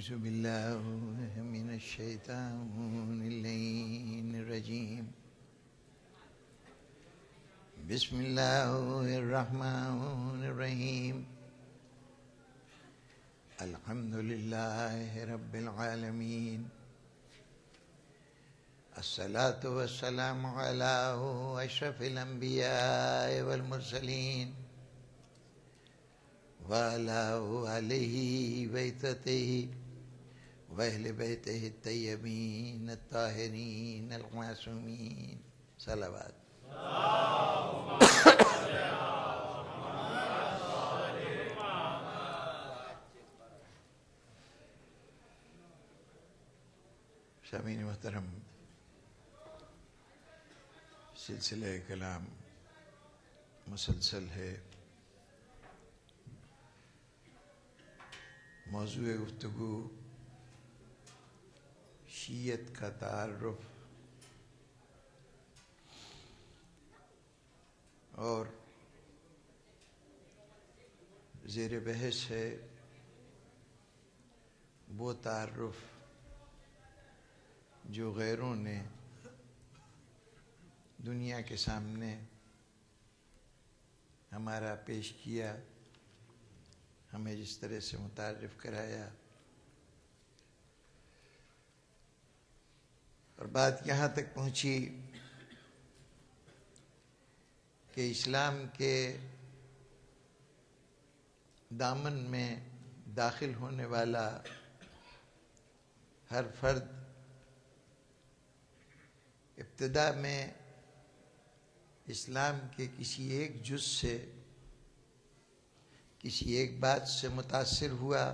أعوذ بالله من الشيطان اللعين الرجيم بسم الله الرحمن الرحيم الحمد لله رب العالمين الصلاة والسلام على أشرف الأنبياء والمرسلين وعلى آله وعترته وأهل بيته الطيبين الطاهرين المعصومين صلوات سامعین محترم، سلسلہ کلام مسلسل ہے۔ موضوع گفتگو شیعت کا تعارف اور زیر بحث ہے وہ تعارف جو غیروں نے دنیا کے سامنے ہمارا پیش کیا، ہمیں جس طرح سے متعارف کرایا، اور بات یہاں تک پہنچی کہ اسلام کے دامن میں داخل ہونے والا ہر فرد ابتدا میں اسلام کے کسی ایک جز سے، کسی ایک بات سے متاثر ہوا،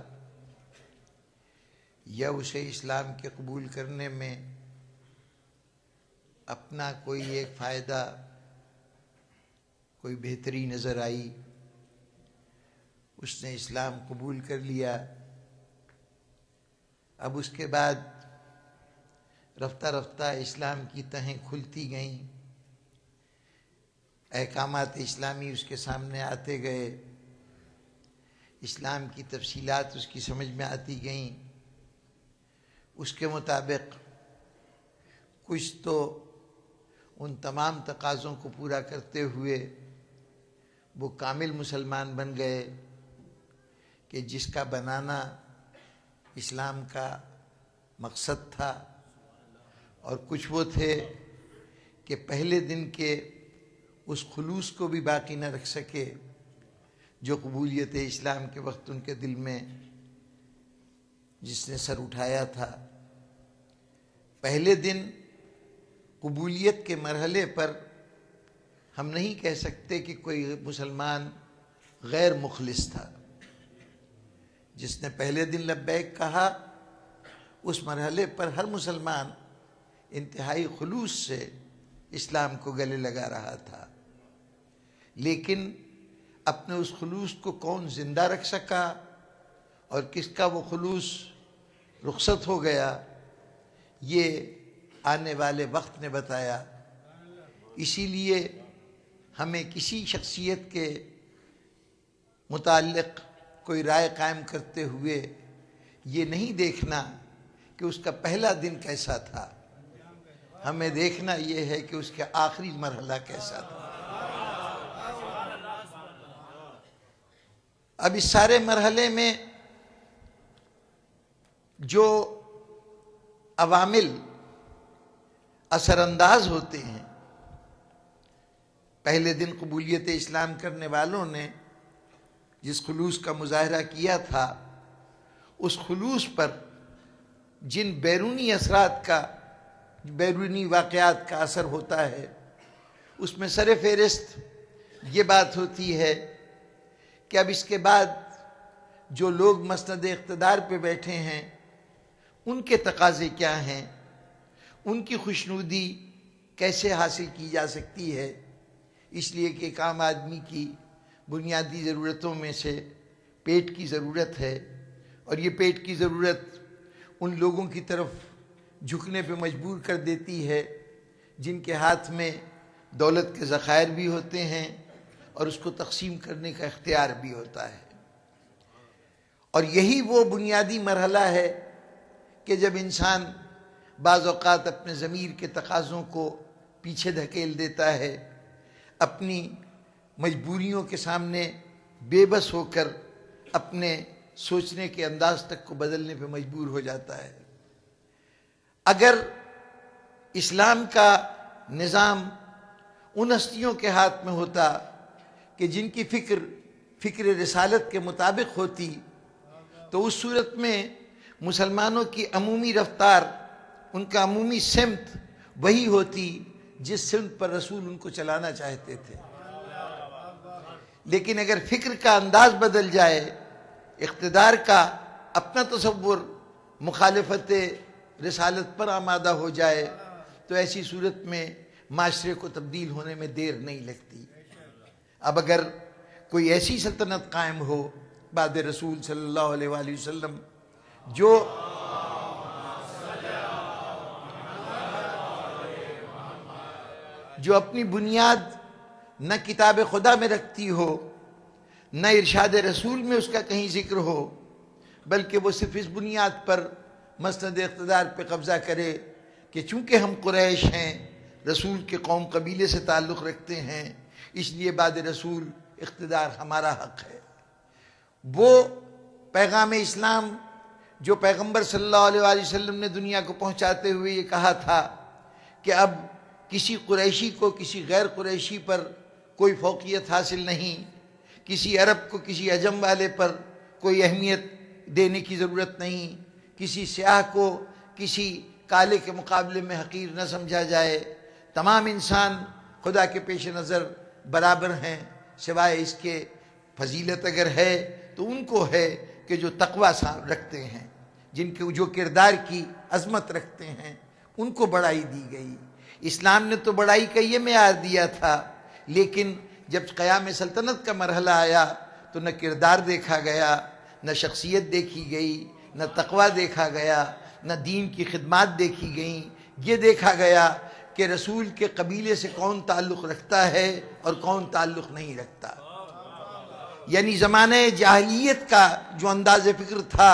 یا اسے اسلام کے قبول کرنے میں اپنا کوئی ایک فائدہ، کوئی بہتری نظر آئی، اس نے اسلام قبول کر لیا۔ اب اس کے بعد رفتہ رفتہ اسلام کی تہیں کھلتی گئیں، احکامات اسلامی اس کے سامنے آتے گئے، اسلام کی تفصیلات اس کی سمجھ میں آتی گئیں۔ اس کے مطابق کچھ تو ان تمام تقاضوں کو پورا کرتے ہوئے وہ کامل مسلمان بن گئے کہ جس کا بنانا اسلام کا مقصد تھا، اور کچھ وہ تھے کہ پہلے دن کے اس خلوص کو بھی باقی نہ رکھ سکے جو قبولیت اسلام کے وقت ان کے دل میں جس نے سر اٹھایا تھا۔ پہلے دن قبولیت کے مرحلے پر ہم نہیں کہہ سکتے کہ کوئی مسلمان غیر مخلص تھا۔ جس نے پہلے دن لبیک کہا، اس مرحلے پر ہر مسلمان انتہائی خلوص سے اسلام کو گلے لگا رہا تھا، لیکن اپنے اس خلوص کو کون زندہ رکھ سکا اور کس کا وہ خلوص رخصت ہو گیا، یہ آنے والے وقت نے بتایا۔ اسی لیے ہمیں کسی شخصیت کے متعلق کوئی رائے قائم کرتے ہوئے یہ نہیں دیکھنا کہ اس کا پہلا دن کیسا تھا، ہمیں دیکھنا یہ ہے کہ اس کا آخری مرحلہ کیسا تھا۔ اب اس سارے مرحلے میں جو عوامل اثر انداز ہوتے ہیں، پہلے دن قبولیت اسلام کرنے والوں نے جس خلوص کا مظاہرہ کیا تھا، اس خلوص پر جن بیرونی اثرات کا، بیرونی واقعات کا اثر ہوتا ہے، اس میں سر فہرست یہ بات ہوتی ہے کہ اب اس کے بعد جو لوگ مسند اقتدار پہ بیٹھے ہیں ان کے تقاضے کیا ہیں، ان کی خوشنودی کیسے حاصل کی جا سکتی ہے۔ اس لیے کہ ایک عام آدمی کی بنیادی ضرورتوں میں سے پیٹ کی ضرورت ہے، اور یہ پیٹ کی ضرورت ان لوگوں کی طرف جھکنے پہ مجبور کر دیتی ہے جن کے ہاتھ میں دولت کے ذخائر بھی ہوتے ہیں اور اس کو تقسیم کرنے کا اختیار بھی ہوتا ہے۔ اور یہی وہ بنیادی مرحلہ ہے کہ جب انسان بعض اوقات اپنے ضمیر کے تقاضوں کو پیچھے دھکیل دیتا ہے، اپنی مجبوریوں کے سامنے بے بس ہو کر اپنے سوچنے کے انداز تک کو بدلنے پہ مجبور ہو جاتا ہے۔ اگر اسلام کا نظام ان ہستیوں کے ہاتھ میں ہوتا کہ جن کی فکر رسالت کے مطابق ہوتی، تو اس صورت میں مسلمانوں کی عمومی رفتار، ان کا عمومی سمت وہی ہوتی جس سمت پر رسول ان کو چلانا چاہتے تھے۔ لیکن اگر فکر کا انداز بدل جائے، اقتدار کا اپنا تصور مخالفت رسالت پر آمادہ ہو جائے، تو ایسی صورت میں معاشرے کو تبدیل ہونے میں دیر نہیں لگتی۔ اب اگر کوئی ایسی سلطنت قائم ہو بعد رسول صلی اللہ علیہ وآلہ وسلم جو اپنی بنیاد نہ کتاب خدا میں رکھتی ہو، نہ ارشاد رسول میں اس کا کہیں ذکر ہو، بلکہ وہ صرف اس بنیاد پر مسند اقتدار پہ قبضہ کرے کہ چونکہ ہم قریش ہیں، رسول کے قوم قبیلے سے تعلق رکھتے ہیں، اس لیے بعد رسول اقتدار ہمارا حق ہے۔ وہ پیغام اسلام جو پیغمبر صلی اللہ علیہ وآلہ وسلم نے دنیا کو پہنچاتے ہوئے یہ کہا تھا کہ اب کسی قریشی کو کسی غیر قریشی پر کوئی فوقیت حاصل نہیں، کسی عرب کو کسی عجم والے پر کوئی اہمیت دینے کی ضرورت نہیں، کسی سیاہ کو کسی کالے کے مقابلے میں حقیر نہ سمجھا جائے، تمام انسان خدا کے پیش نظر برابر ہیں، سوائے اس کے فضیلت اگر ہے تو ان کو ہے کہ جو تقوی رکھتے ہیں، جو کردار کی عظمت رکھتے ہیں، ان کو بڑائی دی گئی۔ اسلام نے تو بڑائی کا یہ معیار دیا تھا، لیکن جب قیام سلطنت کا مرحلہ آیا تو نہ کردار دیکھا گیا، نہ شخصیت دیکھی گئی، نہ تقوی دیکھا گیا، نہ دین کی خدمات دیکھی گئیں۔ یہ دیکھا گیا کہ رسول کے قبیلے سے کون تعلق رکھتا ہے اور کون تعلق نہیں رکھتا۔ یعنی زمانہ جاہلیت کا جو انداز فکر تھا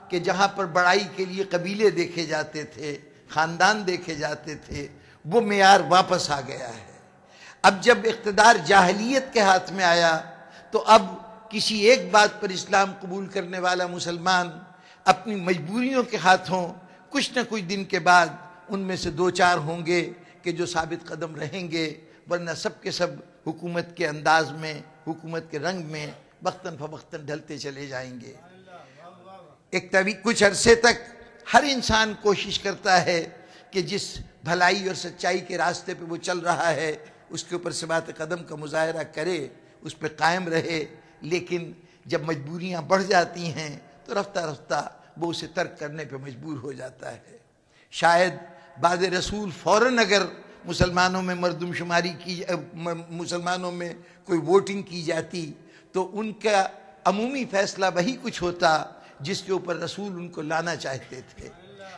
کہ جہاں پر بڑائی کے لیے قبیلے دیکھے جاتے تھے، خاندان دیکھے جاتے تھے، وہ معیار واپس آ گیا ہے۔ اب جب اقتدار جاہلیت کے ہاتھ میں آیا تو اب کسی ایک بات پر اسلام قبول کرنے والا مسلمان اپنی مجبوریوں کے ہاتھوں کچھ نہ کچھ دن کے بعد ان میں سے دو چار ہوں گے کہ جو ثابت قدم رہیں گے، ورنہ سب کے سب حکومت کے انداز میں، حکومت کے رنگ میں وقتاً فوقتاً ڈھلتے چلے جائیں گے۔ کچھ عرصے تک ہر انسان کوشش کرتا ہے کہ جس بھلائی اور سچائی کے راستے پہ وہ چل رہا ہے اس کے اوپر ثبات قدم کا مظاہرہ کرے، اس پہ قائم رہے، لیکن جب مجبوریاں بڑھ جاتی ہیں تو رفتہ رفتہ وہ اسے ترک کرنے پہ مجبور ہو جاتا ہے۔ شاید بعد رسول فوراً اگر مسلمانوں میں مردم شماری کی، مسلمانوں میں کوئی ووٹنگ کی جاتی تو ان کا عمومی فیصلہ وہی کچھ ہوتا جس کے اوپر رسول ان کو لانا چاہتے تھے۔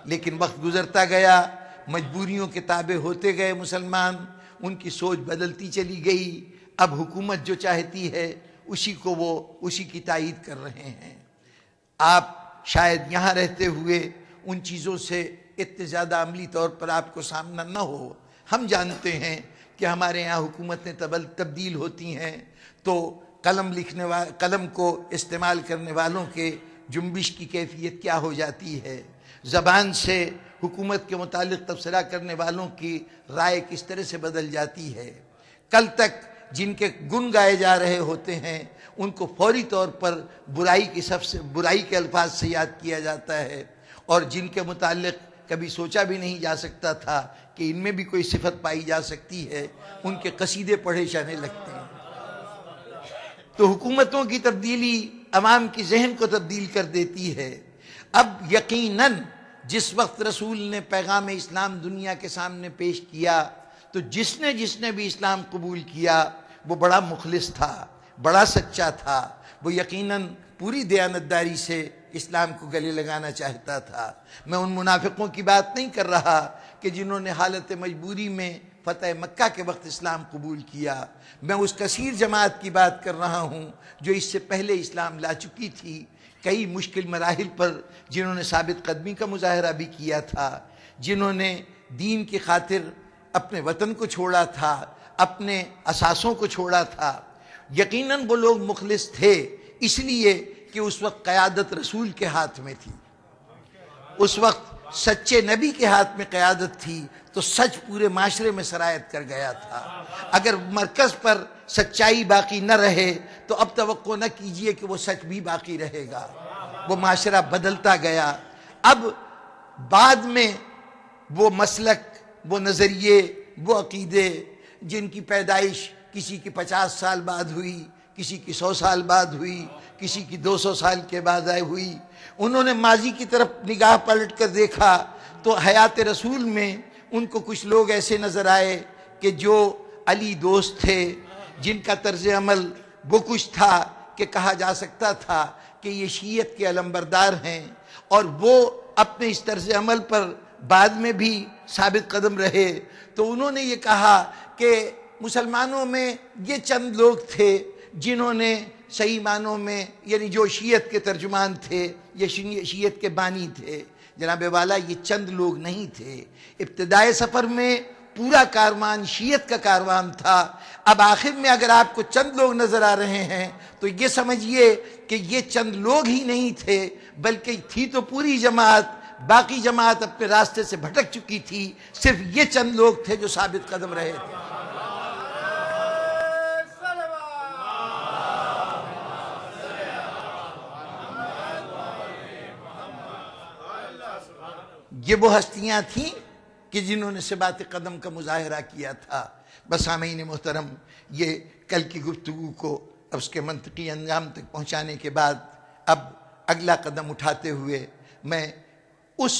لیکن وقت گزرتا گیا، مجبوریوں کے تابع ہوتے گئے مسلمان، ان کی سوچ بدلتی چلی گئی۔ اب حکومت جو چاہتی ہے اسی کی تائید کر رہے ہیں۔ آپ شاید یہاں رہتے ہوئے ان چیزوں سے اتنے زیادہ عملی طور پر آپ کو سامنا نہ ہو۔ ہم جانتے ہیں کہ ہمارے یہاں حکومتیں تبدیل ہوتی ہیں تو قلم کو استعمال کرنے والوں کے جنبش کی کیفیت کیا ہو جاتی ہے، زبان سے حکومت کے متعلق تبصرہ کرنے والوں کی رائے کس طرح سے بدل جاتی ہے۔ کل تک جن کے گن گائے جا رہے ہوتے ہیں ان کو فوری طور پر برائی کے الفاظ سے یاد کیا جاتا ہے، اور جن کے متعلق کبھی سوچا بھی نہیں جا سکتا تھا کہ ان میں بھی کوئی صفت پائی جا سکتی ہے، ان کے قصیدے پڑھے جانے لگتے ہیں۔ تو حکومتوں کی تبدیلی عوام کی ذہن کو تبدیل کر دیتی ہے۔ اب یقیناً جس وقت رسول نے پیغام اسلام دنیا کے سامنے پیش کیا تو جس نے بھی اسلام قبول کیا وہ بڑا مخلص تھا، بڑا سچا تھا، وہ یقیناً پوری دیانتداری سے اسلام کو گلے لگانا چاہتا تھا۔ میں ان منافقوں کی بات نہیں کر رہا کہ جنہوں نے حالت مجبوری میں فتح مکہ کے وقت اسلام قبول کیا. میں اس کثیر جماعت کی بات کر رہا ہوں جو اس سے پہلے اسلام لا چکی تھی، کئی مشکل مراحل پر، جنہوں نے ثابت قدمی کا مظاہرہ بھی کیا تھا، جنہوں نے دین کی خاطر اپنے وطن کو چھوڑا تھا، اپنے اساسوں کو چھوڑا تھا. یقیناً وہ لوگ مخلص تھے، اس لیے کہ اس وقت قیادت رسول کے ہاتھ میں تھی، اس وقت سچے نبی کے ہاتھ میں قیادت تھی، تو سچ پورے معاشرے میں سرایت کر گیا تھا. اگر مرکز پر سچائی باقی نہ رہے تو اب توقع نہ کیجئے کہ وہ سچ بھی باقی رہے گا. وہ معاشرہ بدلتا گیا. اب بعد میں وہ مسلک، وہ نظریے، وہ عقیدے جن کی پیدائش کسی کی 50 سال بعد ہوئی، کسی کی 100 سال بعد ہوئی، کسی کی 200 سال کے بعد ہوئی، انہوں نے ماضی کی طرف نگاہ پلٹ کر دیکھا تو حیات رسول میں ان کو کچھ لوگ ایسے نظر آئے کہ جو علی دوست تھے، جن کا طرز عمل وہ کچھ تھا کہ کہا جا سکتا تھا کہ یہ شیعت کے علمبردار ہیں، اور وہ اپنے اس طرز عمل پر بعد میں بھی ثابت قدم رہے. تو انہوں نے یہ کہا کہ مسلمانوں میں یہ چند لوگ تھے جنہوں نے صحیح معنوں میں، یعنی جو شیعت کے ترجمان تھے، یہ شیعت کے بانی تھے. جناب والا یہ چند لوگ نہیں تھے. ابتدائے سفر میں پورا کاروان شیعت کا کاروان تھا. اب آخر میں اگر آپ کو چند لوگ نظر آ رہے ہیں تو یہ سمجھیے کہ یہ چند لوگ ہی نہیں تھے، بلکہ تھی تو پوری جماعت. باقی جماعت اپنے راستے سے بھٹک چکی تھی، صرف یہ چند لوگ تھے جو ثابت قدم رہے تھے. یہ وہ ہستیاں تھیں کہ جنہوں نے ثبات قدم کا مظاہرہ کیا تھا. بس سامعین محترم، یہ کل کی گفتگو کو اب اس کے منطقی انجام تک پہنچانے کے بعد اب اگلا قدم اٹھاتے ہوئے میں اس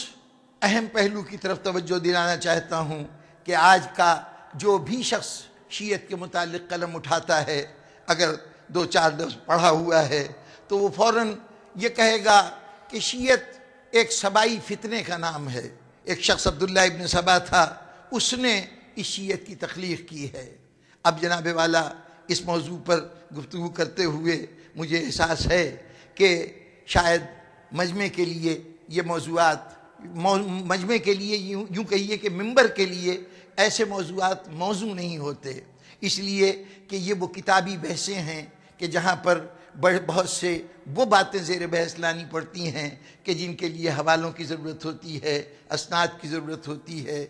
اہم پہلو کی طرف توجہ دلانا چاہتا ہوں کہ آج کا جو بھی شخص شیعت کے متعلق قلم اٹھاتا ہے، اگر 2-4 لفظ پڑھا ہوا ہے تو وہ فوراً یہ کہے گا کہ شیعت ایک سبائی فتنے کا نام ہے. ایک شخص عبداللہ ابن سبا تھا، اس نے اس شیعت کی تخلیق کی ہے. اب جناب والا اس موضوع پر گفتگو کرتے ہوئے مجھے احساس ہے کہ شاید مجمع کے لیے یہ موضوعات، مجمع کے لیے یوں کہیے کہ ممبر کے لیے ایسے موضوعات موضوع نہیں ہوتے، اس لیے کہ یہ وہ کتابی بحثیں ہیں کہ جہاں پر بہت سے وہ باتیں زیر بحث لانی پڑتی ہیں کہ جن کے لیے حوالوں کی ضرورت ہوتی ہے، اسناد کی ضرورت ہوتی ہے.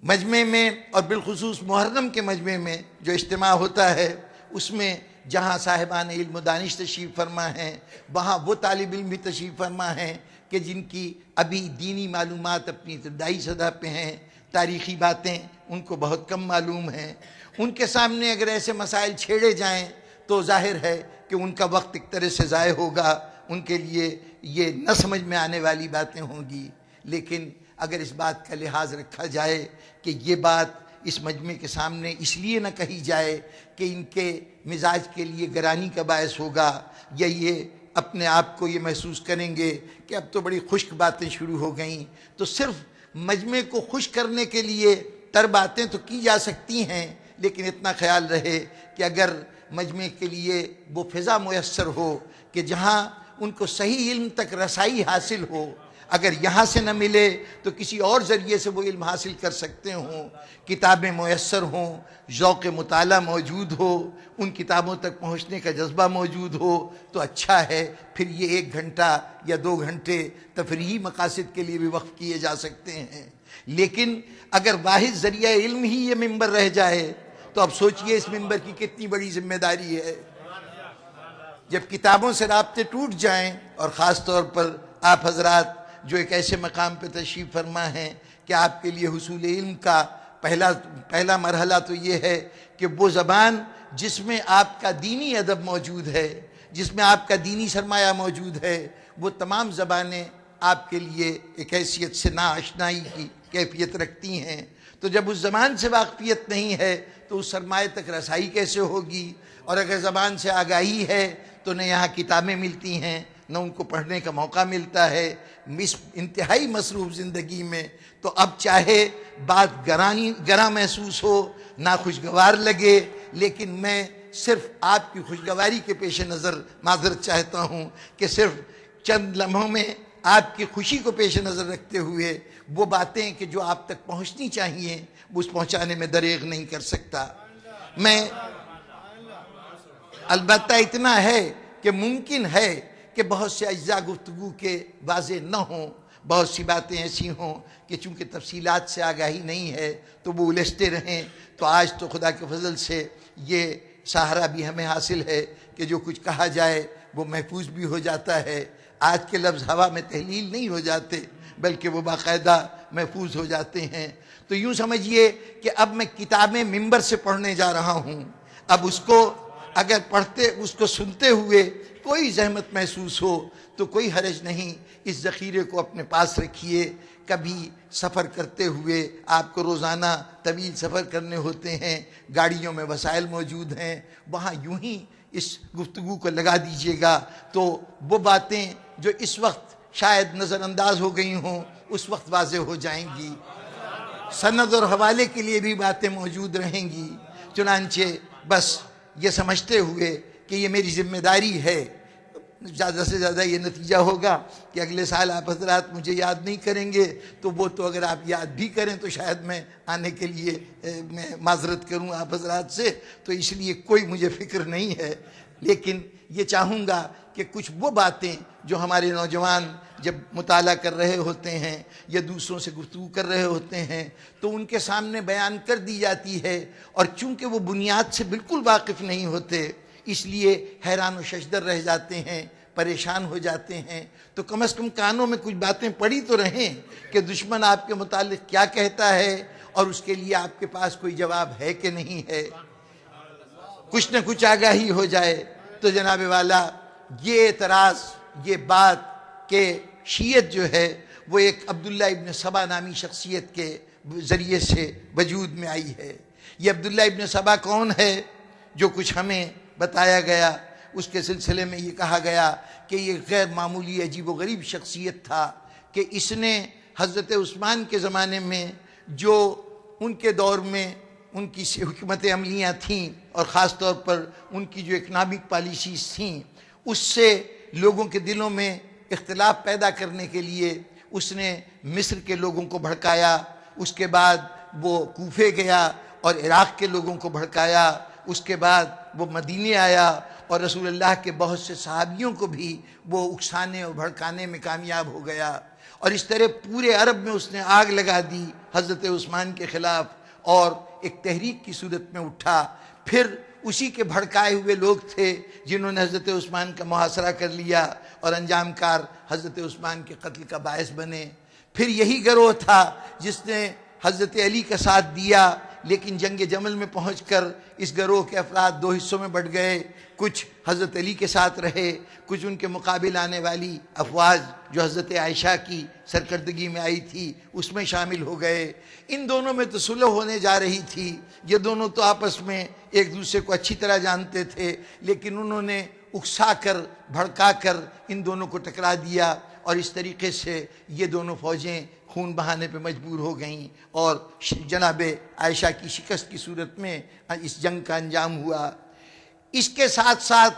مجمع میں اور بالخصوص محرم کے مجمع میں جو اجتماع ہوتا ہے، اس میں جہاں صاحبان علم و دانش تشریف فرما ہیں، وہاں وہ طالب علم بھی تشریف فرما ہیں کہ جن کی ابھی دینی معلومات اپنی ابتدائی سطح پہ ہیں، تاریخی باتیں ان کو بہت کم معلوم ہیں. ان کے سامنے اگر ایسے مسائل چھیڑے جائیں تو ظاہر ہے کہ ان کا وقت ایک طرح سے ضائع ہوگا، ان کے لیے یہ نہ سمجھ میں آنے والی باتیں ہوں گی. لیکن اگر اس بات کا لحاظ رکھا جائے کہ یہ بات اس مجمع کے سامنے اس لیے نہ کہی جائے کہ ان کے مزاج کے لیے گرانی کا باعث ہوگا، یا یہ اپنے آپ کو یہ محسوس کریں گے کہ اب تو بڑی خشک باتیں شروع ہو گئیں، تو صرف مجمع کو خوش کرنے کے لیے تر باتیں تو کی جا سکتی ہیں، لیکن اتنا خیال رہے کہ اگر مجمع کے لیے وہ فضا میسر ہو کہ جہاں ان کو صحیح علم تک رسائی حاصل ہو، اگر یہاں سے نہ ملے تو کسی اور ذریعے سے وہ علم حاصل کر سکتے ہوں، کتابیں میسر ہوں، ذوق مطالعہ موجود ہو، ان کتابوں تک پہنچنے کا جذبہ موجود ہو تو اچھا ہے. پھر یہ 1 گھنٹہ یا 2 گھنٹے تفریحی مقاصد کے لیے بھی وقف کیے جا سکتے ہیں. لیکن اگر واحد ذریعہ علم ہی یہ ممبر رہ جائے تو اب سوچئے اس ممبر کی کتنی بڑی ذمہ داری ہے. جب کتابوں سے رابطے ٹوٹ جائیں، اور خاص طور پر آپ حضرات جو ایک ایسے مقام پہ تشریف فرما ہیں کہ آپ کے لیے حصول علم کا پہلا مرحلہ تو یہ ہے کہ وہ زبان جس میں آپ کا دینی ادب موجود ہے، جس میں آپ کا دینی سرمایہ موجود ہے، وہ تمام زبانیں آپ کے لیے ایک حیثیت سے ناآشنائی کی کیفیت رکھتی ہیں. تو جب اس زبان سے واقفیت نہیں ہے تو اس سرمایہ تک رسائی کیسے ہوگی؟ اور اگر زبان سے آگاہی ہے تو نہ یہاں کتابیں ملتی ہیں، نہ ان کو پڑھنے کا موقع ملتا ہے اس انتہائی مصروف زندگی میں. تو اب چاہے بات گراں محسوس ہو، ناخوشگوار لگے، لیکن میں صرف آپ کی خوشگواری کے پیش نظر معذرت چاہتا ہوں کہ صرف چند لمحوں میں آپ کی خوشی کو پیش نظر رکھتے ہوئے وہ باتیں کہ جو آپ تک پہنچنی چاہیے وہ اس پہنچانے میں دریغ نہیں کر سکتا. میں البتہ اتنا ہے کہ ممکن ہے کہ بہت سے اجزاء گفتگو کے واضح نہ ہوں، بہت سی باتیں ایسی ہوں کہ چونکہ تفصیلات سے آگاہی نہیں ہے تو وہ الجھتے رہیں. تو آج تو خدا کے فضل سے یہ سہارا بھی ہمیں حاصل ہے کہ جو کچھ کہا جائے وہ محفوظ بھی ہو جاتا ہے. آج کے لفظ ہوا میں تحلیل نہیں ہو جاتے بلکہ وہ باقاعدہ محفوظ ہو جاتے ہیں. تو یوں سمجھیے کہ اب میں کتابیں منبر سے پڑھنے جا رہا ہوں. اب اس کو اگر پڑھتے اس کو سنتے ہوئے کوئی زحمت محسوس ہو تو کوئی حرج نہیں. اس ذخیرے کو اپنے پاس رکھیے. کبھی سفر کرتے ہوئے آپ کو روزانہ طویل سفر کرنے ہوتے ہیں، گاڑیوں میں وسائل موجود ہیں، وہاں یوں ہی اس گفتگو کو لگا دیجئے گا تو وہ باتیں جو اس وقت شاید نظر انداز ہو گئی ہوں اس وقت واضح ہو جائیں گی. سند اور حوالے کے لیے بھی باتیں موجود رہیں گی. چنانچہ بس یہ سمجھتے ہوئے کہ یہ میری ذمہ داری ہے، زیادہ سے زیادہ یہ نتیجہ ہوگا کہ اگلے سال آپ حضرات مجھے یاد نہیں کریں گے، تو وہ تو اگر آپ یاد بھی کریں تو شاید میں آنے کے لیے میں معذرت کروں آپ حضرات سے. تو اس لیے کوئی مجھے فکر نہیں ہے، لیکن یہ چاہوں گا کہ کچھ وہ باتیں جو ہمارے نوجوان جب مطالعہ کر رہے ہوتے ہیں یا دوسروں سے گفتگو کر رہے ہوتے ہیں تو ان کے سامنے بیان کر دی جاتی ہے، اور چونکہ وہ بنیاد سے بالکل واقف نہیں ہوتے اس لیے حیران و ششدر رہ جاتے ہیں، پریشان ہو جاتے ہیں. تو کم از کم کانوں میں کچھ باتیں پڑی تو رہیں کہ دشمن آپ کے متعلق کیا کہتا ہے اور اس کے لیے آپ کے پاس کوئی جواب ہے کہ نہیں ہے، کچھ نہ کچھ آگاہی ہو جائے. تو جناب والا یہ اعتراض، یہ بات کہ شیعت جو ہے وہ ایک عبداللہ ابن سبا نامی شخصیت کے ذریعے سے وجود میں آئی ہے. یہ عبداللہ ابن سبا کون ہے؟ جو کچھ ہمیں بتایا گیا اس کے سلسلے میں یہ کہا گیا کہ یہ غیر معمولی عجیب و غریب شخصیت تھا کہ اس نے حضرت عثمان کے زمانے میں جو ان کے دور میں ان کی حکمت عملیاں تھیں اور خاص طور پر ان کی جو اکنامک پالیسیز تھیں اس سے لوگوں کے دلوں میں اختلاف پیدا کرنے کے لیے اس نے مصر کے لوگوں کو بھڑکایا. اس کے بعد وہ کوفے گیا اور عراق کے لوگوں کو بھڑکایا. اس کے بعد وہ مدینے آیا اور رسول اللہ کے بہت سے صحابیوں کو بھی وہ اکسانے اور بھڑکانے میں کامیاب ہو گیا. اور اس طرح پورے عرب میں اس نے آگ لگا دی حضرت عثمان کے خلاف اور ایک تحریک کی صورت میں اٹھا. پھر اسی کے بھڑکائے ہوئے لوگ تھے جنہوں نے حضرت عثمان کا محاصرہ کر لیا اور انجام کار حضرت عثمان کے قتل کا باعث بنے. پھر یہی گروہ تھا جس نے حضرت علی کا ساتھ دیا، لیکن جنگ جمل میں پہنچ کر اس گروہ کے افراد دو حصوں میں بٹ گئے. کچھ حضرت علی کے ساتھ رہے، کچھ ان کے مقابل آنے والی افواج جو حضرت عائشہ کی سرکردگی میں آئی تھی اس میں شامل ہو گئے. ان دونوں میں تو صلح ہونے جا رہی تھی، یہ دونوں تو آپس میں ایک دوسرے کو اچھی طرح جانتے تھے، لیکن انہوں نے اکسا کر بھڑکا کر ان دونوں کو ٹکرا دیا اور اس طریقے سے یہ دونوں فوجیں خون بہانے پہ مجبور ہو گئیں اور جناب عائشہ کی شکست کی صورت میں اس جنگ کا انجام ہوا. اس کے ساتھ ساتھ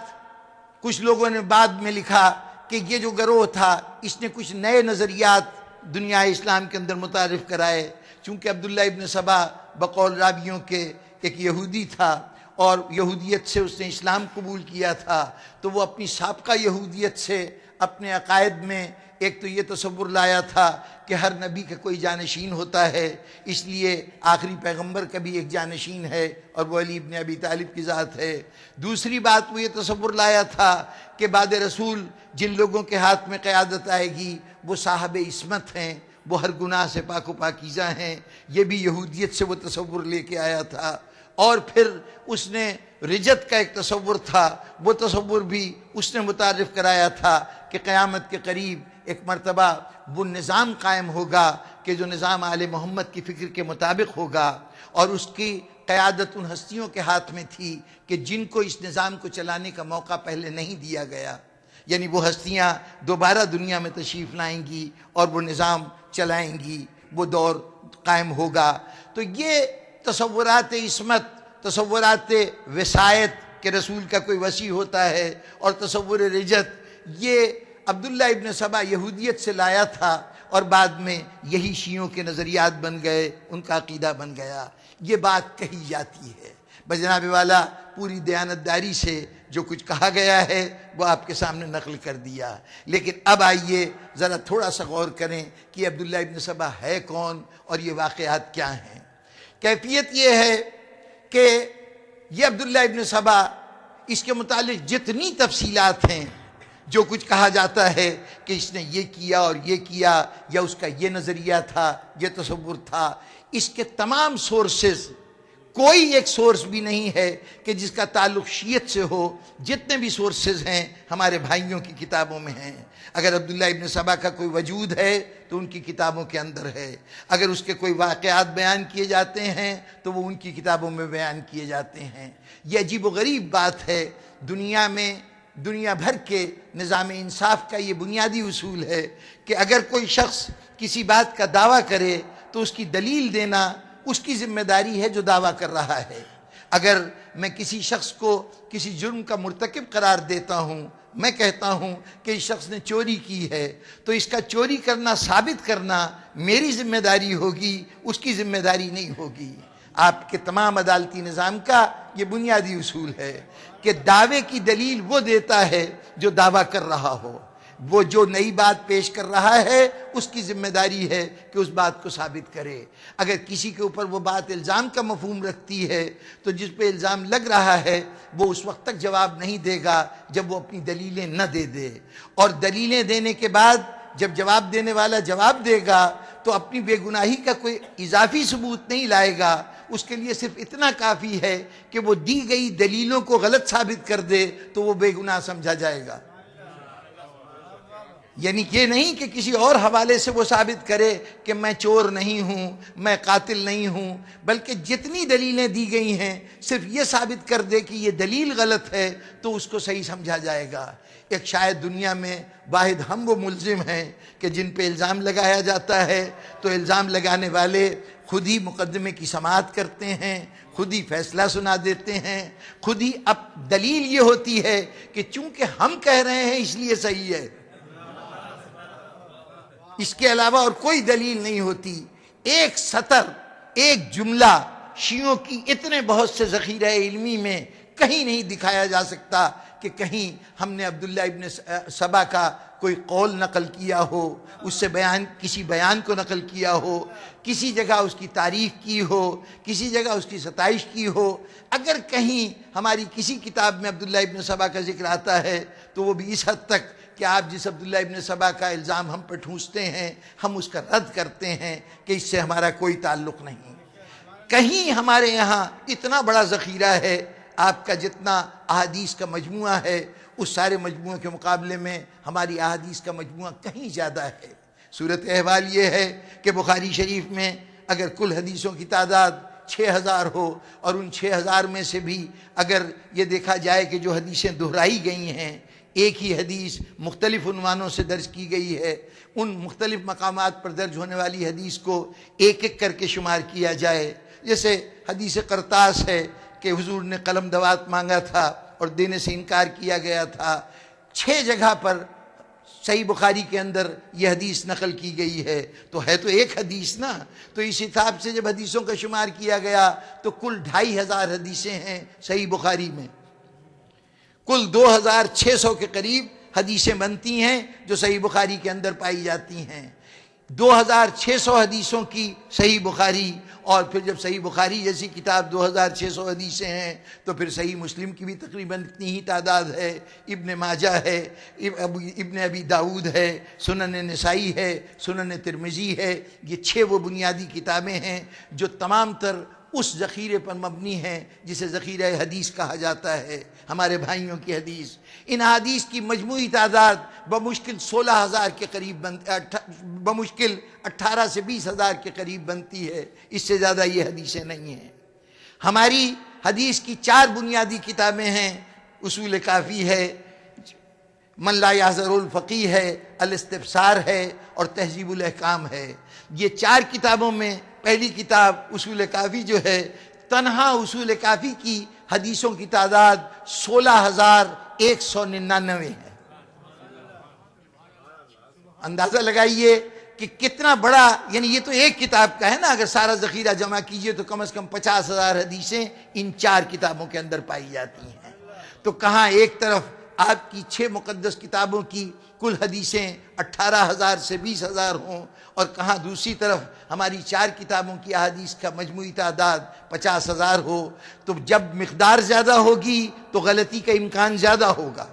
کچھ لوگوں نے بعد میں لکھا کہ یہ جو گروہ تھا اس نے کچھ نئے نظریات دنیا اسلام کے اندر متعارف کرائے. چونکہ عبداللہ ابن سبا بقول راویوں کے ایک یہودی تھا اور یہودیت سے اس نے اسلام قبول کیا تھا، تو وہ اپنی سابقہ یہودیت سے اپنے عقائد میں ایک تو یہ تصور لایا تھا کہ ہر نبی کا کوئی جانشین ہوتا ہے، اس لیے آخری پیغمبر کا بھی ایک جانشین ہے اور وہ علی ابن ابی طالب کی ذات ہے. دوسری بات وہ یہ تصور لایا تھا کہ بعد رسول جن لوگوں کے ہاتھ میں قیادت آئے گی وہ صاحب عصمت ہیں، وہ ہر گناہ سے پاک و پاکیزہ ہیں. یہ بھی یہودیت سے وہ تصور لے کے آیا تھا. اور پھر اس نے رجت کا ایک تصور تھا، وہ تصور بھی اس نے متعارف کرایا تھا کہ قیامت کے قریب ایک مرتبہ وہ نظام قائم ہوگا کہ جو نظام آل محمد کی فکر کے مطابق ہوگا، اور اس کی قیادت ان ہستیوں کے ہاتھ میں تھی کہ جن کو اس نظام کو چلانے کا موقع پہلے نہیں دیا گیا. یعنی وہ ہستیاں دوبارہ دنیا میں تشریف لائیں گی اور وہ نظام چلائیں گی، وہ دور قائم ہوگا۔ تو یہ تصورات عصمت، تصورات وصایت کہ رسول کا کوئی وصی ہوتا ہے، اور تصور رجت، یہ عبداللہ ابن سبا یہودیت سے لایا تھا اور بعد میں یہی شیعوں کے نظریات بن گئے، ان کا عقیدہ بن گیا۔ یہ بات کہی جاتی ہے، بجناب والا پوری دیانتداری سے جو کچھ کہا گیا ہے وہ آپ کے سامنے نقل کر دیا۔ لیکن اب آئیے ذرا تھوڑا سا غور کریں کہ عبداللہ ابن سبا ہے کون اور یہ واقعات کیا ہیں۔ کیفیت یہ ہے کہ یہ عبداللہ ابن سبا، اس کے متعلق جتنی تفصیلات ہیں، جو کچھ کہا جاتا ہے کہ اس نے یہ کیا اور یہ کیا، یا اس کا یہ نظریہ تھا، یہ تصور تھا، اس کے تمام سورسز، کوئی ایک سورس بھی نہیں ہے کہ جس کا تعلق شیعت سے ہو۔ جتنے بھی سورسز ہیں ہمارے بھائیوں کی کتابوں میں ہیں۔ اگر عبداللہ ابن سبا کا کوئی وجود ہے تو ان کی کتابوں کے اندر ہے، اگر اس کے کوئی واقعات بیان کیے جاتے ہیں تو وہ ان کی کتابوں میں بیان کیے جاتے ہیں۔ یہ عجیب و غریب بات ہے، دنیا میں، دنیا بھر کے نظام انصاف کا یہ بنیادی اصول ہے کہ اگر کوئی شخص کسی بات کا دعویٰ کرے تو اس کی دلیل دینا اس کی ذمہ داری ہے جو دعویٰ کر رہا ہے۔ اگر میں کسی شخص کو کسی جرم کا مرتکب قرار دیتا ہوں، میں کہتا ہوں کہ اس شخص نے چوری کی ہے، تو اس کا چوری کرنا ثابت کرنا میری ذمہ داری ہوگی، اس کی ذمہ داری نہیں ہوگی۔ آپ کے تمام عدالتی نظام کا یہ بنیادی اصول ہے کہ دعوے کی دلیل وہ دیتا ہے جو دعویٰ کر رہا ہو، وہ جو نئی بات پیش کر رہا ہے اس کی ذمہ داری ہے کہ اس بات کو ثابت کرے۔ اگر کسی کے اوپر وہ بات الزام کا مفہوم رکھتی ہے تو جس پہ الزام لگ رہا ہے وہ اس وقت تک جواب نہیں دے گا جب وہ اپنی دلیلیں نہ دے دے، اور دلیلیں دینے کے بعد جب جواب دینے والا جواب دے گا تو اپنی بے گناہی کا کوئی اضافی ثبوت نہیں لائے گا، اس کے لیے صرف اتنا کافی ہے کہ وہ دی گئی دلیلوں کو غلط ثابت کر دے تو وہ بے گناہ سمجھا جائے گا۔ یعنی یہ نہیں کہ کسی اور حوالے سے وہ ثابت کرے کہ میں چور نہیں ہوں، میں قاتل نہیں ہوں، بلکہ جتنی دلیلیں دی گئی ہیں صرف یہ ثابت کر دے کہ یہ دلیل غلط ہے تو اس کو صحیح سمجھا جائے گا۔ ایک شاید دنیا میں واحد ہم وہ ملزم ہیں کہ جن پہ الزام لگایا جاتا ہے تو الزام لگانے والے خود ہی مقدمے کی سماعت کرتے ہیں، خود ہی فیصلہ سنا دیتے ہیں، خود ہی اب دلیل یہ ہوتی ہے کہ چونکہ ہم کہہ رہے ہیں اس لیے صحیح ہے، اس کے علاوہ اور کوئی دلیل نہیں ہوتی۔ ایک سطر، ایک جملہ شیعوں کی اتنے بہت سے ذخیرہ علمی میں کہیں نہیں دکھایا جا سکتا کہ کہیں ہم نے عبداللہ ابن سبا کا کوئی قول نقل کیا ہو، اس سے کسی بیان کو نقل کیا ہو، کسی جگہ اس کی تعریف کی ہو، کسی جگہ اس کی ستائش کی ہو۔ اگر کہیں ہماری کسی کتاب میں عبداللہ ابن سبا کا ذکر آتا ہے تو وہ بھی اس حد تک کہ آپ جس عبداللہ ابن سبا کا الزام ہم پر ٹھونستے ہیں ہم اس کا رد کرتے ہیں کہ اس سے ہمارا کوئی تعلق نہیں۔ کہیں ہمارے یہاں اتنا بڑا ذخیرہ ہے، آپ کا جتنا احادیث کا مجموعہ ہے اس سارے مجموعے کے مقابلے میں ہماری احادیث کا مجموعہ کہیں زیادہ ہے۔ صورت احوال یہ ہے کہ بخاری شریف میں اگر کل حدیثوں کی تعداد 6000 ہو اور ان 6000 میں سے بھی اگر یہ دیکھا جائے کہ جو حدیثیں دہرائی گئی ہیں، ایک ہی حدیث مختلف عنوانوں سے درج کی گئی ہے، ان مختلف مقامات پر درج ہونے والی حدیث کو ایک ایک کر کے شمار کیا جائے، جیسے حدیث قرطاس ہے کہ حضور نے قلم دوات مانگا تھا اور دینے سے انکار کیا گیا تھا، 6 جگہ پر صحیح بخاری کے اندر یہ حدیث نقل کی گئی ہے، تو ہے تو ایک حدیث نا، تو اس حساب سے جب حدیثوں کا شمار کیا گیا تو کل 2500 حدیثیں ہیں صحیح بخاری میں، کل 2600 کے قریب حدیثیں بنتی ہیں جو صحیح بخاری کے اندر پائی جاتی ہیں۔ 2600 حدیثوں کی صحیح بخاری، اور پھر جب صحیح بخاری جیسی کتاب 2600 حدیثیں ہیں تو پھر صحیح مسلم کی بھی تقریباً اتنی ہی تعداد ہے، ابن ماجہ ہے، ابن ابی داود ہے، سنن نسائی ہے، سنن ترمذی ہے، یہ 6 وہ بنیادی کتابیں ہیں جو تمام تر اس ذخیرے پر مبنی ہیں جسے ذخیرہ حدیث کہا جاتا ہے، ہمارے بھائیوں کی حدیث۔ ان حدیث کی مجموعی تعداد بمشکل 16000 کے قریب بمشکل 18 سے 20,000 کے قریب بنتی ہے، اس سے زیادہ یہ حدیثیں نہیں ہیں۔ ہماری حدیث کی 4 بنیادی کتابیں ہیں، اصول کافی ہے، من لا یحذر الفقیہ ہے، الاستبصار ہے اور تہذیب الاحکام ہے۔ یہ 4 کتابوں میں پہلی کتاب اصول کافی جو ہے، تنہا اصول کافی کی حدیثوں کی تعداد 16,199 ہے۔ اندازہ لگائیے کہ کتنا بڑا، یعنی یہ تو ایک کتاب کا ہے نا، اگر سارا ذخیرہ جمع کیجئے تو کم از کم 50,000 حدیثیں ان 4 کتابوں کے اندر پائی جاتی ہیں۔ تو کہاں ایک طرف آپ کی 6 مقدس کتابوں کی کل حدیثیں 18,000 سے 20,000 ہوں، اور کہاں دوسری طرف ہماری 4 کتابوں کی احادیث کا مجموعی تعداد 50,000 ہو، تو جب مقدار زیادہ ہوگی تو غلطی کا امکان زیادہ ہوگا۔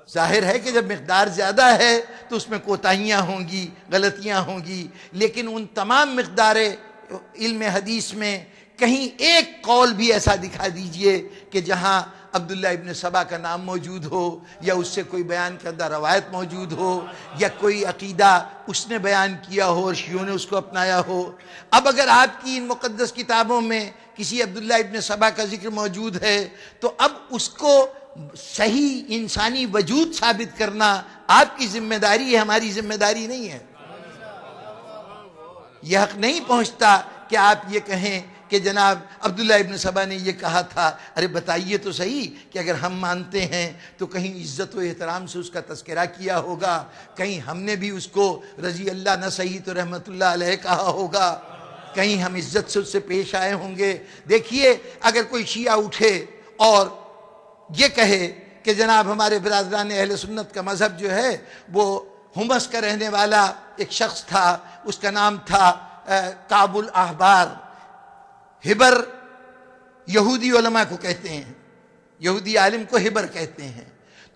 ظاہر ہے کہ جب مقدار زیادہ ہے تو اس میں کوتاہیاں ہوں گی، غلطیاں ہوں گی، لیکن ان تمام مقدار علم حدیث میں کہیں ایک قول بھی ایسا دکھا دیجئے کہ جہاں عبداللہ ابن سبا کا نام موجود ہو، یا اس سے کوئی بیان کردہ روایت موجود ہو، یا کوئی عقیدہ اس نے بیان کیا ہو اور شیعوں نے اس کو اپنایا ہو۔ اب اگر آپ کی ان مقدس کتابوں میں کسی عبداللہ ابن سبا کا ذکر موجود ہے تو اب اس کو صحیح انسانی وجود ثابت کرنا آپ کی ذمہ داری ہے، ہماری ذمہ داری نہیں ہے۔ یہ حق نہیں پہنچتا کہ آپ یہ کہیں کہ جناب عبداللہ ابن سبا نے یہ کہا تھا۔ ارے بتائیے تو صحیح کہ اگر ہم مانتے ہیں تو کہیں عزت و احترام سے اس کا تذکرہ کیا ہوگا، کہیں ہم نے بھی اس کو رضی اللہ نہ صحیح تو رحمت اللہ علیہ کہا ہوگا، کہیں ہم عزت سے اس سے پیش آئے ہوں گے۔ دیکھیے اگر کوئی شیعہ اٹھے اور یہ کہے کہ جناب ہمارے برادران اہل سنت کا مذہب جو ہے وہ حمص کا رہنے والا ایک شخص تھا، اس کا نام تھا کعب الاحبار، ہبر یہودی علماء کو کہتے ہیں، یہودی عالم کو ہبر کہتے ہیں۔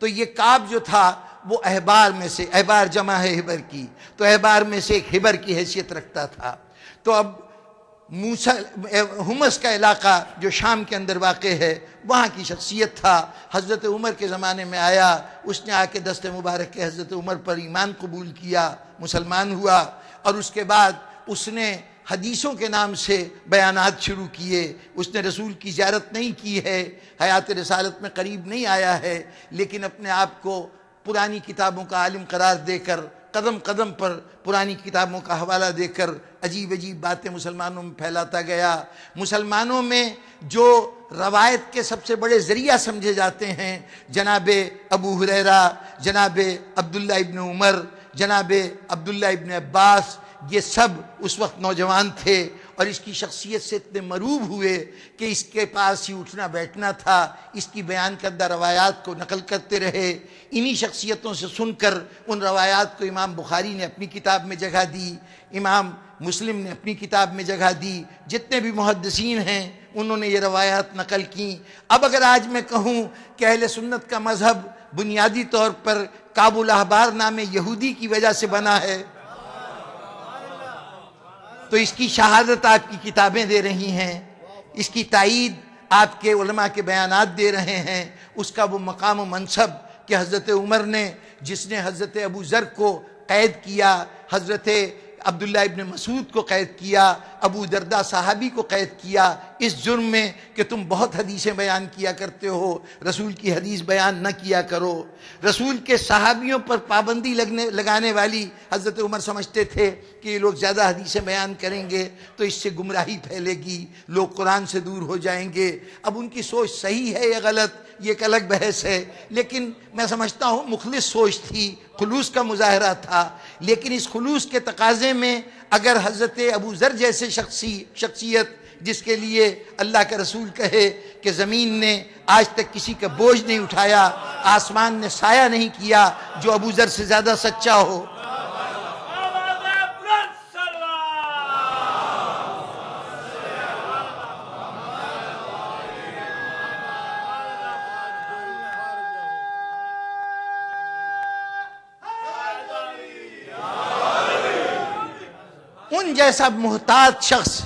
تو یہ کعب جو تھا وہ احبار میں سے، احبار جمع ہے ہبر کی، تو احبار میں سے ایک ہبر کی حیثیت رکھتا تھا۔ تو اب حمص کا علاقہ جو شام کے اندر واقع ہے، وہاں کی شخصیت تھا، حضرت عمر کے زمانے میں آیا، اس نے آ کے دست مبارک کے حضرت عمر پر ایمان قبول کیا، مسلمان ہوا، اور اس کے بعد اس نے حدیثوں کے نام سے بیانات شروع کیے۔ اس نے رسول کی زیارت نہیں کی ہے، حیات رسالت میں قریب نہیں آیا ہے، لیکن اپنے آپ کو پرانی کتابوں کا عالم قرار دے کر، قدم قدم پر پرانی کتابوں کا حوالہ دے کر عجیب عجیب باتیں مسلمانوں میں پھیلاتا گیا۔ مسلمانوں میں جو روایت کے سب سے بڑے ذریعہ سمجھے جاتے ہیں، جناب ابو ہریرہ، جناب عبداللہ ابن عمر، جناب عبداللہ ابن عباس، یہ سب اس وقت نوجوان تھے اور اس کی شخصیت سے اتنے مروب ہوئے کہ اس کے پاس ہی اٹھنا بیٹھنا تھا، اس کی بیان کردہ روایات کو نقل کرتے رہے۔ انہی شخصیتوں سے سن کر ان روایات کو امام بخاری نے اپنی کتاب میں جگہ دی، امام مسلم نے اپنی کتاب میں جگہ دی، جتنے بھی محدثین ہیں انہوں نے یہ روایات نقل کیں۔ اب اگر آج میں کہوں کہ اہل سنت کا مذہب بنیادی طور پر کعب الاحبار نام یہودی کی وجہ سے بنا ہے، تو اس کی شہادت آپ کی کتابیں دے رہی ہیں، اس کی تائید آپ کے علماء کے بیانات دے رہے ہیں۔ اس کا وہ مقام و منصب کہ حضرت عمر نے، جس نے حضرت ابو ذر کو قید کیا، حضرت عبداللہ ابن مسعود کو قید کیا، ابو دردہ صحابی کو قید کیا، اس جرم میں کہ تم بہت حدیثیں بیان کیا کرتے ہو، رسول کی حدیث بیان نہ کیا کرو۔ رسول کے صحابیوں پر پابندی لگانے والی حضرت عمر سمجھتے تھے کہ یہ لوگ زیادہ حدیثیں بیان کریں گے تو اس سے گمراہی پھیلے گی، لوگ قرآن سے دور ہو جائیں گے۔ اب ان کی سوچ صحیح ہے یا غلط یہ ایک الگ بحث ہے، لیکن میں سمجھتا ہوں مخلص سوچ تھی، خلوص کا مظاہرہ تھا۔ لیکن اس خلوص کے تقاضے میں اگر حضرت ابو ذر جیسے شخصیت جس کے لیے اللہ کا رسول کہے کہ زمین نے آج تک کسی کا بوجھ نہیں اٹھایا، آسمان نے سایہ نہیں کیا جو ابو ذر سے زیادہ سچا ہو، ان جیسا محتاط شخص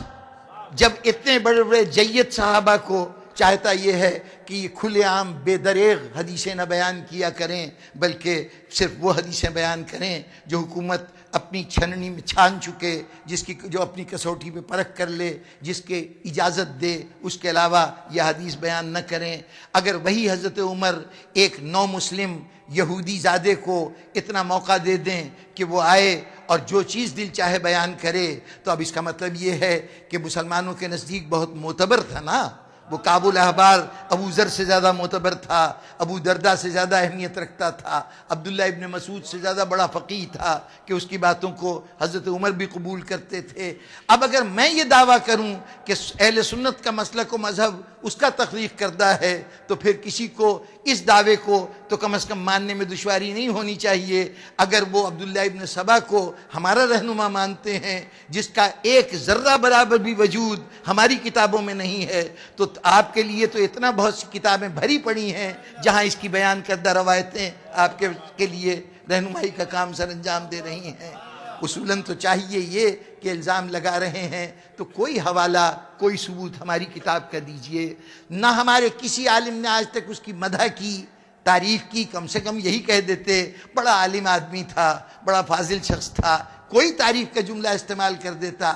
جب اتنے بڑے بڑے جید صحابہ کو چاہتا یہ ہے کہ یہ کھلے عام بے دریغ حدیثیں نہ بیان کیا کریں بلکہ صرف وہ حدیثیں بیان کریں جو حکومت اپنی چھننی میں چھان چکے، جس کی جو اپنی کسوٹی پہ پرکھ کر لے، جس کے اجازت دے، اس کے علاوہ یہ حدیث بیان نہ کریں۔ اگر وہی حضرت عمر ایک نو مسلم یہودی زادے کو اتنا موقع دے دیں کہ وہ آئے اور جو چیز دل چاہے بیان کرے، تو اب اس کا مطلب یہ ہے کہ مسلمانوں کے نزدیک بہت معتبر تھا نا۔ وہ کعب الاحبار ابو ذر سے زیادہ معتبر تھا، ابو درداء سے زیادہ اہمیت رکھتا تھا، عبداللہ ابن مسعود سے زیادہ بڑا فقیہ تھا کہ اس کی باتوں کو حضرت عمر بھی قبول کرتے تھے۔ اب اگر میں یہ دعویٰ کروں کہ اہل سنت کا مسلک و مذہب اس کا تخلیق کردہ ہے، تو پھر کسی کو اس دعوے کو تو کم از کم ماننے میں دشواری نہیں ہونی چاہیے۔ اگر وہ عبداللہ ابن سبا کو ہمارا رہنما مانتے ہیں، جس کا ایک ذرہ برابر بھی وجود ہماری کتابوں میں نہیں ہے، تو آپ کے لیے تو اتنا بہت سی کتابیں بھری پڑی ہیں جہاں اس کی بیان کردہ روایتیں آپ کے لیے رہنمائی کا کام سر انجام دے رہی ہیں۔ اصولاً تو چاہیے یہ کہ الزام لگا رہے ہیں تو کوئی حوالہ، کوئی ثبوت ہماری کتاب کا دیجئے۔ نہ ہمارے کسی عالم نے آج تک اس کی مدح کی، تعریف کی، کم سے کم یہی کہہ دیتے بڑا عالم آدمی تھا، بڑا فاضل شخص تھا، کوئی تعریف کا جملہ استعمال کر دیتا۔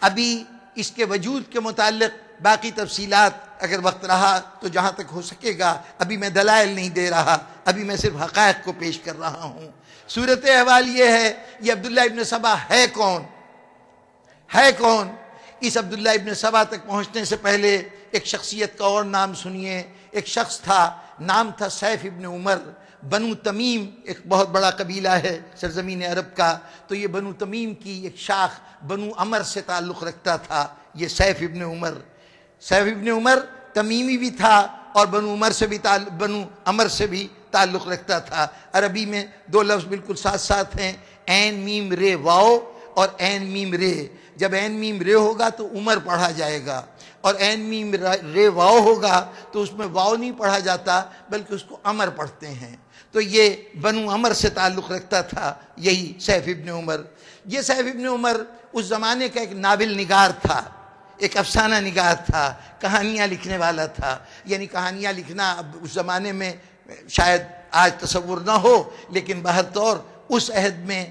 ابھی اس کے وجود کے متعلق باقی تفصیلات اگر وقت رہا تو جہاں تک ہو سکے گا، ابھی میں دلائل نہیں دے رہا، ابھی میں صرف حقائق کو پیش کر رہا ہوں۔ صورت احوال یہ ہے، یہ عبداللہ ابن سبا ہے کون؟ ہے کون؟ اس عبداللہ ابن سبا تک پہنچنے سے پہلے ایک شخصیت کا اور نام سنیے۔ ایک شخص تھا، نام تھا سیف ابن عمر۔ بنو تمیم ایک بہت بڑا قبیلہ ہے سرزمین عرب کا، تو یہ بنو تمیم کی ایک شاخ بنو عمر سے تعلق رکھتا تھا یہ سیف ابن عمر۔ سیف ابن عمر تمیمی بھی تھا اور بنو عمر سے بھی تعلق رکھتا تھا۔ عربی میں دو لفظ بالکل ساتھ ساتھ ہیں، عین میم رے واو اور عین میم رے۔ جب عین میم رے ہوگا تو عمر پڑھا جائے گا، اور عین میم رے واو ہوگا تو اس میں واو نہیں پڑھا جاتا بلکہ اس کو عمر پڑھتے ہیں۔ تو یہ بنو عمر سے تعلق رکھتا تھا یہی سیف ابن عمر۔ یہ سیف ابن عمر اس زمانے کا ایک ناول نگار تھا، ایک افسانہ نگار تھا، کہانیاں لکھنے والا تھا۔ یعنی کہانیاں لکھنا اب اس زمانے میں شاید آج تصور نہ ہو، لیکن بہر طور اس عہد میں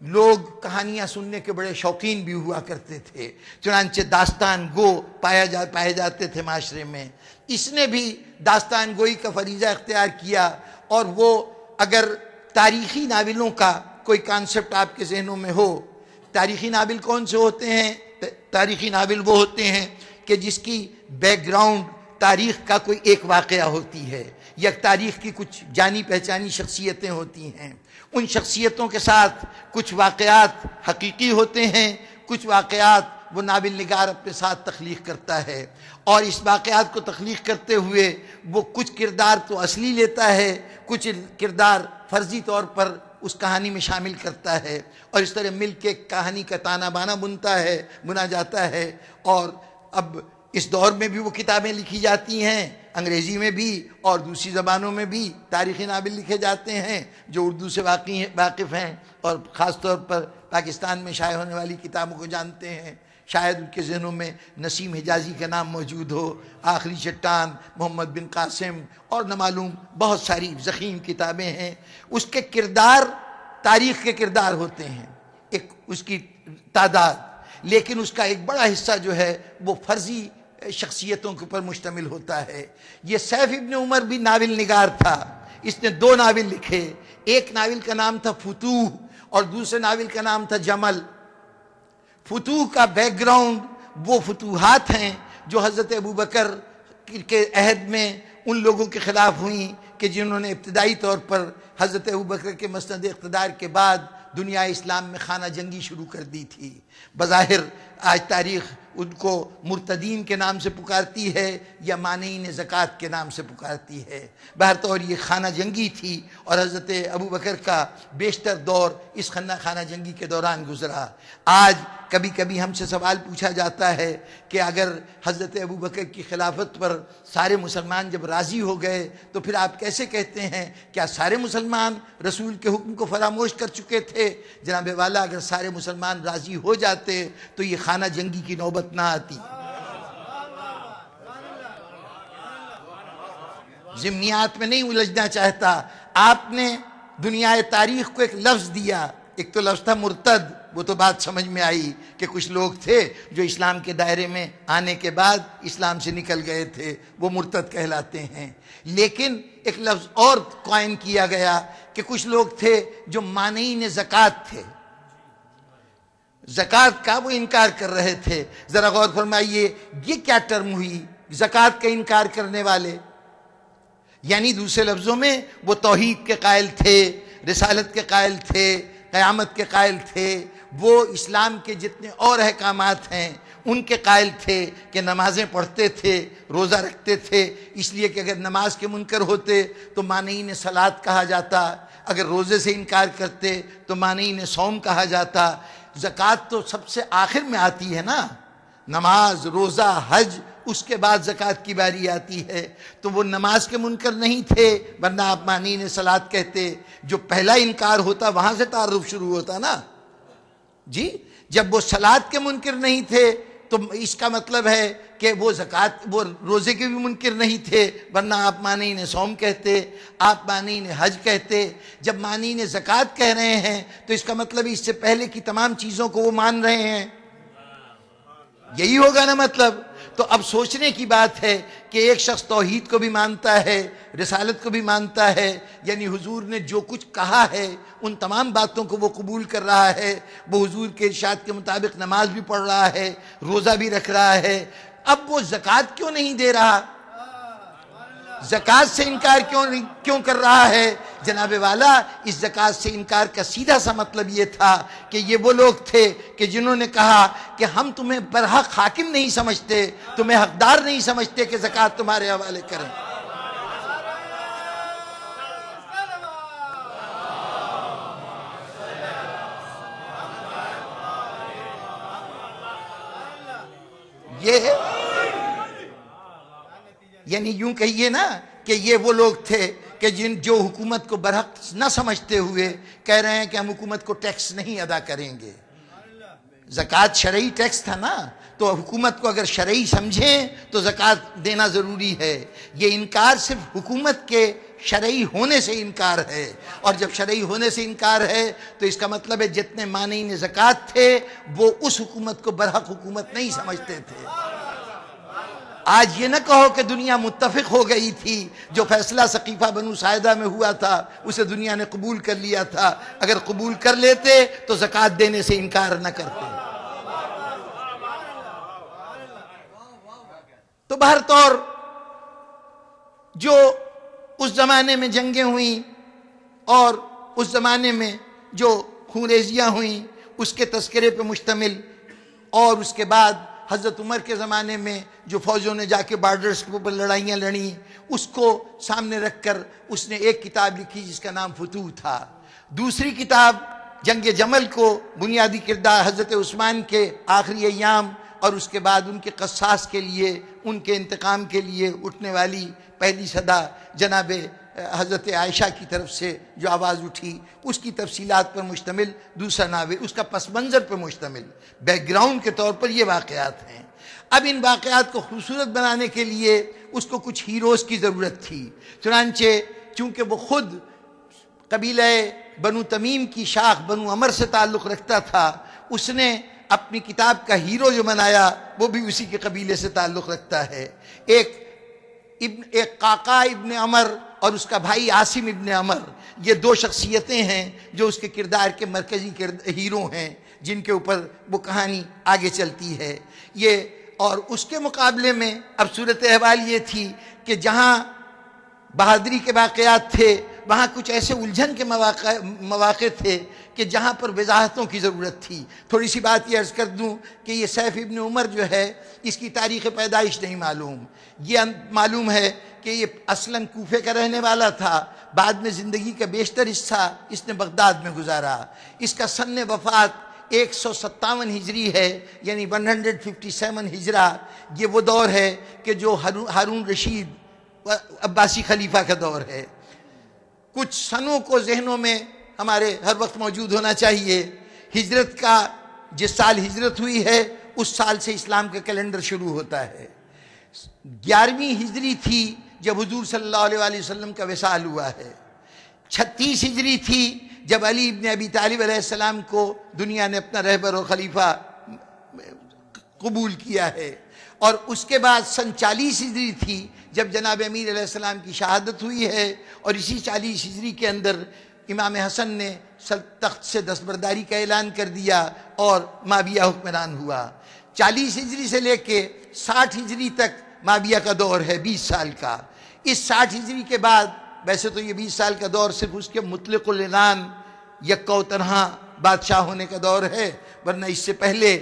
لوگ کہانیاں سننے کے بڑے شوقین بھی ہوا کرتے تھے، چنانچہ داستان گو پائے جاتے تھے معاشرے میں۔ اس نے بھی داستان گوئی کا فریضہ اختیار کیا، اور وہ اگر تاریخی ناولوں کا کوئی کانسیپٹ آپ کے ذہنوں میں ہو، تاریخی ناول کون سے ہوتے ہیں؟ تاریخی ناول وہ ہوتے ہیں کہ جس کی بیک گراؤنڈ تاریخ کا کوئی ایک واقعہ ہوتی ہے، یا تاریخ کی کچھ جانی پہچانی شخصیتیں ہوتی ہیں، ان شخصیتوں کے ساتھ کچھ واقعات حقیقی ہوتے ہیں، کچھ واقعات وہ ناول نگار اپنے ساتھ تخلیق کرتا ہے، اور اس واقعات کو تخلیق کرتے ہوئے وہ کچھ کردار تو اصلی لیتا ہے، کچھ کردار فرضی طور پر اس کہانی میں شامل کرتا ہے، اور اس طرح مل کے کہانی کا تانا بانا بنا جاتا ہے۔ اور اب اس دور میں بھی وہ کتابیں لکھی جاتی ہیں، انگریزی میں بھی اور دوسری زبانوں میں بھی تاریخی ناول لکھے جاتے ہیں، جو اردو سے واقف ہیں اور خاص طور پر پاکستان میں شائع ہونے والی کتابوں کو جانتے ہیں۔ شاید ان کے ذہنوں میں نسیم حجازی کا نام موجود ہو، آخری چٹان، محمد بن قاسم اور نہ معلوم بہت ساری ضخیم کتابیں ہیں۔ اس کے کردار تاریخ کے کردار ہوتے ہیں، ایک اس کی تعداد، لیکن اس کا ایک بڑا حصہ جو ہے وہ فرضی شخصیتوں کے اوپر مشتمل ہوتا ہے۔ یہ سیف ابن عمر بھی ناول نگار تھا، اس نے دو ناول لکھے، ایک ناول کا نام تھا فتوح اور دوسرے ناول کا نام تھا جمل۔ فتوح کا بیک گراؤنڈ وہ فتوحات ہیں جو حضرت ابوبکر کے عہد میں ان لوگوں کے خلاف ہوئیں کہ جنہوں نے ابتدائی طور پر حضرت ابوبکر کے مسند اقتدار کے بعد دنیا اسلام میں خانہ جنگی شروع کر دی تھی۔ بظاہر آج تاریخ ان کو مرتدین کے نام سے پکارتی ہے یا مانعین زکوٰۃ کے نام سے پکارتی ہے، بہرطور یہ خانہ جنگی تھی، اور حضرت ابوبکر کا بیشتر دور اس خانہ جنگی کے دوران گزرا۔ آج کبھی کبھی ہم سے سوال پوچھا جاتا ہے کہ اگر حضرت ابوبکر کی خلافت پر سارے مسلمان جب راضی ہو گئے تو پھر آپ کیسے کہتے ہیں کیا سارے مسلمان رسول کے حکم کو فراموش کر چکے تھے؟ جناب والا، اگر سارے مسلمان راضی ہو جاتے تو یہ خانہ جنگی کی نوبت نہ آتی۔ ضمنیات میں نہیں الجھنا چاہتا، آپ نے دنیا تاریخ کو ایک لفظ دیا ایک تو لفظ تھا مرتد، وہ تو بات سمجھ میں آئی کہ کچھ لوگ تھے جو اسلام کے دائرے میں آنے کے بعد اسلام سے نکل گئے تھے، وہ مرتد کہلاتے ہیں۔ لیکن ایک لفظ اور قائم کیا گیا کہ کچھ لوگ تھے جو مانعین زکوٰۃ تھے، زکوٰۃ کا وہ انکار کر رہے تھے۔ ذرا غور فرمائیے یہ کیا ٹرم ہوئی، زکوٰۃ کا انکار کرنے والے، یعنی دوسرے لفظوں میں وہ توحید کے قائل تھے، رسالت کے قائل تھے، قیامت کے قائل تھے، وہ اسلام کے جتنے اور احکامات ہیں ان کے قائل تھے، کہ نمازیں پڑھتے تھے، روزہ رکھتے تھے، اس لیے کہ اگر نماز کے منکر ہوتے تو مانعین صلاۃ کہا جاتا، اگر روزے سے انکار کرتے تو مانعین صوم کہا جاتا۔ زکوٰۃ تو سب سے آخر میں آتی ہے نا، نماز، روزہ، حج، اس کے بعد زکوٰۃ کی باری آتی ہے۔ تو وہ نماز کے منکر نہیں تھے، ورنہ آپ مانعین صلاۃ کہتے، جو پہلا انکار ہوتا وہاں سے تعارف شروع ہوتا نا جی۔ جب وہ صلاۃ کے منکر نہیں تھے تو اس کا مطلب ہے کہ وہ زکوٰۃ، وہ روزے کے بھی منکر نہیں تھے، ورنہ آپ مانعین صوم کہتے، آپ مانعین حج کہتے۔ جب مانعین زکوٰۃ کہہ رہے ہیں تو اس کا مطلب اس سے پہلے کی تمام چیزوں کو وہ مان رہے ہیں، یہی ہوگا نا مطلب۔ تو اب سوچنے کی بات ہے کہ ایک شخص توحید کو بھی مانتا ہے، رسالت کو بھی مانتا ہے، یعنی حضور نے جو کچھ کہا ہے ان تمام باتوں کو وہ قبول کر رہا ہے، وہ حضور کے ارشاد کے مطابق نماز بھی پڑھ رہا ہے، روزہ بھی رکھ رہا ہے، اب وہ زکوٰۃ کیوں نہیں دے رہا؟ زکوٰۃ سے انکار کیوں کر رہا ہے؟ جناب والا، اس زکوٰۃ سے انکار کا سیدھا سا مطلب یہ تھا کہ یہ وہ لوگ تھے کہ جنہوں نے کہا کہ ہم تمہیں برحق حاکم نہیں سمجھتے، تمہیں حقدار نہیں سمجھتے کہ زکوٰۃ تمہارے حوالے کریں۔ یہ یعنی یوں کہیے نا کہ یہ وہ لوگ تھے کہ جو حکومت کو برحق نہ سمجھتے ہوئے کہہ رہے ہیں کہ ہم حکومت کو ٹیکس نہیں ادا کریں گے۔ زکوٰۃ شرعی ٹیکس تھا نا، تو حکومت کو اگر شرعی سمجھیں تو زکوٰۃ دینا ضروری ہے۔ یہ انکار صرف حکومت کے شرعی ہونے سے انکار ہے، اور جب شرعی ہونے سے انکار ہے تو اس کا مطلب ہے جتنے مانعین زکوٰۃ تھے وہ اس حکومت کو برحق حکومت نہیں سمجھتے تھے۔ آج یہ نہ کہو کہ دنیا متفق ہو گئی تھی، جو فیصلہ سقیفہ بنو ساعدہ میں ہوا تھا اسے دنیا نے قبول کر لیا تھا، اگر قبول کر لیتے تو زکوٰۃ دینے سے انکار نہ کرتے۔ تو بہر طور جو اس زمانے میں جنگیں ہوئیں اور اس زمانے میں جو خونریزیاں ہوئیں اس کے تذکرے پہ مشتمل، اور اس کے بعد حضرت عمر کے زمانے میں جو فوجوں نے جا کے بارڈرز کے اوپر لڑائیاں لڑیں، اس کو سامنے رکھ کر اس نے ایک کتاب لکھی جس کا نام فتوح تھا۔ دوسری کتاب جنگ جمل کو بنیادی کردار حضرت عثمان کے آخری ایام اور اس کے بعد ان کے قصاص کے لیے، ان کے انتقام کے لیے اٹھنے والی پہلی صدا جناب حضرت عائشہ کی طرف سے جو آواز اٹھی، اس کی تفصیلات پر مشتمل دوسرا ناول، اس کا پس منظر پر مشتمل بیک گراؤنڈ کے طور پر یہ واقعات ہیں۔ اب ان واقعات کو خوبصورت بنانے کے لیے اس کو کچھ ہیروز کی ضرورت تھی، چنانچہ چونکہ وہ خود قبیلہ بنو تمیم کی شاخ بنو عمر سے تعلق رکھتا تھا، اس نے اپنی کتاب کا ہیرو جو بنایا وہ بھی اسی کے قبیلے سے تعلق رکھتا ہے۔ ایک قعقاع ابن عمر اور اس کا بھائی عاصم ابن عمر، یہ دو شخصیتیں ہیں جو اس کے کردار کے مرکزی ہیرو ہیں، جن کے اوپر وہ کہانی آگے چلتی ہے۔ یہ اور اس کے مقابلے میں اب صورت احوال یہ تھی کہ جہاں بہادری کے واقعات تھے وہاں کچھ ایسے الجھن کے مواقع تھے کہ جہاں پر وضاحتوں کی ضرورت تھی۔ تھوڑی سی بات یہ عرض کر دوں کہ یہ سیف ابن عمر جو ہے اس کی تاریخ پیدائش نہیں معلوم، یہ معلوم ہے کہ یہ اصلاً کوفے کا رہنے والا تھا، بعد میں زندگی کا بیشتر حصہ اس نے بغداد میں گزارا۔ اس کا سن وفات 157 ہجری ہے، یعنی 157 ہجرہ۔ یہ وہ دور ہے کہ جو ہارون رشید عباسی خلیفہ کا دور ہے۔ کچھ سنوں کو ذہنوں میں ہمارے ہر وقت موجود ہونا چاہیے۔ ہجرت کا جس سال ہجرت ہوئی ہے اس سال سے اسلام کا کیلنڈر شروع ہوتا ہے۔ 11ویں ہجری تھی جب حضور صلی اللہ علیہ وسلم کا وصال ہوا ہے۔ 36 ہجری تھی جب علی ابن ابی طالب علیہ السلام کو دنیا نے اپنا رہبر و خلیفہ قبول کیا ہے، اور اس کے بعد سن 40 ہجری تھی جب جناب امیر علیہ السلام کی شہادت ہوئی ہے، اور اسی 40 ہجری کے اندر امام حسن نے تخت سے دستبرداری کا اعلان کر دیا اور معاویہ حکمران ہوا۔ 40 ہجری سے لے کے 60 ہجری تک معاویہ کا دور ہے 20 سال کا۔ اس 60 ہجری کے بعد، ویسے تو یہ 20 سال کا دور صرف اس کے مطلق الاعلان یکا و تنہا بادشاہ ہونے کا دور ہے، ورنہ اس سے پہلے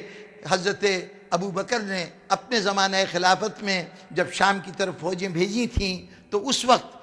حضرت ابو بکر نے اپنے زمانہ خلافت میں جب شام کی طرف فوجیں بھیجی تھیں تو اس وقت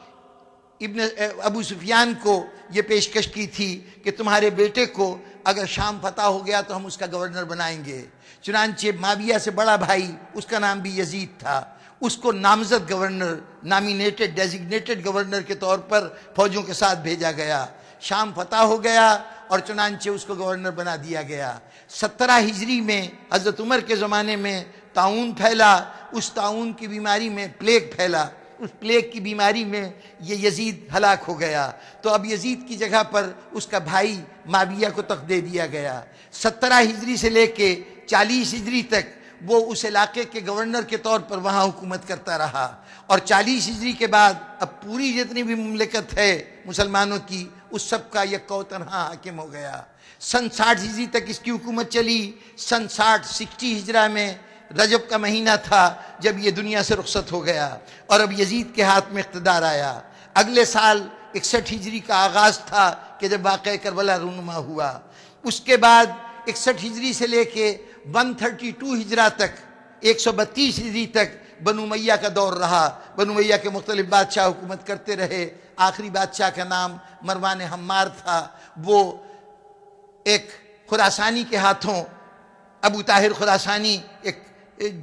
ابو سفیان کو یہ پیشکش کی تھی کہ تمہارے بیٹے کو اگر شام فتح ہو گیا تو ہم اس کا گورنر بنائیں گے۔ چنانچہ معاویہ سے بڑا بھائی، اس کا نام بھی یزید تھا، اس کو نامزد گورنر، نامینیٹڈ ڈیزگنیٹڈ گورنر کے طور پر فوجوں کے ساتھ بھیجا گیا۔ شام فتح ہو گیا اور چنانچہ اس کو گورنر بنا دیا گیا۔ 17 ہجری میں حضرت عمر کے زمانے میں طاعون پھیلا، اس طاعون کی بیماری میں پلیگ پھیلا، اس پلیگ کی بیماری میں یہ یزید ہلاک ہو گیا، تو اب یزید کی جگہ پر اس کا بھائی معاویہ کو تخت دے دیا گیا۔ 17 ہجری سے لے کے 40 ہجری تک وہ اس علاقے کے گورنر کے طور پر وہاں حکومت کرتا رہا، اور 40 ہجری کے بعد اب پوری جتنی بھی مملکت ہے مسلمانوں کی، اس سب کا یکا و تنہا حاکم ہو گیا۔ سن 60 ہجری تک اس کی حکومت چلی۔ سن 60 ہجرہ میں رجب کا مہینہ تھا جب یہ دنیا سے رخصت ہو گیا، اور اب یزید کے ہاتھ میں اقتدار آیا۔ اگلے سال 61 ہجری کا آغاز تھا کہ جب واقعہ کربلا رونما ہوا۔ اس کے بعد 61 ہجری سے لے کے 132 ہجرہ تک، 132 ہجری تک بنو امیہ کا دور رہا۔ بنو امیہ کے مختلف بادشاہ حکومت کرتے رہے۔ آخری بادشاہ کا نام مروان حمار تھا، وہ ایک خراسانی کے ہاتھوں، ابو طاہر خراسانی ایک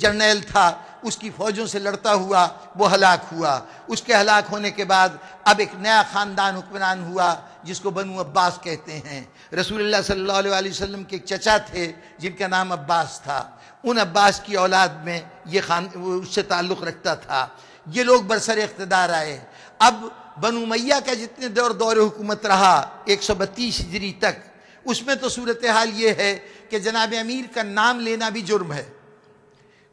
جرنیل تھا، اس کی فوجوں سے لڑتا ہوا وہ ہلاک ہوا۔ اس کے ہلاک ہونے کے بعد اب ایک نیا خاندان حکمران ہوا جس کو بنو عباس کہتے ہیں۔ رسول اللہ صلی اللہ علیہ وسلم کے ایک چچا تھے جن کا نام عباس تھا، ان عباس کی اولاد میں یہ اس سے تعلق رکھتا تھا۔ یہ لوگ برسر اقتدار آئے۔ اب بنو امیہ کا جتنے دور حکومت رہا 132 ہجری تک، اس میں تو صورتحال یہ ہے کہ جناب امیر کا نام لینا بھی جرم ہے۔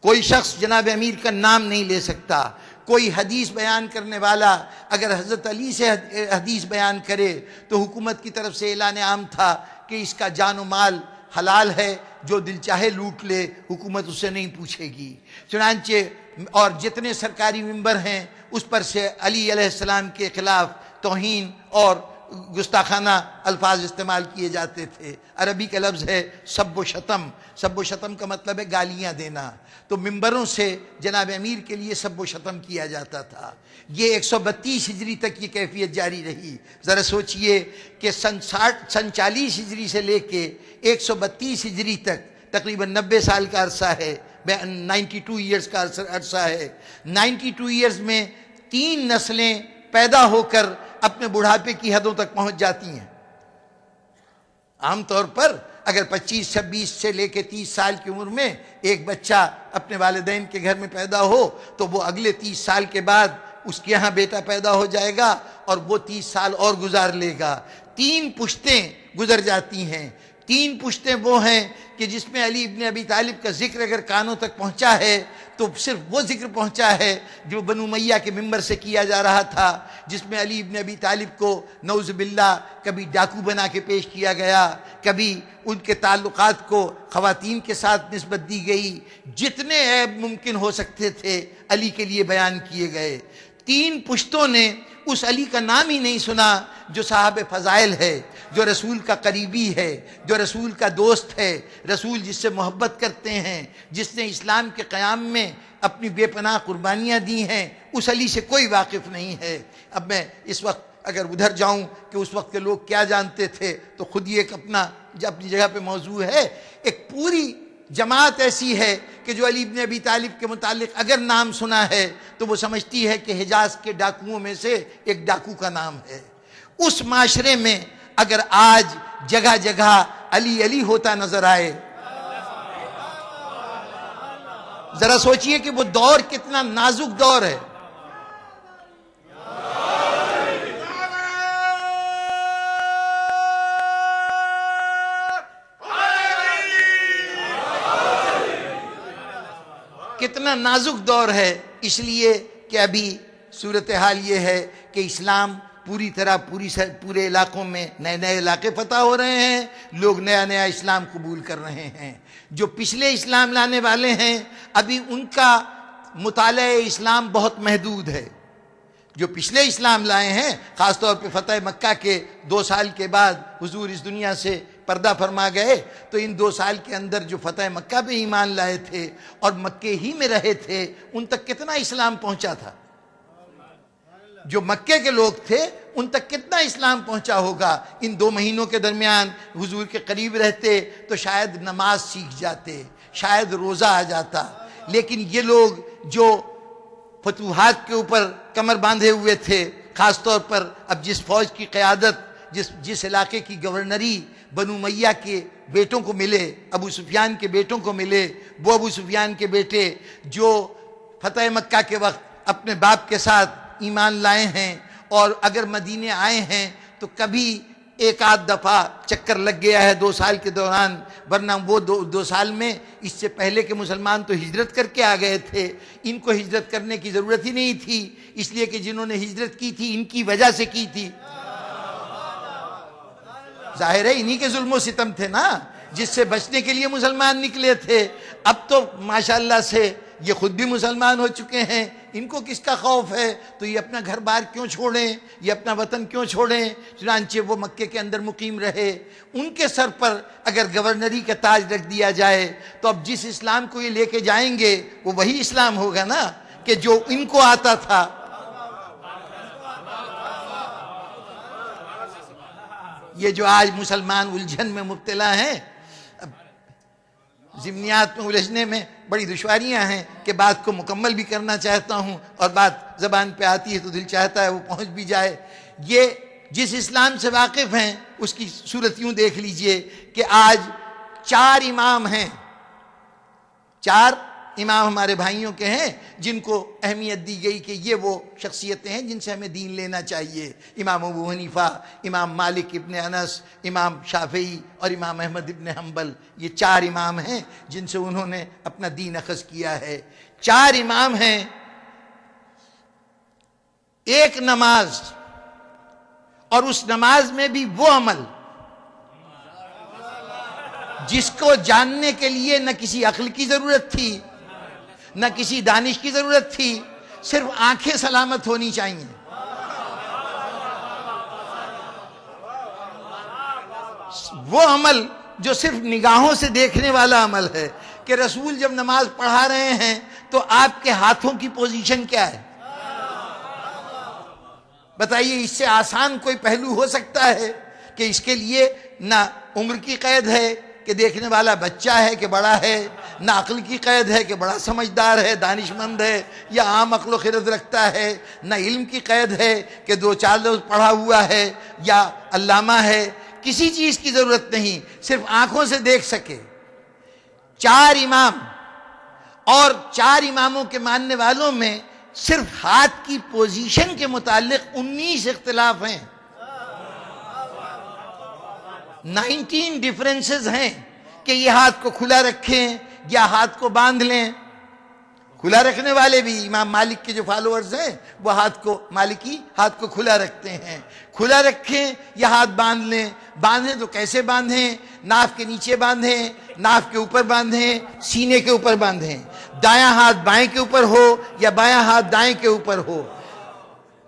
کوئی شخص جناب امیر کا نام نہیں لے سکتا۔ کوئی حدیث بیان کرنے والا اگر حضرت علی سے حدیث بیان کرے تو حکومت کی طرف سے اعلان عام تھا کہ اس کا جان و مال حلال ہے، جو دل چاہے لوٹ لے، حکومت اس سے نہیں پوچھے گی۔ چنانچہ اور جتنے سرکاری ممبر ہیں اس پر سے علی علیہ السلام کے خلاف توہین اور گستاخانہ الفاظ استعمال کیے جاتے تھے۔ عربی کا لفظ ہے سب و شتم۔ سب و شتم کا مطلب ہے گالیاں دینا، تو ممبروں سے جناب امیر کے لیے سب و شتم کیا جاتا تھا۔ یہ 132 ہجری تک یہ کیفیت جاری رہی۔ ذرا سوچئے کہ سن 40 ہجری سے لے کے 132 ہجری تک تقریباً 90 سال کا عرصہ ہے، 92 ایئرز کا عرصہ ہے۔ 92 ایئرز میں 3 نسلیں پیدا ہو کر اپنے بڑھاپے کی حدوں تک پہنچ جاتی ہیں۔ عام طور پر اگر 25-26 سے لے کے 30 سال کی عمر میں ایک بچہ اپنے والدین کے گھر میں پیدا ہو تو وہ اگلے 30 سال کے بعد اس کے یہاں بیٹا پیدا ہو جائے گا اور وہ 30 سال اور گزار لے گا۔ 3 پشتیں گزر جاتی ہیں۔ 3 پشتیں وہ ہیں کہ جس میں علی ابن ابی طالب کا ذکر اگر کانوں تک پہنچا ہے تو صرف وہ ذکر پہنچا ہے جو بنو امیہ کے ممبر سے کیا جا رہا تھا، جس میں علی ابن ابی طالب کو نعوذ باللہ کبھی ڈاکو بنا کے پیش کیا گیا، کبھی ان کے تعلقات کو خواتین کے ساتھ نسبت دی گئی۔ جتنے عیب ممکن ہو سکتے تھے علی کے لیے بیان کیے گئے۔ 3 پشتوں نے اس علی کا نام ہی نہیں سنا جو صاحب فضائل ہے، جو رسول کا قریبی ہے، جو رسول کا دوست ہے، رسول جس سے محبت کرتے ہیں، جس نے اسلام کے قیام میں اپنی بے پناہ قربانیاں دی ہیں، اس علی سے کوئی واقف نہیں ہے۔ اب میں اس وقت اگر ادھر جاؤں کہ اس وقت کے لوگ کیا جانتے تھے تو خود ہی ایک اپنی جگہ پہ موضوع ہے۔ ایک پوری جماعت ایسی ہے کہ جو علی ابن ابی طالب کے متعلق اگر نام سنا ہے تو وہ سمجھتی ہے کہ حجاز کے ڈاکوؤں میں سے ایک ڈاکو کا نام ہے۔ اس معاشرے میں اگر آج جگہ جگہ علی علی ہوتا نظر آئے، ذرا سوچئے کہ وہ دور کتنا نازک دور ہے۔ کتنا نازک دور ہے، اس لیے کہ ابھی صورتحال یہ ہے کہ اسلام پوری طرح پورے علاقوں میں نئے نئے علاقے فتح ہو رہے ہیں، لوگ نیا نیا اسلام قبول کر رہے ہیں۔ جو پچھلے اسلام لانے والے ہیں ابھی ان کا مطالعہ اسلام بہت محدود ہے۔ جو پچھلے اسلام لائے ہیں، خاص طور پہ فتح مکہ کے 2 سال کے بعد حضور اس دنیا سے پردہ فرما گئے، تو ان 2 سال کے اندر جو فتح مکہ پہ ایمان لائے تھے اور مکے ہی میں رہے تھے، ان تک کتنا اسلام پہنچا تھا؟ جو مکے کے لوگ تھے ان تک کتنا اسلام پہنچا ہوگا؟ ان 2 مہینوں کے درمیان حضور کے قریب رہتے تو شاید نماز سیکھ جاتے، شاید روزہ آ جاتا۔ لیکن یہ لوگ جو فتوحات کے اوپر کمر باندھے ہوئے تھے، خاص طور پر اب جس فوج کی قیادت، جس علاقے کی گورنری بنو امیہ کے بیٹوں کو ملے، ابو سفیان کے بیٹوں کو ملے، وہ ابو سفیان کے بیٹے جو فتح مکہ کے وقت اپنے باپ کے ساتھ ایمان لائے ہیں، اور اگر مدینے آئے ہیں تو کبھی ایک آدھ دفعہ چکر لگ گیا ہے 2 سال کے دوران، ورنہ وہ 2 سال میں اس سے پہلے کے مسلمان تو ہجرت کر کے آ گئے تھے۔ ان کو ہجرت کرنے کی ضرورت ہی نہیں تھی، اس لیے کہ جنہوں نے ہجرت کی تھی ان کی وجہ سے کی تھی۔ ظاہر ہے انہی کے ظلم و ستم تھے نا جس سے بچنے کے لیے مسلمان نکلے تھے۔ اب تو ماشاءاللہ سے یہ خود بھی مسلمان ہو چکے ہیں، ان کو کس کا خوف ہے؟ تو یہ اپنا گھر بار کیوں چھوڑیں، یہ اپنا وطن کیوں چھوڑیں؟ چنانچہ وہ مکے کے اندر مقیم رہے۔ ان کے سر پر اگر گورنری کا تاج رکھ دیا جائے تو اب جس اسلام کو یہ لے کے جائیں گے وہ وہی اسلام ہوگا نا کہ جو ان کو آتا تھا۔ یہ جو آج مسلمان الجھن میں مبتلا ہیں، ضمنیات میں الجھنے میں بڑی دشواریاں ہیں کہ بات کو مکمل بھی کرنا چاہتا ہوں اور بات زبان پہ آتی ہے تو دل چاہتا ہے وہ پہنچ بھی جائے۔ یہ جس اسلام سے واقف ہیں اس کی صورت یوں دیکھ لیجئے کہ آج 4 امام ہیں، 4 امام ہمارے بھائیوں کے ہیں جن کو اہمیت دی گئی کہ یہ وہ شخصیتیں ہیں جن سے ہمیں دین لینا چاہیے۔ امام ابو حنیفہ، امام مالک ابن انس، امام شافعی اور امام احمد ابن حنبل، یہ 4 امام ہیں جن سے انہوں نے اپنا دین اخذ کیا ہے۔ 4 امام ہیں، ایک نماز، اور اس نماز میں بھی وہ عمل جس کو جاننے کے لیے نہ کسی عقل کی ضرورت تھی نہ کسی دانش کی ضرورت تھی، صرف آنکھیں سلامت ہونی چاہیے۔ وہ عمل جو صرف نگاہوں سے دیکھنے والا عمل ہے کہ رسول جب نماز پڑھا رہے ہیں تو آپ کے ہاتھوں کی پوزیشن کیا ہے؟ بتائیے، اس سے آسان کوئی پہلو ہو سکتا ہے کہ اس کے لیے نہ عمر کی قید ہے کہ دیکھنے والا بچہ ہے کہ بڑا ہے، نہ عقل کی قید ہے کہ بڑا سمجھدار ہے، دانش مند ہے یا عام عقل و خرد رکھتا ہے، نہ علم کی قید ہے کہ 2-4 لفظ پڑھا ہوا ہے یا علامہ ہے۔ کسی چیز کی ضرورت نہیں، صرف آنکھوں سے دیکھ سکے۔ 4 امام، اور 4 اماموں کے ماننے والوں میں صرف ہاتھ کی پوزیشن کے متعلق 19 اختلاف ہیں، 19 ڈیفرنسز ہیں کہ یہ ہاتھ کو کھلا رکھیں یا ہاتھ کو باندھ لیں۔ کھلا رکھنے والے بھی امام مالک کے جو فالوورز ہیں وہ مالکی ہاتھ کو کھلا رکھتے ہیں۔ کھلا رکھیں یا ہاتھ باندھ لیں، باندھیں تو کیسے باندھیں؟ ناف کے نیچے باندھیں، ناف کے اوپر باندھیں، سینے کے اوپر باندھیں، دایاں ہاتھ بائیں کے اوپر ہو یا بایاں ہاتھ دائیں کے اوپر ہو۔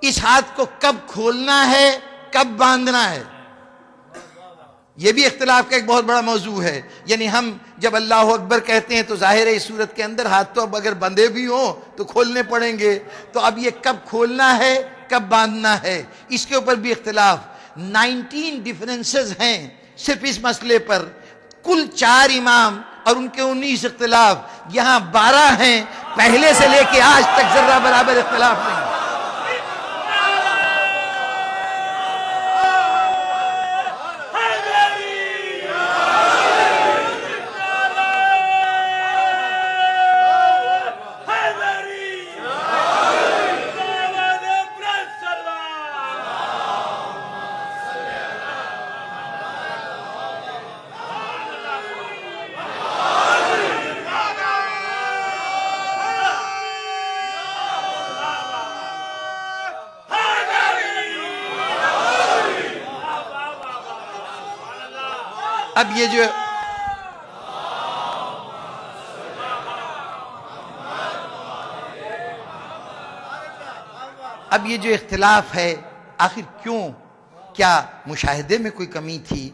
اس ہاتھ کو کب کھولنا ہے، کب باندھنا ہے، یہ بھی اختلاف کا ایک بہت بڑا موضوع ہے۔ یعنی ہم جب اللہ اکبر کہتے ہیں تو ظاہر ہے اس صورت کے اندر ہاتھ تو اب اگر بندھے بھی ہوں تو کھولنے پڑیں گے، تو اب یہ کب کھولنا ہے کب باندھنا ہے، اس کے اوپر بھی اختلاف۔ 19 ڈیفرنسز ہیں صرف اس مسئلے پر، کل 4 امام اور ان کے 19 اختلاف، یہاں 12 ہیں، پہلے سے لے کے آج تک ذرہ برابر اختلاف نہیں۔ اب یہ جو اختلاف ہے، آخر کیوں؟ کیا مشاہدے میں کوئی کمی تھی؟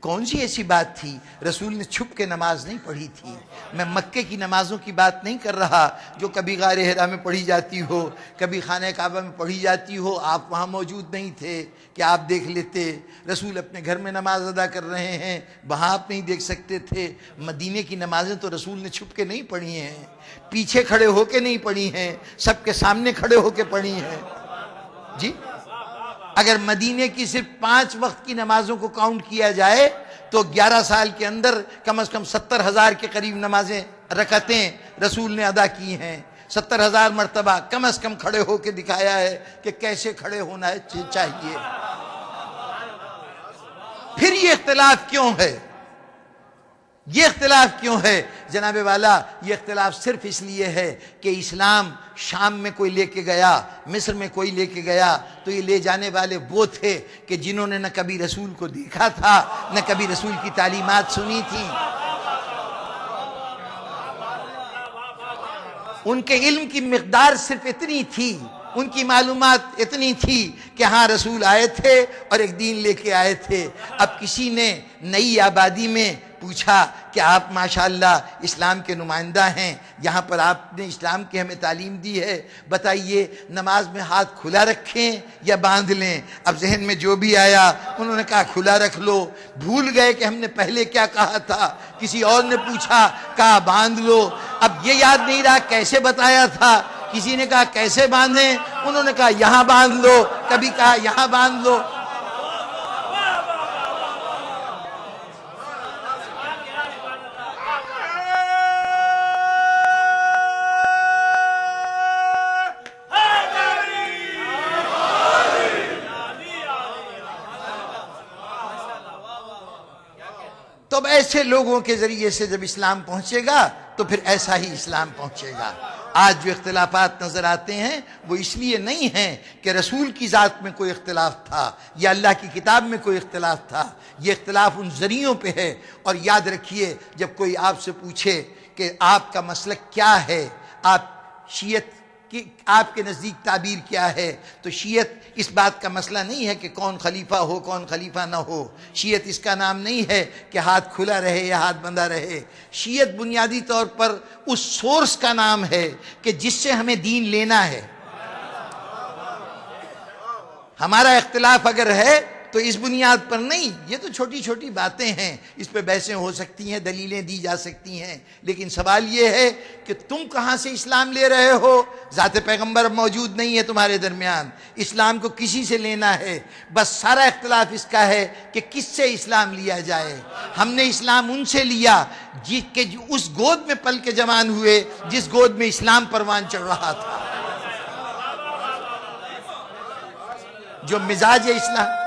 کون سی ایسی بات تھی؟ رسول نے چھپ کے نماز نہیں پڑھی تھی۔ میں مکے کی نمازوں کی بات نہیں کر رہا جو کبھی غار حرا میں پڑھی جاتی ہو، کبھی خانہ کعبہ میں پڑھی جاتی ہو، آپ وہاں موجود نہیں تھے کہ آپ دیکھ لیتے۔ رسول اپنے گھر میں نماز ادا کر رہے ہیں، وہاں آپ نہیں دیکھ سکتے تھے۔ مدینے کی نمازیں تو رسول نے چھپ کے نہیں پڑھی ہیں، پیچھے کھڑے ہو کے نہیں پڑھی ہیں، سب کے سامنے کھڑے ہو کے پڑھی ہیں۔ جی، اگر مدینے کی صرف 5 وقت کی نمازوں کو کاؤنٹ کیا جائے تو 11 سال کے اندر کم از کم 70,000 کے قریب نمازیں، رکعتیں رسول نے ادا کی ہیں۔ 70,000 مرتبہ کم از کم کھڑے ہو کے دکھایا ہے کہ کیسے کھڑے ہونا چاہیے۔ پھر یہ اختلاف کیوں ہے؟ یہ اختلاف کیوں ہے جناب والا؟ یہ اختلاف صرف اس لیے ہے کہ اسلام شام میں کوئی لے کے گیا، مصر میں کوئی لے کے گیا تو یہ لے جانے والے وہ تھے کہ جنہوں نے نہ کبھی رسول کو دیکھا تھا، نہ کبھی رسول کی تعلیمات سنی تھی۔ ان کے علم کی مقدار صرف اتنی تھی، ان کی معلومات اتنی تھی کہ ہاں رسول آئے تھے اور ایک دین لے کے آئے تھے۔ اب کسی نے نئی آبادی میں پوچھا کہ آپ ماشاءاللہ اسلام کے نمائندہ ہیں، یہاں پر آپ نے اسلام کی ہمیں تعلیم دی ہے، بتائیے نماز میں ہاتھ کھلا رکھیں یا باندھ لیں؟ اب ذہن میں جو بھی آیا انہوں نے کہا کھلا رکھ لو۔ بھول گئے کہ ہم نے پہلے کیا کہا تھا۔ کسی اور نے پوچھا، کہا باندھ لو۔ اب یہ یاد نہیں رہا کیسے بتایا تھا۔ کسی نے کہا کیسے باندھیں، انہوں نے کہا یہاں باندھ لو، کبھی کہا یہاں باندھ لو۔ تو اب ایسے لوگوں کے ذریعے سے جب اسلام پہنچے گا تو پھر ایسا ہی اسلام پہنچے گا۔ آج جو اختلافات نظر آتے ہیں وہ اس لیے نہیں ہیں کہ رسول کی ذات میں کوئی اختلاف تھا یا اللہ کی کتاب میں کوئی اختلاف تھا، یہ اختلاف ان ذریعوں پہ ہے۔ اور یاد رکھیے، جب کوئی آپ سے پوچھے کہ آپ کا مسلک کیا ہے، آپ شیعت کی آپ کے نزدیک تعبیر کیا ہے، تو شیعت اس بات کا مسئلہ نہیں ہے کہ کون خلیفہ ہو کون خلیفہ نہ ہو۔ شیعت اس کا نام نہیں ہے کہ ہاتھ کھلا رہے یا ہاتھ بندھا رہے۔ شیعت بنیادی طور پر اس سورس کا نام ہے کہ جس سے ہمیں دین لینا ہے۔ ہمارا اختلاف اگر ہے تو اس بنیاد پر نہیں، یہ تو چھوٹی چھوٹی باتیں ہیں، اس پہ بحثیں ہو سکتی ہیں، دلیلیں دی جا سکتی ہیں، لیکن سوال یہ ہے کہ تم کہاں سے اسلام لے رہے ہو؟ ذات پیغمبر موجود نہیں ہے تمہارے درمیان، اسلام کو کسی سے لینا ہے۔ بس سارا اختلاف اس کا ہے کہ کس سے اسلام لیا جائے۔ ہم نے اسلام ان سے لیا کہ اس گود میں پل کے جوان ہوئے جس گود میں اسلام پروان چڑھ رہا تھا۔ جو مزاج اسلام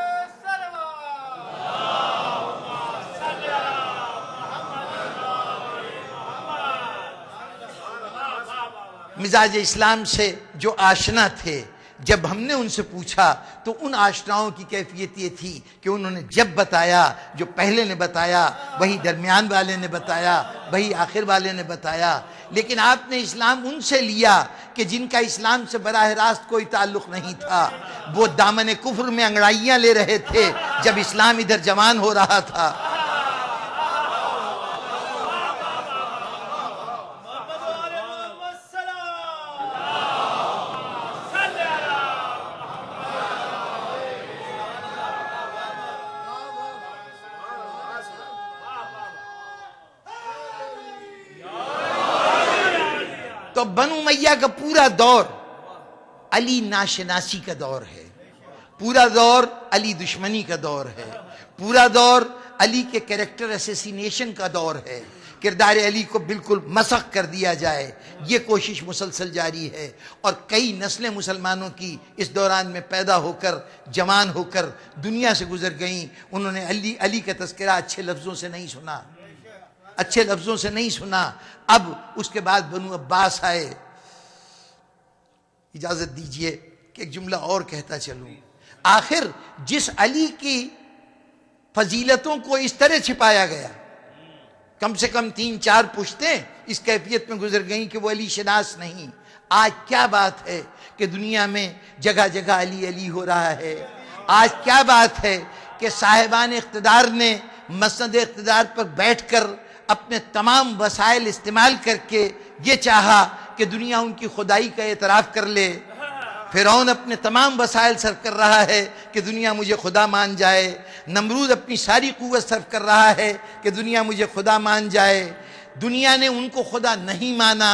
مزاج اسلام سے جو آشنا تھے، جب ہم نے ان سے پوچھا تو ان آشناؤں کی کیفیت یہ تھی کہ انہوں نے جب بتایا، جو پہلے نے بتایا وہی درمیان والے نے بتایا، وہی آخر والے نے بتایا۔ لیکن آپ نے اسلام ان سے لیا کہ جن کا اسلام سے براہ راست کوئی تعلق نہیں تھا، وہ دامن کفر میں انگڑائیاں لے رہے تھے جب اسلام ادھر جوان ہو رہا تھا۔ تو بنو امیہ کا پورا دور علی ناشناسی کا دور ہے، پورا دور علی دشمنی کا دور ہے، پورا دور علی کے کریکٹر اسیسینیشن کا دور ہے، کردار علی کو بالکل مسخ کر دیا جائے، یہ کوشش مسلسل جاری ہے۔ اور کئی نسلیں مسلمانوں کی اس دوران میں پیدا ہو کر جوان ہو کر دنیا سے گزر گئیں، انہوں نے علی کا تذکرہ اچھے لفظوں سے نہیں سنا، اچھے لفظوں سے نہیں سنا۔ اب اس کے بعد بنو عباس آئے۔ اجازت دیجئے کہ ایک جملہ اور کہتا چلوں۔ آخر جس علی کی فضیلتوں کو اس طرح چھپایا گیا، کم سے کم 3-4 پشتیں اس کیفیت میں گزر گئیں کہ وہ علی شناس نہیں۔ آج کیا بات ہے کہ دنیا میں جگہ جگہ علی علی ہو رہا ہے؟ آج کیا بات ہے کہ صاحبان اقتدار نے مسند اقتدار پر بیٹھ کر اپنے تمام وسائل استعمال کر کے یہ چاہا کہ دنیا ان کی خدائی کا اعتراف کر لے؟ فرعون اپنے تمام وسائل صرف کر رہا ہے کہ دنیا مجھے خدا مان جائے، نمرود اپنی ساری قوت صرف کر رہا ہے کہ دنیا مجھے خدا مان جائے۔ دنیا نے ان کو خدا نہیں مانا،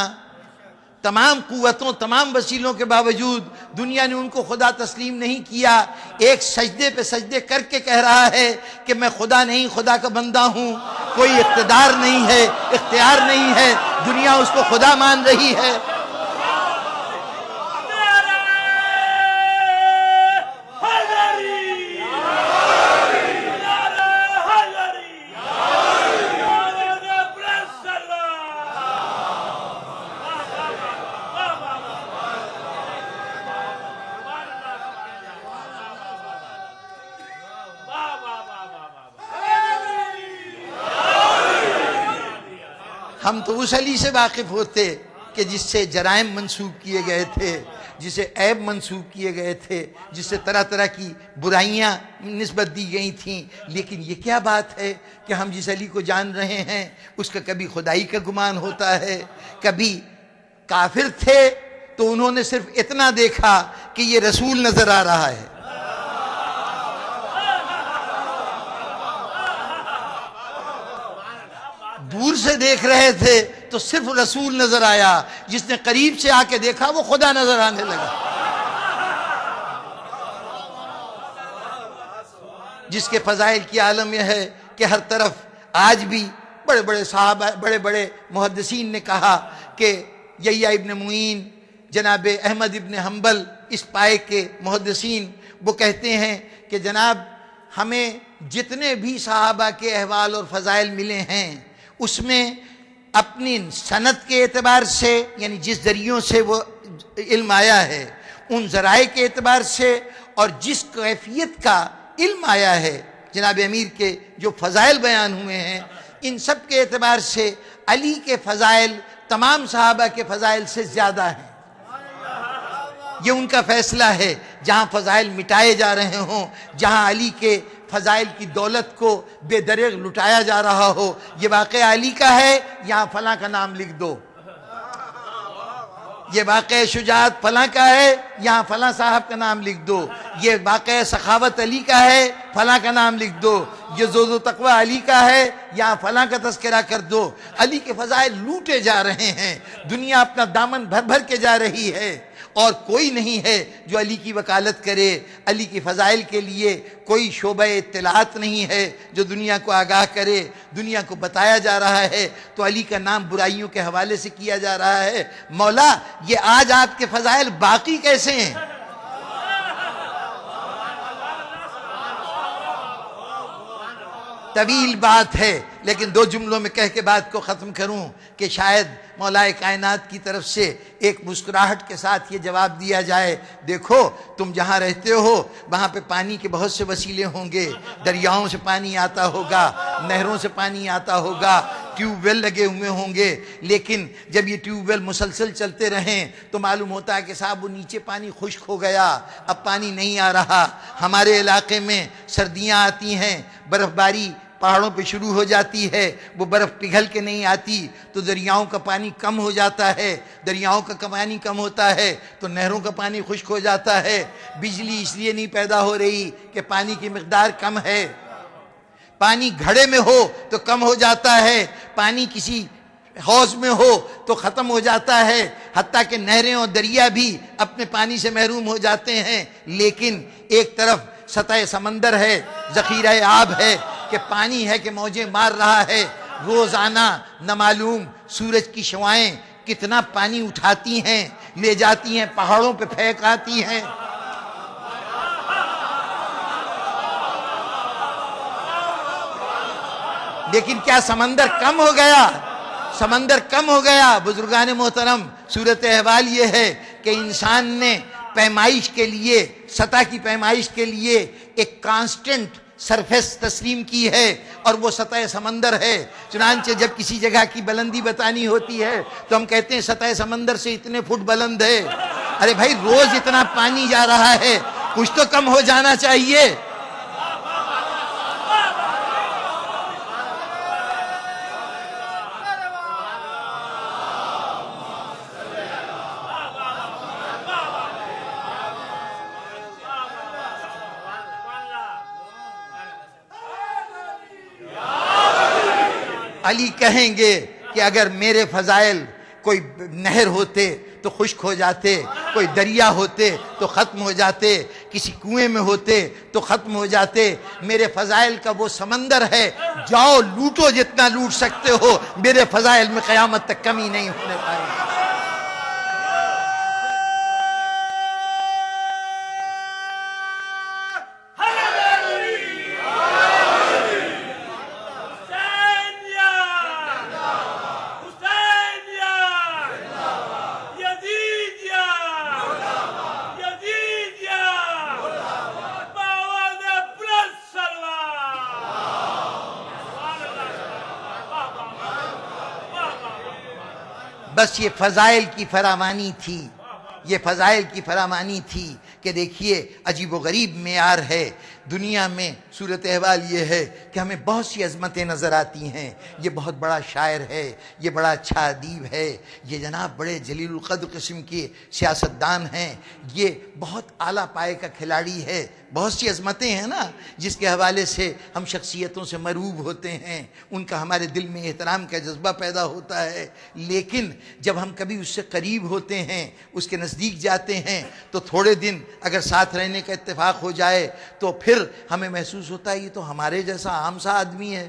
تمام قوتوں تمام وسیلوں کے باوجود دنیا نے ان کو خدا تسلیم نہیں کیا۔ ایک سجدے پہ سجدے کر کے کہہ رہا ہے کہ میں خدا نہیں، خدا کا بندہ ہوں، کوئی اقتدار نہیں ہے، اختیار نہیں ہے، دنیا اس کو خدا مان رہی ہے۔ ہم تو اس علی سے واقف ہوتے کہ جس سے جرائم منسوب کیے گئے تھے، جسے عیب منسوب کیے گئے تھے، جس سے طرح طرح کی برائیاں نسبت دی گئی تھیں۔ لیکن یہ کیا بات ہے کہ ہم جس علی کو جان رہے ہیں اس کا کبھی خدائی کا گمان ہوتا ہے، کبھی کافر تھے تو انہوں نے صرف اتنا دیکھا کہ یہ رسول نظر آ رہا ہے، دور سے دیکھ رہے تھے تو صرف رسول نظر آیا، جس نے قریب سے آ کے دیکھا وہ خدا نظر آنے لگا۔ جس کے فضائل کی عالم یہ ہے کہ ہر طرف آج بھی بڑے بڑے صحابہ، بڑے بڑے محدثین نے کہا کہ یحییٰ ابن معین، جناب احمد ابن حنبل، اس پائے کے محدثین، وہ کہتے ہیں کہ جناب ہمیں جتنے بھی صحابہ کے احوال اور فضائل ملے ہیں اس میں اپنی سند کے اعتبار سے، یعنی جس ذریعوں سے وہ علم آیا ہے ان ذرائع کے اعتبار سے، اور جس کیفیت کا علم آیا ہے جناب امیر کے جو فضائل بیان ہوئے ہیں، ان سب کے اعتبار سے علی کے فضائل تمام صحابہ کے فضائل سے زیادہ ہیں۔ یہ ان کا فیصلہ ہے۔ جہاں فضائل مٹائے جا رہے ہوں، جہاں علی کے فضائل کی دولت کو بے دریغ لٹایا جا رہا ہو، یہ واقعہ علی کا ہے، یہاں فلاں کا نام لکھ دو۔ یہ واقعہ شجاعت فلاں کا ہے، یہاں فلاں صاحب کا نام لکھ دو۔ یہ واقعہ سخاوت علی کا ہے، فلاں کا نام لکھ دو۔ یہ زہد و تقوی علی کا ہے، یہاں فلاں کا تذکرہ کر دو۔ علی کے فضائل لوٹے جا رہے ہیں، دنیا اپنا دامن بھر بھر کے جا رہی ہے، اور کوئی نہیں ہے جو علی کی وکالت کرے۔ علی کی فضائل کے لیے کوئی شعبہ اطلاعات نہیں ہے جو دنیا کو آگاہ کرے، دنیا کو بتایا جا رہا ہے تو علی کا نام برائیوں کے حوالے سے کیا جا رہا ہے۔ مولا یہ آج آپ کے فضائل باقی کیسے ہیں؟ طویل بات ہے، لیکن 2 جملوں میں کہہ کے بات کو ختم کروں کہ شاید مولا کائنات کی طرف سے ایک مسکراہٹ کے ساتھ یہ جواب دیا جائے، دیکھو تم جہاں رہتے ہو وہاں پہ پانی کے بہت سے وسیلے ہوں گے، دریاؤں سے پانی آتا ہوگا، نہروں سے پانی آتا ہوگا، ٹیوب ویل لگے ہوئے ہوں گے، لیکن جب یہ ٹیوب ویل مسلسل چلتے رہیں تو معلوم ہوتا ہے کہ صاحب وہ نیچے پانی خشک ہو گیا، اب پانی نہیں آ رہا۔ ہمارے علاقے میں سردیاں آتی ہیں، برف باری پہاڑوں پہ شروع ہو جاتی ہے، وہ برف پگھل کے نہیں آتی تو دریاؤں کا پانی کم ہو جاتا ہے، دریاؤں کا پانی کم ہوتا ہے تو نہروں کا پانی خشک ہو جاتا ہے۔ بجلی اس لیے نہیں پیدا ہو رہی کہ پانی کی مقدار کم ہے، پانی گھڑے میں ہو تو کم ہو جاتا ہے، پانی کسی حوض میں ہو تو ختم ہو جاتا ہے، حتیٰ کہ نہریں اور دریا بھی اپنے پانی سے محروم ہو جاتے ہیں۔ لیکن ایک طرف سطح سمندر ہے، ذخیرہ آب ہے کہ پانی ہے کہ موجیں مار رہا ہے، روزانہ نامعلوم سورج کی شعاعیں کتنا پانی اٹھاتی ہیں، لے جاتی ہیں، پہاڑوں پہ پھینک آتی ہیں۔ لیکن کیا سمندر کم ہو گیا؟ سمندر کم ہو گیا؟ بزرگان محترم، صورت احوال یہ ہے کہ انسان نے پیمائش کے لیے، سطح کی پیمائش کے لیے ایک کانسٹنٹ سرفیس تسلیم کی ہے اور وہ سطح سمندر ہے. چنانچہ جب کسی جگہ کی بلندی بتانی ہوتی ہے تو ہم کہتے ہیں سطح سمندر سے اتنے فٹ بلند ہے. ارے بھائی روز اتنا پانی جا رہا ہے، کچھ تو کم ہو جانا چاہیے. علی کہیں گے کہ اگر میرے فضائل کوئی نہر ہوتے تو خشک ہو جاتے، کوئی دریا ہوتے تو ختم ہو جاتے، کسی کنویں میں ہوتے تو ختم ہو جاتے. میرے فضائل کا وہ سمندر ہے، جاؤ لوٹو جتنا لوٹ سکتے ہو، میرے فضائل میں قیامت تک کمی نہیں ہونے پائے. بس یہ فضائل کی فراوانی تھی، یہ فضائل کی فراوانی تھی کہ دیکھیے عجیب و غریب معیار ہے. دنیا میں صورت احوال یہ ہے کہ ہمیں بہت سی عظمتیں نظر آتی ہیں. یہ بہت بڑا شاعر ہے، یہ بڑا اچھا ادیب ہے، یہ جناب بڑے جلیل القدر قسم کے سیاستدان ہیں، یہ بہت اعلیٰ پائے کا کھلاڑی ہے. بہت سی عظمتیں ہیں نا جس کے حوالے سے ہم شخصیتوں سے مرعوب ہوتے ہیں، ان کا ہمارے دل میں احترام کا جذبہ پیدا ہوتا ہے. لیکن جب ہم کبھی اس سے قریب ہوتے ہیں، اس کے نزدیک جاتے ہیں، تو تھوڑے دن اگر ساتھ رہنے کا اتفاق ہو جائے تو پھر ہمیں محسوس ہوتا ہے یہ تو ہمارے جیسا عام سا آدمی ہے.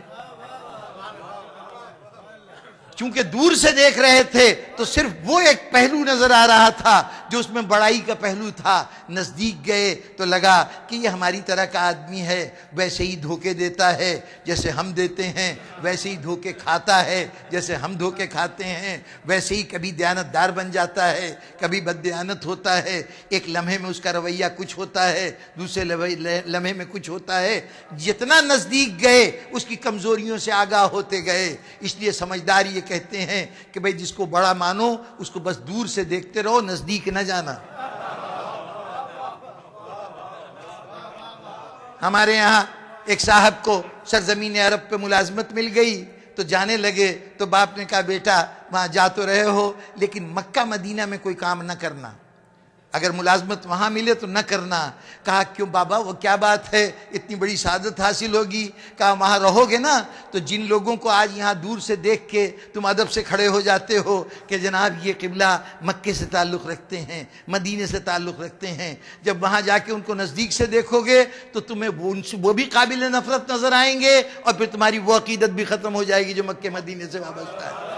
چونکہ دور سے دیکھ رہے تھے تو صرف وہ ایک پہلو نظر آ رہا تھا جو اس میں بڑائی کا پہلو تھا. نزدیک گئے تو لگا کہ یہ ہماری طرح کا آدمی ہے، ویسے ہی دھوکے دیتا ہے جیسے ہم دیتے ہیں، ویسے ہی دھوکے کھاتا ہے جیسے ہم دھوکے کھاتے ہیں، ویسے ہی کبھی دیانتدار بن جاتا ہے، کبھی بد دیانت ہوتا ہے. ایک لمحے میں اس کا رویہ کچھ ہوتا ہے، دوسرے لمحے میں کچھ ہوتا ہے. جتنا نزدیک گئے اس کی کمزوریوں سے آگاہ ہوتے گئے. اس لیے سمجھدار یہ کہتے ہیں کہ بھئی جس کو بڑا مانو اس کو بس دور سے دیکھتے رہو، نزدیک نہ جانا. ہمارے یہاں ایک صاحب کو سرزمین عرب پہ ملازمت مل گئی تو جانے لگے تو باپ نے کہا بیٹا وہاں جا تو رہے ہو لیکن مکہ مدینہ میں کوئی کام نہ کرنا، اگر ملازمت وہاں ملے تو نہ کرنا. کہا کیوں بابا وہ کیا بات ہے، اتنی بڑی سعادت حاصل ہوگی. کہا وہاں رہو گے نا تو جن لوگوں کو آج یہاں دور سے دیکھ کے تم ادب سے کھڑے ہو جاتے ہو کہ جناب یہ قبلہ مکے سے تعلق رکھتے ہیں، مدینے سے تعلق رکھتے ہیں، جب وہاں جا کے ان کو نزدیک سے دیکھو گے تو تمہیں وہ بھی قابل نفرت نظر آئیں گے اور پھر تمہاری وہ عقیدت بھی ختم ہو جائے گی جو مکے مدینے سے وابستہ ہے.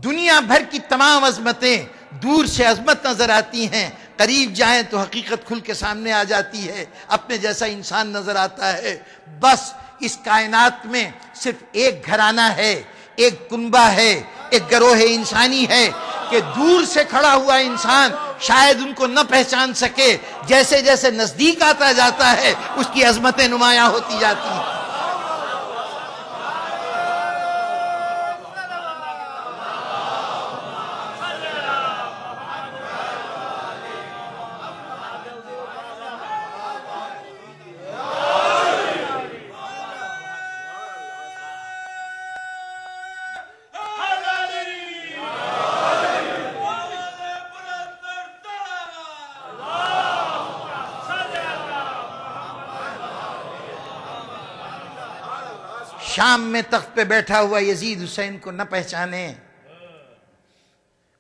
دنیا بھر کی تمام عظمتیں دور سے عظمت نظر آتی ہیں، قریب جائیں تو حقیقت کھل کے سامنے آ جاتی ہے، اپنے جیسا انسان نظر آتا ہے. بس اس کائنات میں صرف ایک گھرانہ ہے، ایک کنبہ ہے، ایک گروہ انسانی ہے کہ دور سے کھڑا ہوا انسان شاید ان کو نہ پہچان سکے، جیسے جیسے نزدیک آتا جاتا ہے اس کی عظمتیں نمایاں ہوتی جاتی ہیں. شام میں تخت پہ بیٹھا ہوا یزید حسین کو نہ پہچانے،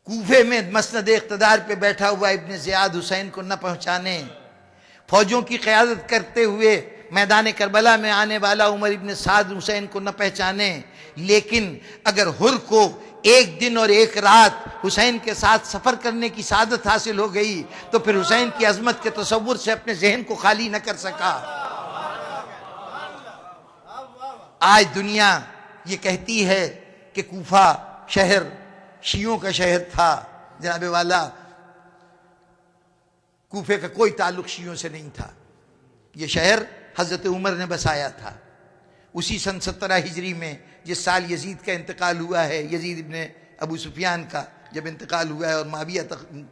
کوفے میں مسند اقتدار پہ بیٹھا ہوا ابن زیاد حسین کو نہ پہچانے، فوجوں کی قیادت کرتے ہوئے میدان کربلا میں آنے والا عمر ابن سعد حسین کو نہ پہچانے. لیکن اگر حر کو ایک دن اور ایک رات حسین کے ساتھ سفر کرنے کی سعادت حاصل ہو گئی تو پھر حسین کی عظمت کے تصور سے اپنے ذہن کو خالی نہ کر سکا. آج دنیا یہ کہتی ہے کہ کوفہ شہر شیعوں کا شہر تھا. جناب والا کوفے کا کوئی تعلق شیعوں سے نہیں تھا، یہ شہر حضرت عمر نے بسایا تھا، اسی سن 17 ہجری میں جس سال یزید کا انتقال ہوا ہے، یزید ابن ابو سفیان کا جب انتقال ہوا ہے اور معاویہ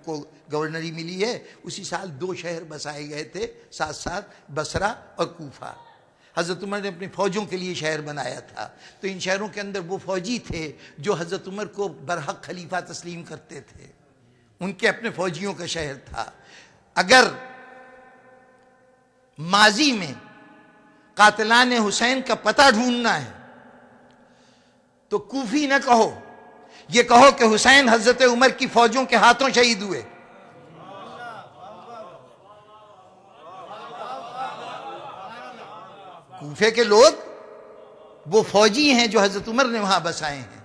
کو گورنری ملی ہے، اسی سال 2 شہر بسائے گئے تھے ساتھ ساتھ، بصرہ اور کوفہ۔ حضرت عمر نے اپنی فوجوں کے لیے شہر بنایا تھا، تو ان شہروں کے اندر وہ فوجی تھے جو حضرت عمر کو برحق خلیفہ تسلیم کرتے تھے، ان کے اپنے فوجیوں کا شہر تھا۔ اگر ماضی میں قاتلان حسین کا پتہ ڈھونڈنا ہے تو کوفی نہ کہو، یہ کہو کہ حسین حضرت عمر کی فوجوں کے ہاتھوں شہید ہوئے۔ کوفے کے لوگ وہ فوجی ہیں جو حضرت عمر نے وہاں بسائے ہیں۔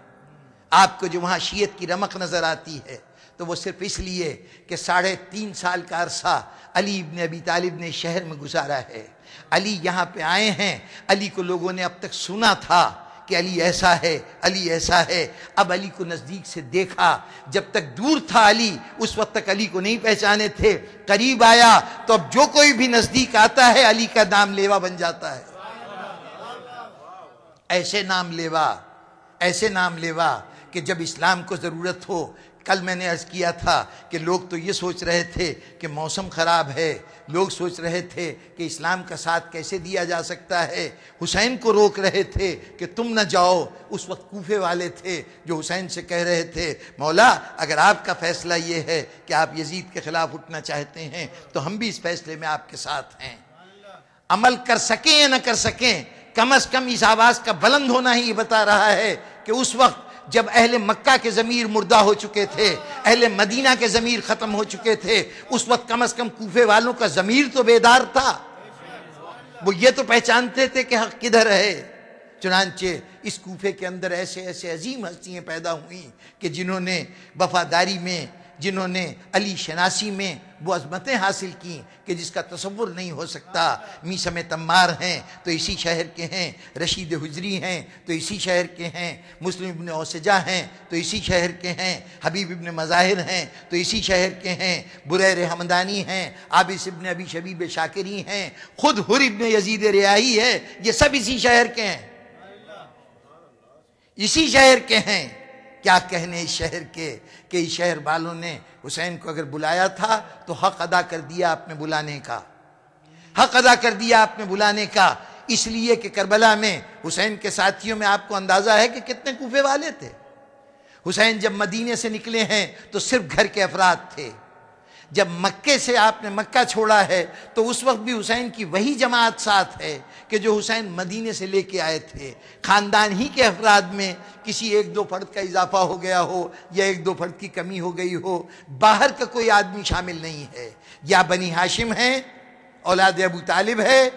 آپ کو جو وہاں شیعت کی رمق نظر آتی ہے تو وہ صرف اس لیے کہ 3.5 سال کا عرصہ علی ابن ابی طالب نے شہر میں گزارا ہے۔ علی یہاں پہ آئے ہیں، علی کو لوگوں نے اب تک سنا تھا کہ علی ایسا ہے، علی ایسا ہے، اب علی کو نزدیک سے دیکھا۔ جب تک دور تھا علی، اس وقت تک علی کو نہیں پہچانے تھے، قریب آیا تو اب جو کوئی بھی نزدیک آتا ہے علی کا نام لیوا بن جاتا ہے۔ ایسے نام لیوا کہ جب اسلام کو ضرورت ہو۔ کل میں نے عرض کیا تھا کہ لوگ تو یہ سوچ رہے تھے کہ موسم خراب ہے، لوگ سوچ رہے تھے کہ اسلام کا ساتھ کیسے دیا جا سکتا ہے، حسین کو روک رہے تھے کہ تم نہ جاؤ۔ اس وقت کوفے والے تھے جو حسین سے کہہ رہے تھے مولا اگر آپ کا فیصلہ یہ ہے کہ آپ یزید کے خلاف اٹھنا چاہتے ہیں تو ہم بھی اس فیصلے میں آپ کے ساتھ ہیں۔ عمل کر سکیں یا نہ کر سکیں، کم از کم اس آواز کا بلند ہونا ہی یہ بتا رہا ہے کہ اس وقت جب اہل مکہ کے ضمیر مردہ ہو چکے تھے، اہل مدینہ کے ضمیر ختم ہو چکے تھے، اس وقت کم از کم کوفے والوں کا ضمیر تو بیدار تھا، وہ یہ تو پہچانتے تھے کہ حق کدھر ہے۔ چنانچہ اس کوفے کے اندر ایسے عظیم ہستیاں پیدا ہوئیں کہ جنہوں نے وفاداری میں، جنہوں نے علی شناسی میں وہ عظمتیں حاصل کی کہ جس کا تصور نہیں ہو سکتا۔ میثم تمار ہیں تو اسی شہر کے ہیں، رشید حجری ہیں تو اسی شہر کے ہیں، مسلم ابن اوسجہ ہیں تو اسی شہر کے ہیں، حبیب ابن مظاہر ہیں تو اسی شہر کے ہیں، بریر حمدانی ہیں، عابس ابن ابی شبیب شاکری ہیں، خود حر ابن یزید ریاحی ہے، یہ سب اسی شہر کے ہیں، اسی شہر کے ہیں۔ کیا کہنے اس شہر کے کہ اس شہر والوں نے حسین کو اگر بلایا تھا تو حق ادا کر دیا آپ نے بلانے کا، حق ادا کر دیا آپ نے بلانے کا، اس لیے کہ کربلا میں حسین کے ساتھیوں میں آپ کو اندازہ ہے کہ کتنے کوفے والے تھے۔ حسین جب مدینے سے نکلے ہیں تو صرف گھر کے افراد تھے، جب مکے سے آپ نے مکہ چھوڑا ہے تو اس وقت بھی حسین کی وہی جماعت ساتھ ہے کہ جو حسین مدینے سے لے کے آئے تھے۔ خاندان ہی کے افراد میں کسی 1-2 فرد کا اضافہ ہو گیا ہو یا 1-2 فرد کی کمی ہو گئی ہو، باہر کا کوئی آدمی شامل نہیں ہے، یا بنی ہاشم ہیں، اولاد ابو طالب ہے،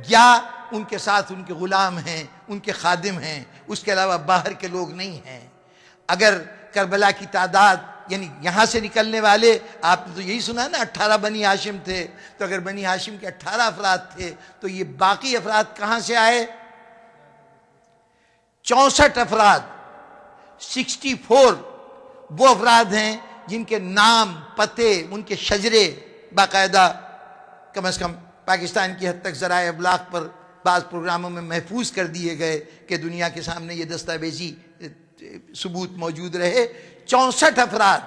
یا ان کے ساتھ ان کے غلام ہیں، ان کے خادم ہیں، اس کے علاوہ باہر کے لوگ نہیں ہیں۔ اگر کربلا کی تعداد یعنی یہاں سے نکلنے والے، آپ نے تو یہی سنا نا 18 بنی ہاشم تھے، تو اگر بنی ہاشم کے 18 افراد تھے تو یہ باقی افراد کہاں سے آئے؟ 64 افراد، 64 وہ افراد ہیں جن کے نام، پتے، ان کے شجرے باقاعدہ کم از کم پاکستان کی حد تک ذرائع ابلاغ پر بعض پروگراموں میں محفوظ کر دیے گئے کہ دنیا کے سامنے یہ دستاویزی ثبوت موجود رہے۔ 64 افراد،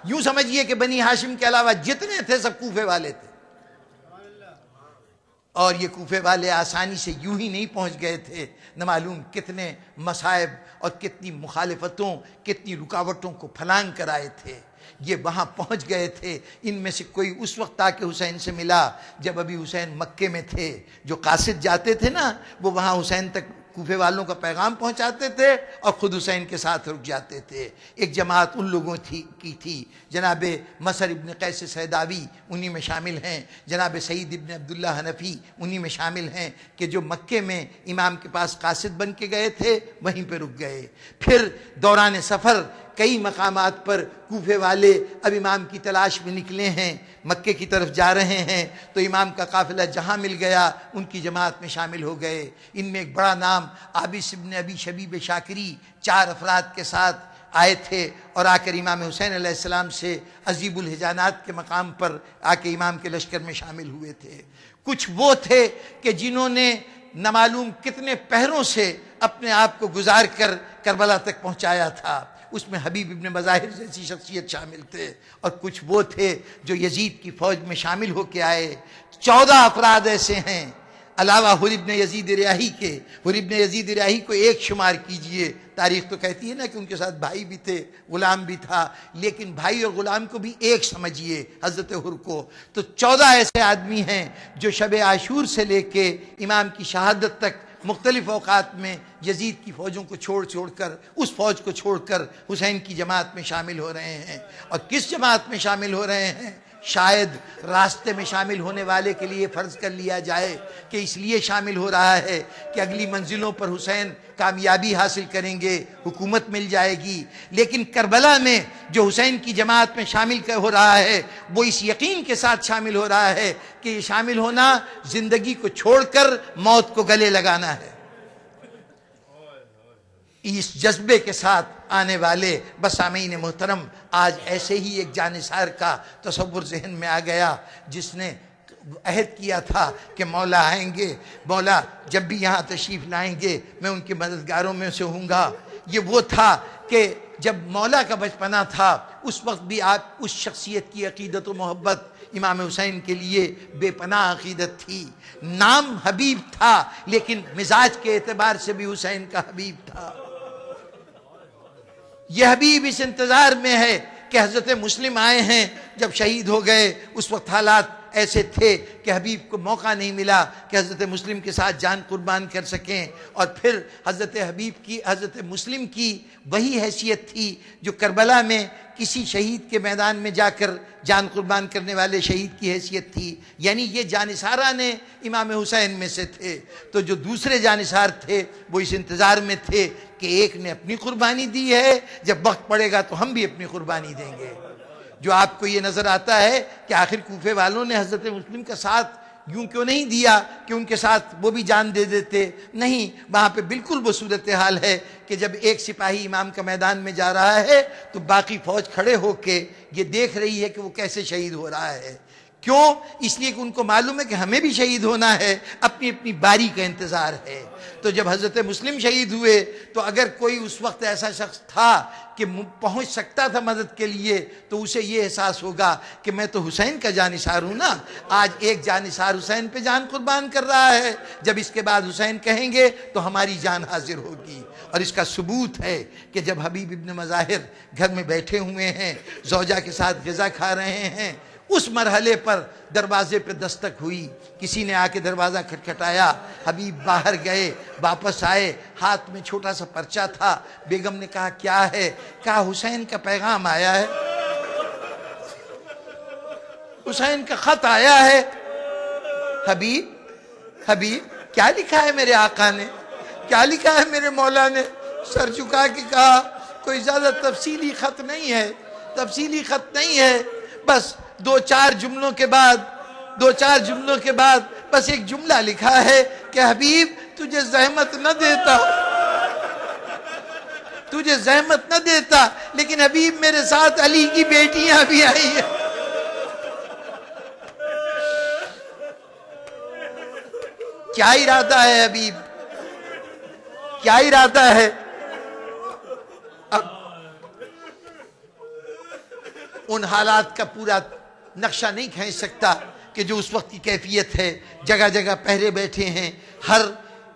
یوں سمجھیے کہ بنی ہاشم کے علاوہ جتنے تھے سب کوفے والے تھے، اور یہ کوفے والے آسانی سے یوں ہی نہیں پہنچ گئے تھے، نہ معلوم کتنے مصائب اور کتنی مخالفتوں، کتنی رکاوٹوں کو پھلانگ کر آئے تھے، یہ وہاں پہنچ گئے تھے۔ ان میں سے کوئی اس وقت آ کے حسین سے ملا جب ابھی حسین مکے میں تھے، جو قاصد جاتے تھے نا وہ وہاں حسین تک کوفے والوں کا پیغام پہنچاتے تھے اور خود حسین کے ساتھ رک جاتے تھے۔ ایک جماعت ان لوگوں کی تھی، جناب مصر ابن قیس سیداوی انہی میں شامل ہیں، جناب سعید ابن عبداللہ حنفی انہی میں شامل ہیں، کہ جو مکے میں امام کے پاس قاصد بن کے گئے تھے وہیں پہ رک گئے۔ پھر دوران سفر کئی مقامات پر کوفے والے اب امام کی تلاش میں نکلے ہیں، مکے کی طرف جا رہے ہیں، تو امام کا قافلہ جہاں مل گیا ان کی جماعت میں شامل ہو گئے۔ ان میں ایک بڑا نام عابس ابن ابی شبیب شاکری 4 افراد کے ساتھ آئے تھے اور آ کر امام حسین علیہ السلام سے عزیب الحجانات کے مقام پر آ کے امام کے لشکر میں شامل ہوئے تھے۔ کچھ وہ تھے کہ جنہوں نے نہ معلوم کتنے پہروں سے اپنے آپ کو گزار کر کربلا تک پہنچایا تھا، اس میں حبیب ابن مظاہر جیسی شخصیت شامل تھے، اور کچھ وہ تھے جو یزید کی فوج میں شامل ہو کے آئے۔ 14 افراد ایسے ہیں علاوہ حر ابن یزید ریاحی کے۔ حر ابن یزید ریاحی کو ایک شمار کیجئے، تاریخ تو کہتی ہے نا کہ ان کے ساتھ بھائی بھی تھے، غلام بھی تھا، لیکن بھائی اور غلام کو بھی ایک سمجھیے حضرت حر کو۔ تو 14 ایسے آدمی ہیں جو شب عاشور سے لے کے امام کی شہادت تک مختلف اوقات میں یزید کی فوجوں کو چھوڑ کر، اس فوج کو چھوڑ کر حسین کی جماعت میں شامل ہو رہے ہیں۔ اور کس جماعت میں شامل ہو رہے ہیں؟ شاید راستے میں شامل ہونے والے کے لیے فرض کر لیا جائے کہ اس لیے شامل ہو رہا ہے کہ اگلی منزلوں پر حسین کامیابی حاصل کریں گے، حکومت مل جائے گی، لیکن کربلا میں جو حسین کی جماعت میں شامل ہو رہا ہے وہ اس یقین کے ساتھ شامل ہو رہا ہے کہ یہ شامل ہونا زندگی کو چھوڑ کر موت کو گلے لگانا ہے۔ اس جذبے کے ساتھ آنے والے بس سامعین محترم، آج ایسے ہی ایک جانثار کا تصور ذہن میں آ گیا جس نے عہد کیا تھا کہ مولا آئیں گے، مولا جب بھی یہاں تشریف لائیں گے میں ان کے مددگاروں میں سے ہوں گا۔ یہ وہ تھا کہ جب مولا کا بچپنا تھا اس وقت بھی آپ اس شخصیت کی عقیدت و محبت امام حسین کے لیے بے پناہ عقیدت تھی۔ نام حبیب تھا لیکن مزاج کے اعتبار سے بھی حسین کا حبیب تھا۔ یہ حبیب اس انتظار میں ہے کہ حضرت مسلم آئے ہیں، جب شہید ہو گئے اس وقت حالات ایسے تھے کہ حبیب کو موقع نہیں ملا کہ حضرت مسلم کے ساتھ جان قربان کر سکیں، اور پھر حضرت حبیب کی، حضرت مسلم کی وہی حیثیت تھی جو کربلا میں کسی شہید کے میدان میں جا کر جان قربان کرنے والے شہید کی حیثیت تھی، یعنی یہ جانثارہ نے امام حسین میں سے تھے۔ تو جو دوسرے جانثار تھے وہ اس انتظار میں تھے کہ ایک نے اپنی قربانی دی ہے، جب وقت پڑے گا تو ہم بھی اپنی قربانی دیں گے۔ جو آپ کو یہ نظر آتا ہے کہ آخر کوفے والوں نے حضرت مسلم کا ساتھ یوں کیوں نہیں دیا کہ ان کے ساتھ وہ بھی جان دے دیتے، نہیں، وہاں پہ بالکل وہ صورتحال ہے کہ جب ایک سپاہی امام کا میدان میں جا رہا ہے تو باقی فوج کھڑے ہو کے یہ دیکھ رہی ہے کہ وہ کیسے شہید ہو رہا ہے۔ کیوں؟ اس لیے کہ ان کو معلوم ہے کہ ہمیں بھی شہید ہونا ہے، اپنی اپنی باری کا انتظار ہے۔ تو جب حضرت مسلم شہید ہوئے تو اگر کوئی اس وقت ایسا شخص تھا کہ پہنچ سکتا تھا مدد کے لیے تو اسے یہ احساس ہوگا کہ میں تو حسین کا جانثار ہوں نا، آج ایک جانثار حسین پہ جان قربان کر رہا ہے، جب اس کے بعد حسین کہیں گے تو ہماری جان حاضر ہوگی۔ اور اس کا ثبوت ہے کہ جب حبیب ابن مظاہر گھر میں بیٹھے ہوئے ہیں، زوجہ کے ساتھ غذا کھا رہے ہیں، اس مرحلے پر دروازے پہ دستک ہوئی، کسی نے آ کے دروازہ کھٹکھٹایا، حبیب باہر گئے، واپس آئے، ہاتھ میں چھوٹا سا پرچہ تھا۔ بیگم نے کہا کیا ہے؟ کہا حسین کا پیغام آیا ہے، حسین کا خط آیا ہے۔ حبیب کیا لکھا ہے میرے آقا نے، کیا لکھا ہے میرے مولا نے؟ سر جھکا کے کہا کوئی زیادہ تفصیلی خط نہیں ہے، تفصیلی خط نہیں ہے، بس دو چار جملوں کے بعد بس ایک جملہ لکھا ہے کہ حبیب تجھے زحمت نہ دیتا لیکن حبیب میرے ساتھ علی کی بیٹیاں بھی آئی ہیں۔ کیا ارادہ ہے حبیب، کیا ارادہ ہے؟ اب ان حالات کا پورا نقشہ نہیں کھینچ سکتا کہ جو اس وقت کی کیفیت ہے، جگہ جگہ پہرے بیٹھے ہیں، ہر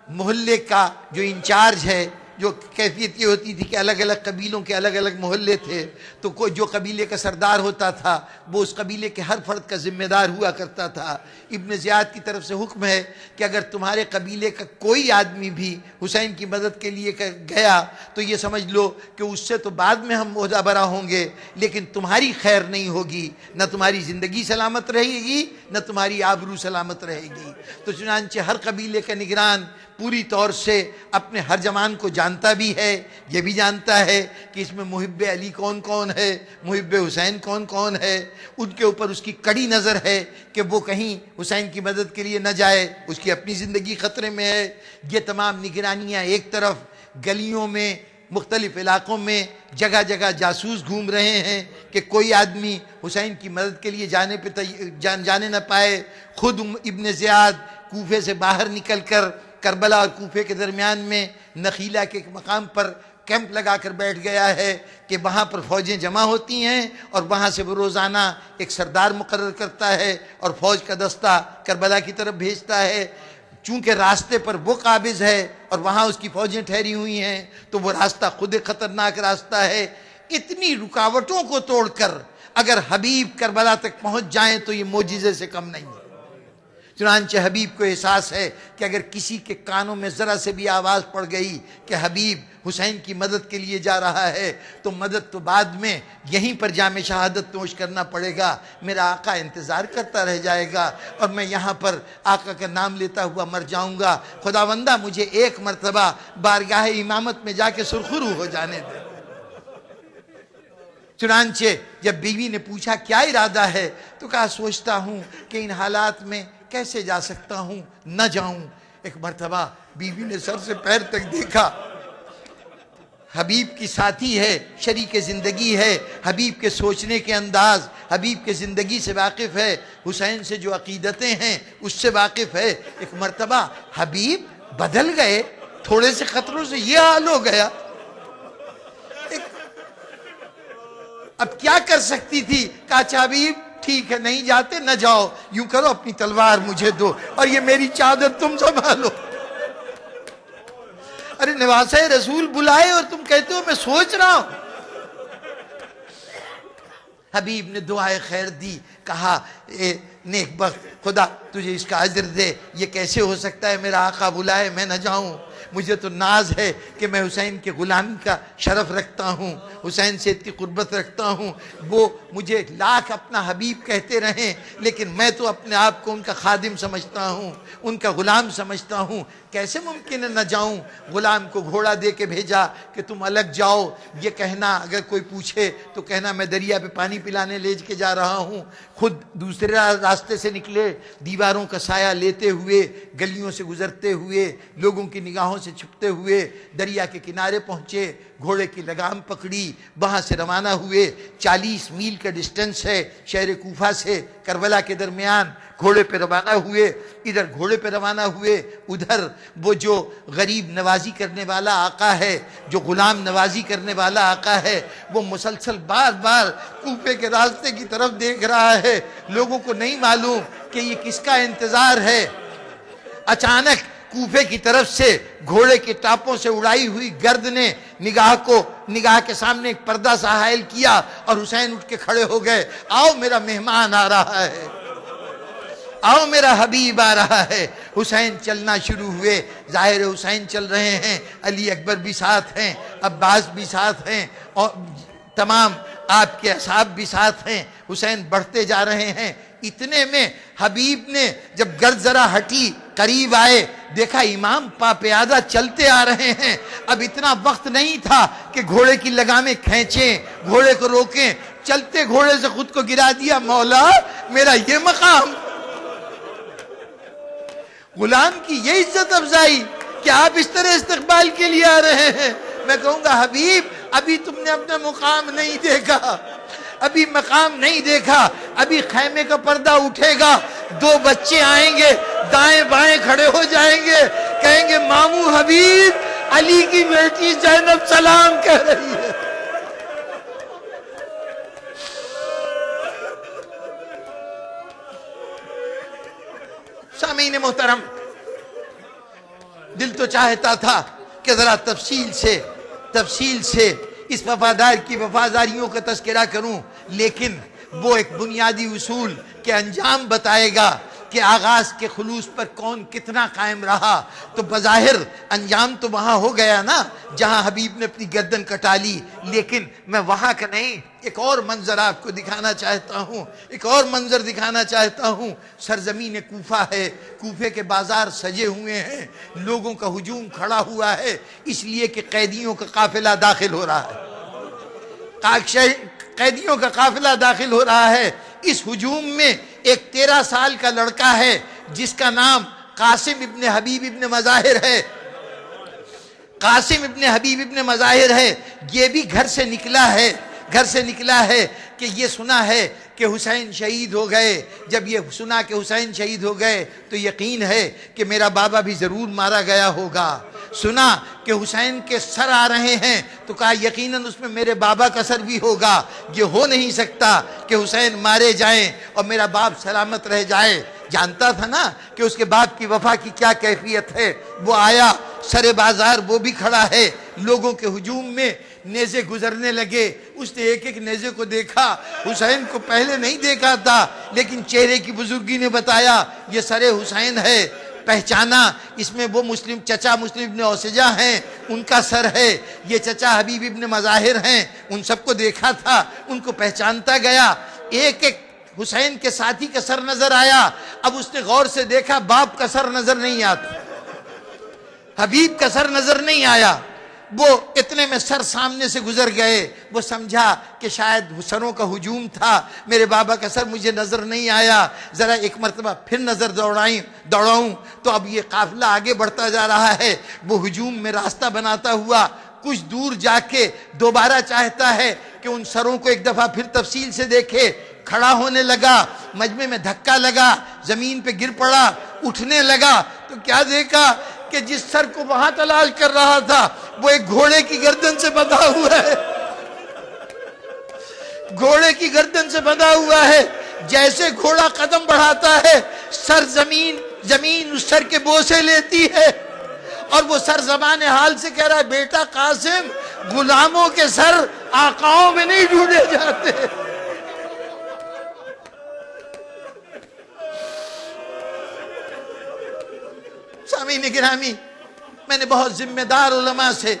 محلے کا جو انچارج ہے، جو کیفیت یہ ہوتی تھی کہ الگ الگ قبیلوں کے الگ الگ محلے تھے، تو کوئی جو قبیلے کا سردار ہوتا تھا وہ اس قبیلے کے ہر فرد کا ذمہ دار ہوا کرتا تھا۔ ابن زیاد کی طرف سے حکم ہے کہ اگر تمہارے قبیلے کا کوئی آدمی بھی حسین کی مدد کے لیے گیا تو یہ سمجھ لو کہ اس سے تو بعد میں ہم عہدہ برا ہوں گے، لیکن تمہاری خیر نہیں ہوگی، نہ تمہاری زندگی سلامت رہے گی نہ تمہاری آبرو سلامت رہے گی۔ تو چنانچہ ہر قبیلے کا نگران پوری طور سے اپنے ہر جوان کو جانتا بھی ہے، یہ بھی جانتا ہے کہ اس میں محب علی کون کون ہے، محب حسین کون کون ہے، ان کے اوپر اس کی کڑی نظر ہے کہ وہ کہیں حسین کی مدد کے لیے نہ جائے، اس کی اپنی زندگی خطرے میں ہے۔ یہ تمام نگرانیاں ایک طرف، گلیوں میں مختلف علاقوں میں جگہ جگہ جاسوس گھوم رہے ہیں کہ کوئی آدمی حسین کی مدد کے لیے جانے نہ پائے. خود ابن زیاد کوفے سے باہر نکل کر کربلا اور کوفے کے درمیان میں نخیلہ کے مقام پر کیمپ لگا کر بیٹھ گیا ہے کہ وہاں پر فوجیں جمع ہوتی ہیں اور وہاں سے وہ روزانہ ایک سردار مقرر کرتا ہے اور فوج کا دستہ کربلا کی طرف بھیجتا ہے. چونکہ راستے پر وہ قابض ہے اور وہاں اس کی فوجیں ٹھہری ہوئی ہیں تو وہ راستہ خود ایک خطرناک راستہ ہے. اتنی رکاوٹوں کو توڑ کر اگر حبیب کربلا تک پہنچ جائیں تو یہ معجزے سے کم نہیں ہے. چنانچہ حبیب کو احساس ہے کہ اگر کسی کے کانوں میں ذرا سے بھی آواز پڑ گئی کہ حبیب حسین کی مدد کے لیے جا رہا ہے تو مدد تو بعد میں یہیں پر جام شہادت نوش کرنا پڑے گا. میرا آقا انتظار کرتا رہ جائے گا اور میں یہاں پر آقا کا نام لیتا ہوا مر جاؤں گا. خداوندہ مجھے ایک مرتبہ بارگاہ امامت میں جا کے سرخرو ہو جانے دے. چنانچہ جب بیوی نے پوچھا کیا ارادہ ہے تو کہا سوچتا ہوں کہ ان حالات میں کیسے جا سکتا ہوں، نہ جاؤں. ایک مرتبہ بیوی نے سر سے پیر تک دیکھا. حبیب کی ساتھی ہے، شریک زندگی ہے، حبیب کے سوچنے کے انداز، حبیب کے زندگی سے واقف ہے، حسین سے جو عقیدتیں ہیں اس سے واقف ہے. ایک مرتبہ حبیب بدل گئے، تھوڑے سے خطروں سے یہ حال ہو گیا. اب کیا کر سکتی تھی؟ کہا اچھا حبیب ٹھیک ہے نہیں جاتے نہ جاؤ، یوں کرو اپنی تلوار مجھے دو اور یہ میری چادر تم سنبھالو. ارے نواسہ رسول بلائے اور تم کہتے ہو میں سوچ رہا ہوں. حبیب نے دعائے خیر دی، کہا اے نیک بخت خدا تجھے اس کا اجر دے، یہ کیسے ہو سکتا ہے میرا آقا بلائے میں نہ جاؤں. مجھے تو ناز ہے کہ میں حسین کے غلامی کا شرف رکھتا ہوں، حسین سے اتنی قربت رکھتا ہوں. وہ مجھے لاکھ اپنا حبیب کہتے رہیں لیکن میں تو اپنے آپ کو ان کا خادم سمجھتا ہوں، ان کا غلام سمجھتا ہوں. کیسے ممکن ہے نہ جاؤں؟ غلام کو گھوڑا دے کے بھیجا کہ تم الگ جاؤ. یہ کہنا اگر کوئی پوچھے تو کہنا میں دریا پہ پانی پلانے لے کے جا رہا ہوں. خود دوسرے راستے سے نکلے، دیواروں کا سایہ لیتے ہوئے، گلیوں سے گزرتے ہوئے، لوگوں کی نگاہوں سے چھپتے ہوئے دریا کے کنارے پہنچے، گھوڑے کی لگام پکڑی، وہاں سے روانہ ہوئے. 40 میل کا ڈسٹنس ہے شہر کوفہ سے کربلا کے درمیان. گھوڑے پہ روانہ ہوئے، ادھر گھوڑے پہ روانہ ہوئے، ادھر وہ جو غریب نوازی کرنے والا آقا ہے، جو غلام نوازی کرنے والا آقا ہے، وہ مسلسل بار بار کوفے کے راستے کی طرف دیکھ رہا ہے. لوگوں کو نہیں معلوم کہ یہ کس کا انتظار ہے. اچانک کوفے کی طرف سے گھوڑے کے ٹاپوں سے اڑائی ہوئی گرد نے نگاہ کے سامنے ایک پردہ سا حائل کیا اور حسین اٹھ کے کھڑے ہو گئے. آؤ میرا مہمان آ رہا ہے، آؤ میرا حبیب آ رہا ہے. حسین چلنا شروع ہوئے. ظاہر حسین چل رہے ہیں، علی اکبر بھی ساتھ ہیں، عباس بھی ساتھ ہیں اور تمام آپ کے اصحاب بھی ساتھ ہیں. حسین بڑھتے جا رہے ہیں. اتنے میں حبیب نے جب گرد ذرا ہٹی، قریب آئے، دیکھا امام پیادہ چلتے آ رہے ہیں. اب اتنا وقت نہیں تھا کہ گھوڑے کی لگامیں کھینچیں، گھوڑے کو روکیں. چلتے گھوڑے سے خود کو گرا دیا. مولا میرا یہ مقام، غلام کی یہ عزت افزائی کہ آپ اس طرح استقبال کے لیے آ رہے ہیں. میں کہوں گا حبیب ابھی تم نے اپنا مقام نہیں دیکھا، ابھی مقام نہیں دیکھا. ابھی خیمے کا پردہ اٹھے گا، 2 بچے آئیں گے، دائیں بائیں کھڑے ہو جائیں گے، کہیں گے ماموں حبیب علی کی بیٹی زینب سلام کہہ رہی ہے. سامعین محترم، دل تو چاہتا تھا کہ ذرا تفصیل سے اس وفادار کی وفاداریوں کا تذکرہ کروں، لیکن وہ ایک بنیادی اصول کے انجام بتائے گا کہ آغاز کے خلوص پر کون کتنا قائم رہا. تو بظاہر انجام تو وہاں ہو گیا نا جہاں حبیب نے اپنی گردن کٹا لی، لیکن میں وہاں کا نہیں، ایک اور منظر آپ کو دکھانا چاہتا ہوں، ایک اور منظر دکھانا چاہتا ہوں. سرزمین کوفہ ہے، کوفے کے بازار سجے ہوئے ہیں، لوگوں کا ہجوم کھڑا ہوا ہے، اس لیے کہ قیدیوں کا قافلہ داخل ہو رہا ہے. قیدیوں کا قافلہ داخل ہو رہا ہے. اس ہجوم میں ایک 13 سال کا لڑکا ہے جس کا نام قاسم ابن حبیب ابن مظاہر ہے. قاسم ابن حبیب ابن مظاہر ہے، یہ بھی گھر سے نکلا ہے کہ یہ سنا ہے کہ حسین شہید ہو گئے۔ جب یہ سنا کہ حسین شہید ہو گئے تو یقین ہے کہ میرا بابا بھی ضرور مارا گیا ہوگا۔ سنا کہ حسین کے سر آ رہے ہیں تو کہا یقیناً اس میں میرے بابا کا سر بھی ہوگا، یہ ہو نہیں سکتا کہ حسین مارے جائیں اور میرا باپ سلامت رہ جائے۔ جانتا تھا نا کہ اس کے باپ کی وفا کی کیا کیفیت ہے۔ وہ آیا سر بازار، وہ بھی کھڑا ہے، لوگوں کے ہجوم میں نیزے گزرنے لگے۔ اس نے ایک ایک نیزے کو دیکھا، حسین کو پہلے نہیں دیکھا تھا لیکن چہرے کی بزرگی نے بتایا یہ سر حسین ہے۔ پہچانا، اس میں وہ چچا مسلم ابن اوسجہ ہیں، ان کا سر ہے، یہ چچا حبیب ابن مظاہر ہیں، ان سب کو دیکھا تھا، ان کو پہچانتا گیا۔ ایک ایک حسین کے ساتھی کا سر نظر آیا، اب اس نے غور سے دیکھا باپ کا سر نظر نہیں آتا، حبیب کا سر نظر نہیں آیا۔ وہ اتنے میں سر سامنے سے گزر گئے، وہ سمجھا کہ شاید سروں کا ہجوم تھا، میرے بابا کا سر مجھے نظر نہیں آیا، ذرا ایک مرتبہ پھر نظر دوڑاؤں تو اب یہ قافلہ آگے بڑھتا جا رہا ہے۔ وہ ہجوم میں راستہ بناتا ہوا کچھ دور جا کے دوبارہ چاہتا ہے کہ ان سروں کو ایک دفعہ پھر تفصیل سے دیکھے۔ کھڑا ہونے لگا، مجمع میں دھکا لگا، زمین پہ گر پڑا، اٹھنے لگا تو کیا دیکھا کہ جس سر کو وہاں تلاش کر رہا تھا وہ ایک گھوڑے کی گردن سے بندھا ہوا ہے، گھوڑے کی گردن سے بندھا ہوا ہے۔ جیسے گھوڑا قدم بڑھاتا ہے سر زمین اس سر کے بوسے لیتی ہے، اور وہ سر زبان حال سے کہہ رہا ہے بیٹا قاسم، غلاموں کے سر آقاؤں میں نہیں ڈھونڈے جاتے۔ سامعین گرامی، میں نے بہت ذمہ دار علماء سے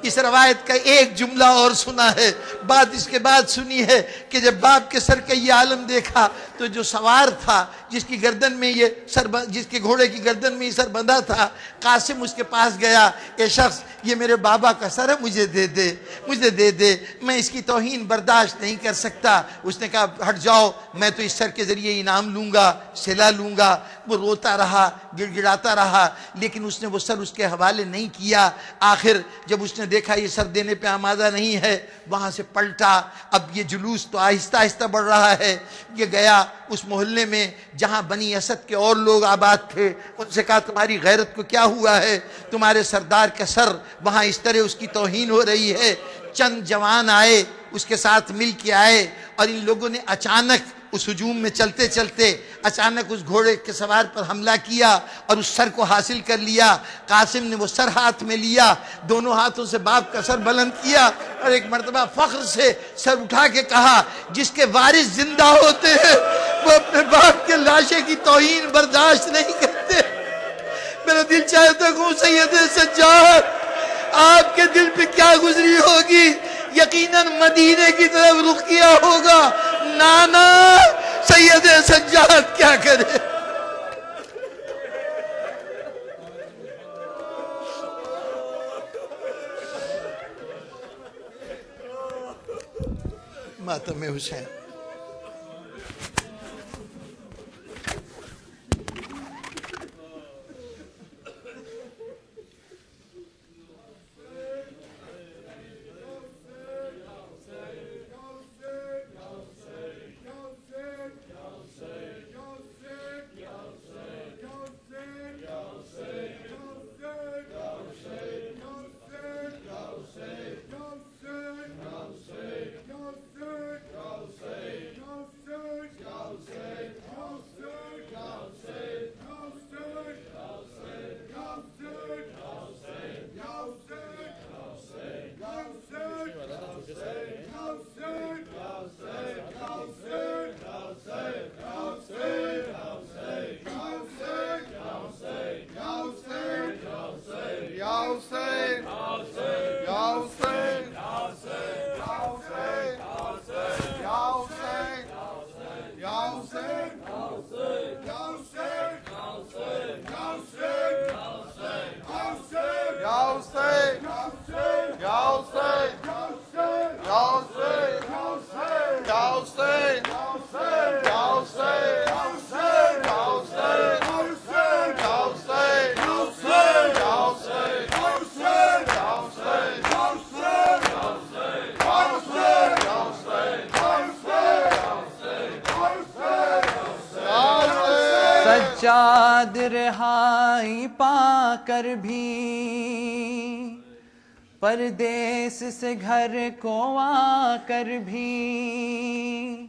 اس روایت کا ایک جملہ اور سنا ہے، بات اس کے بعد سنی ہے کہ جب باپ کے سر کا یہ عالم دیکھا تو جو سوار تھا جس کی گردن میں یہ جس کے گھوڑے کی گردن میں یہ سر بندھا تھا، قاسم اس کے پاس گیا، اے شخص یہ میرے بابا کا سر ہے، مجھے دے دے، میں اس کی توہین برداشت نہیں کر سکتا۔ اس نے کہا ہٹ جاؤ، میں تو اس سر کے ذریعے انعام لوں گا، صلہ لوں گا۔ وہ روتا رہا، گڑ گڑاتا رہا، لیکن اس نے وہ سر اس کے حوالے نہیں کیا۔ آخر جب اس نے دیکھا یہ سر دینے پہ آمادہ نہیں ہے، وہاں سے پلٹا۔ اب یہ جلوس تو آہستہ آہستہ بڑھ رہا ہے۔ یہ گیا اس محلے میں جہاں بنی اسد کے اور لوگ آباد تھے، ان سے کہا تمہاری غیرت کو کیا ہوا ہے؟ تمہارے سردار کا سر وہاں اس طرح اس کی توہین ہو رہی ہے۔ چند جوان آئے، اس کے ساتھ مل کے آئے، اور ان لوگوں نے اچانک اس ہجوم میں چلتے چلتے اچانک اس گھوڑے کے سوار پر حملہ کیا اور اس سر کو حاصل کر لیا۔ قاسم نے وہ سر ہاتھ میں لیا، دونوں ہاتھوں سے باپ کا سر بلند کیا اور ایک مرتبہ فخر سے سر اٹھا کے کہا جس کے وارث زندہ ہوتے ہیں وہ اپنے باپ کے لاشے کی توہین برداشت نہیں کرتے۔ میرا دل چاہتا ہوں سید سجاد، آپ کے دل پہ کیا گزری ہوگی؟ یقیناً مدینے کی طرف رخ کیا ہوگا۔ نانا سید سجاد کیا کرے؟ ماتم حسین۔ سجاد رہائی پا کر بھی پردیس سے گھر کو آ کر بھی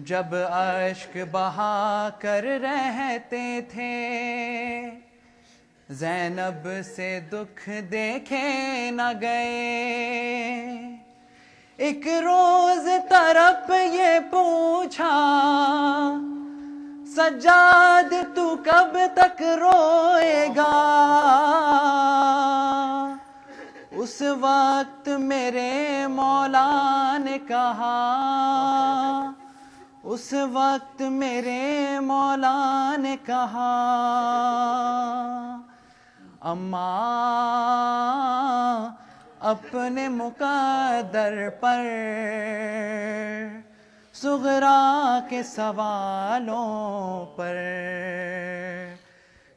جب اشک بہا کر رہتے تھے زینب سے دکھ دیکھے نہ گئے. ایک روز طرف یہ پوچھا سجاد تو کب تک روئے گا. اس وقت میرے مولا نے کہا اس وقت میرے مولا نے کہا اماں اپنے مقدر پر صغرا کے سوالوں پر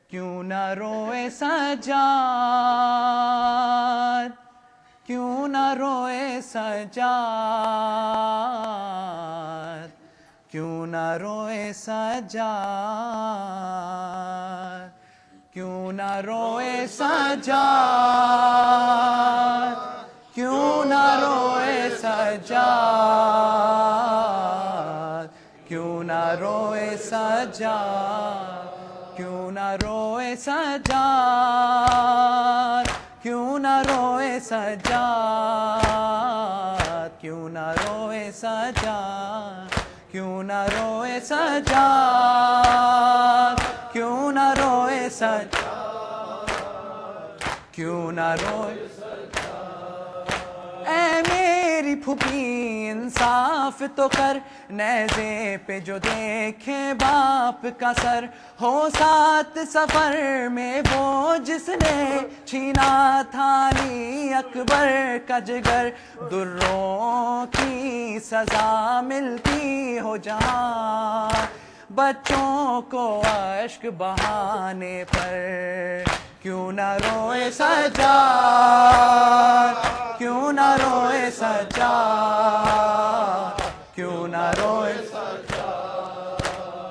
کیوں نہ روئے سجاد کیوں نہ روئے سجاد کیوں نہ روئے سجاد کیوں نہ روئے سجاد کیوں نہ روئے سجاد کیوں نہ روئے سجاد کیوں نہ روئے سجاد کیوں نہ روئے سجاد کیوں نہ روئے سجاد کیوں نہ روئے سجاد کیوں نہ روئے سجاد کیوں نہ روئے اے میری پھوپھی انصاف تو کر نیزے پہ جو دیکھے باپ کا سر ہو سات سفر میں وہ جس نے چھینا تھا علی اکبر کا جگر دروں کی سزا ملتی ہو جہاں بچوں کو اشک بہانے پر کیوں نہ روئے سجاد کیوں نہ روئے سجاد کیوں نہ روئے سجاد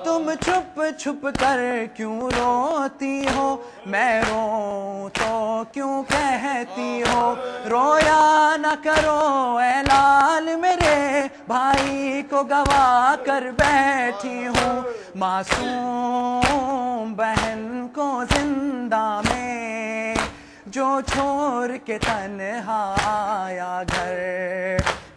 تم چھپ چھپ کر کیوں روتی ہو میں روں تو کیوں کہتی ہو رویا نہ کرو اے لال میرے بھائی کو گوا کر بیٹھی ہوں معصوم بہن کو زندہ میں جو چھوڑ کے تنہا آیا گھر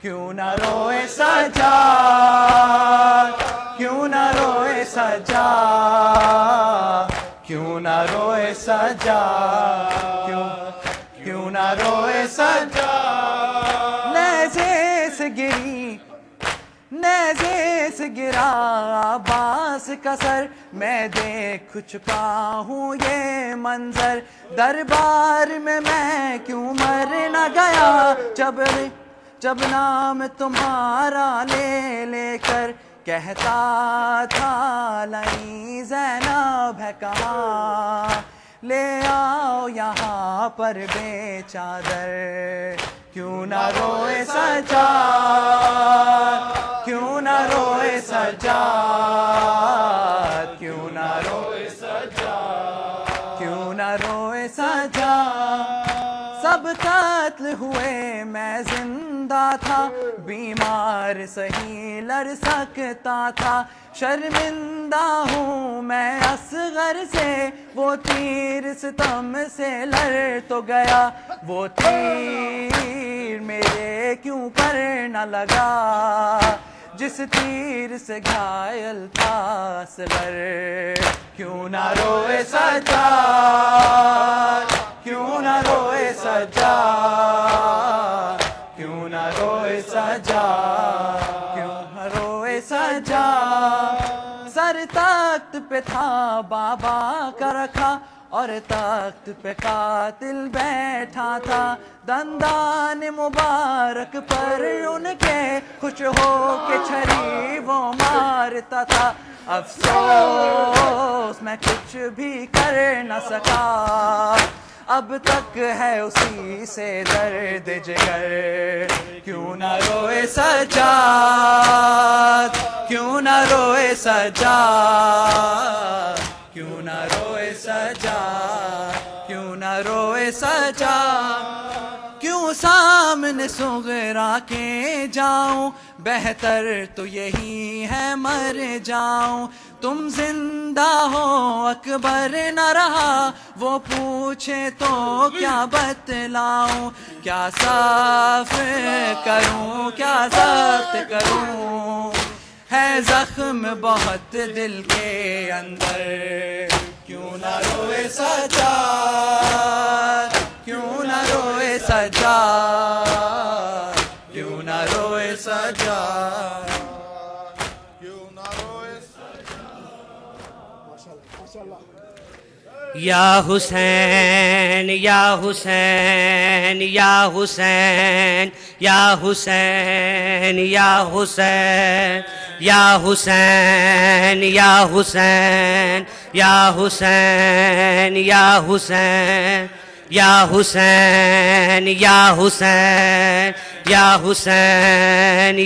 کیوں نہ روئے سجاد کیوں نہ روئے سجاد کیوں نہ روئے سجاد کیوں نہ روئے سجاد نیزے سے گری نیزے سے گرا عباس کا سر میں دیکھ چکا ہوں یہ منظر دربار میں کیوں مر نہ گیا جب نام تمہارا لے لے کر کہتا تھا لئی زینب ہے کہاں لے آؤ یہاں پر بے چادر کیوں نہ روئے سجاد کیوں نہ روئے سجاد کیوں نہ روئے سجاد کیوں نہ روئے سجاد سب قتل ہوئے میں زندہ تھا بیمار سہی لڑ سکتا تھا شرمندہ ہوں میں اصغر سے وہ تیر ستم سے لڑ تو گیا وہ تیر میرے کیوں پر نہ لگا جس تیر سے گھائل تھا اصغر کیوں نہ روئے سجاد کیوں نہ روئے سجاد کیوں نہ روئے سجاد کیوں نہ روئے سجاد سر تخت پہ تھا بابا کا رکھا اور تخت پہ قاتل بیٹھا تھا دندان مبارک پر ان کے خوش ہو کے چھری وہ مارتا تھا افسوس میں کچھ بھی کر نہ سکا اب تک ہے اسی سے درد جگر کیوں نہ روئے سجاد کیوں نہ روئے سجاد کیوں سجا کیوں سامنے صغرا کے جاؤں بہتر تو یہی ہے مر جاؤں تم زندہ ہو اکبر نہ رہا وہ پوچھے تو کیا بتلاؤں کیا صاف کروں کیا ضبط کروں ہے زخم بہت دل کے اندر کیوں نہ روئے سجاد کیوں نہ روئے سجاد کیوں نہ روئے سجاد کیوں نہ روئے یا حسین یا حسین یا حسین یا حسین یا حسین یا حسین یا حسین یا حسین یا حسین یا حسین یا حسین یا حسین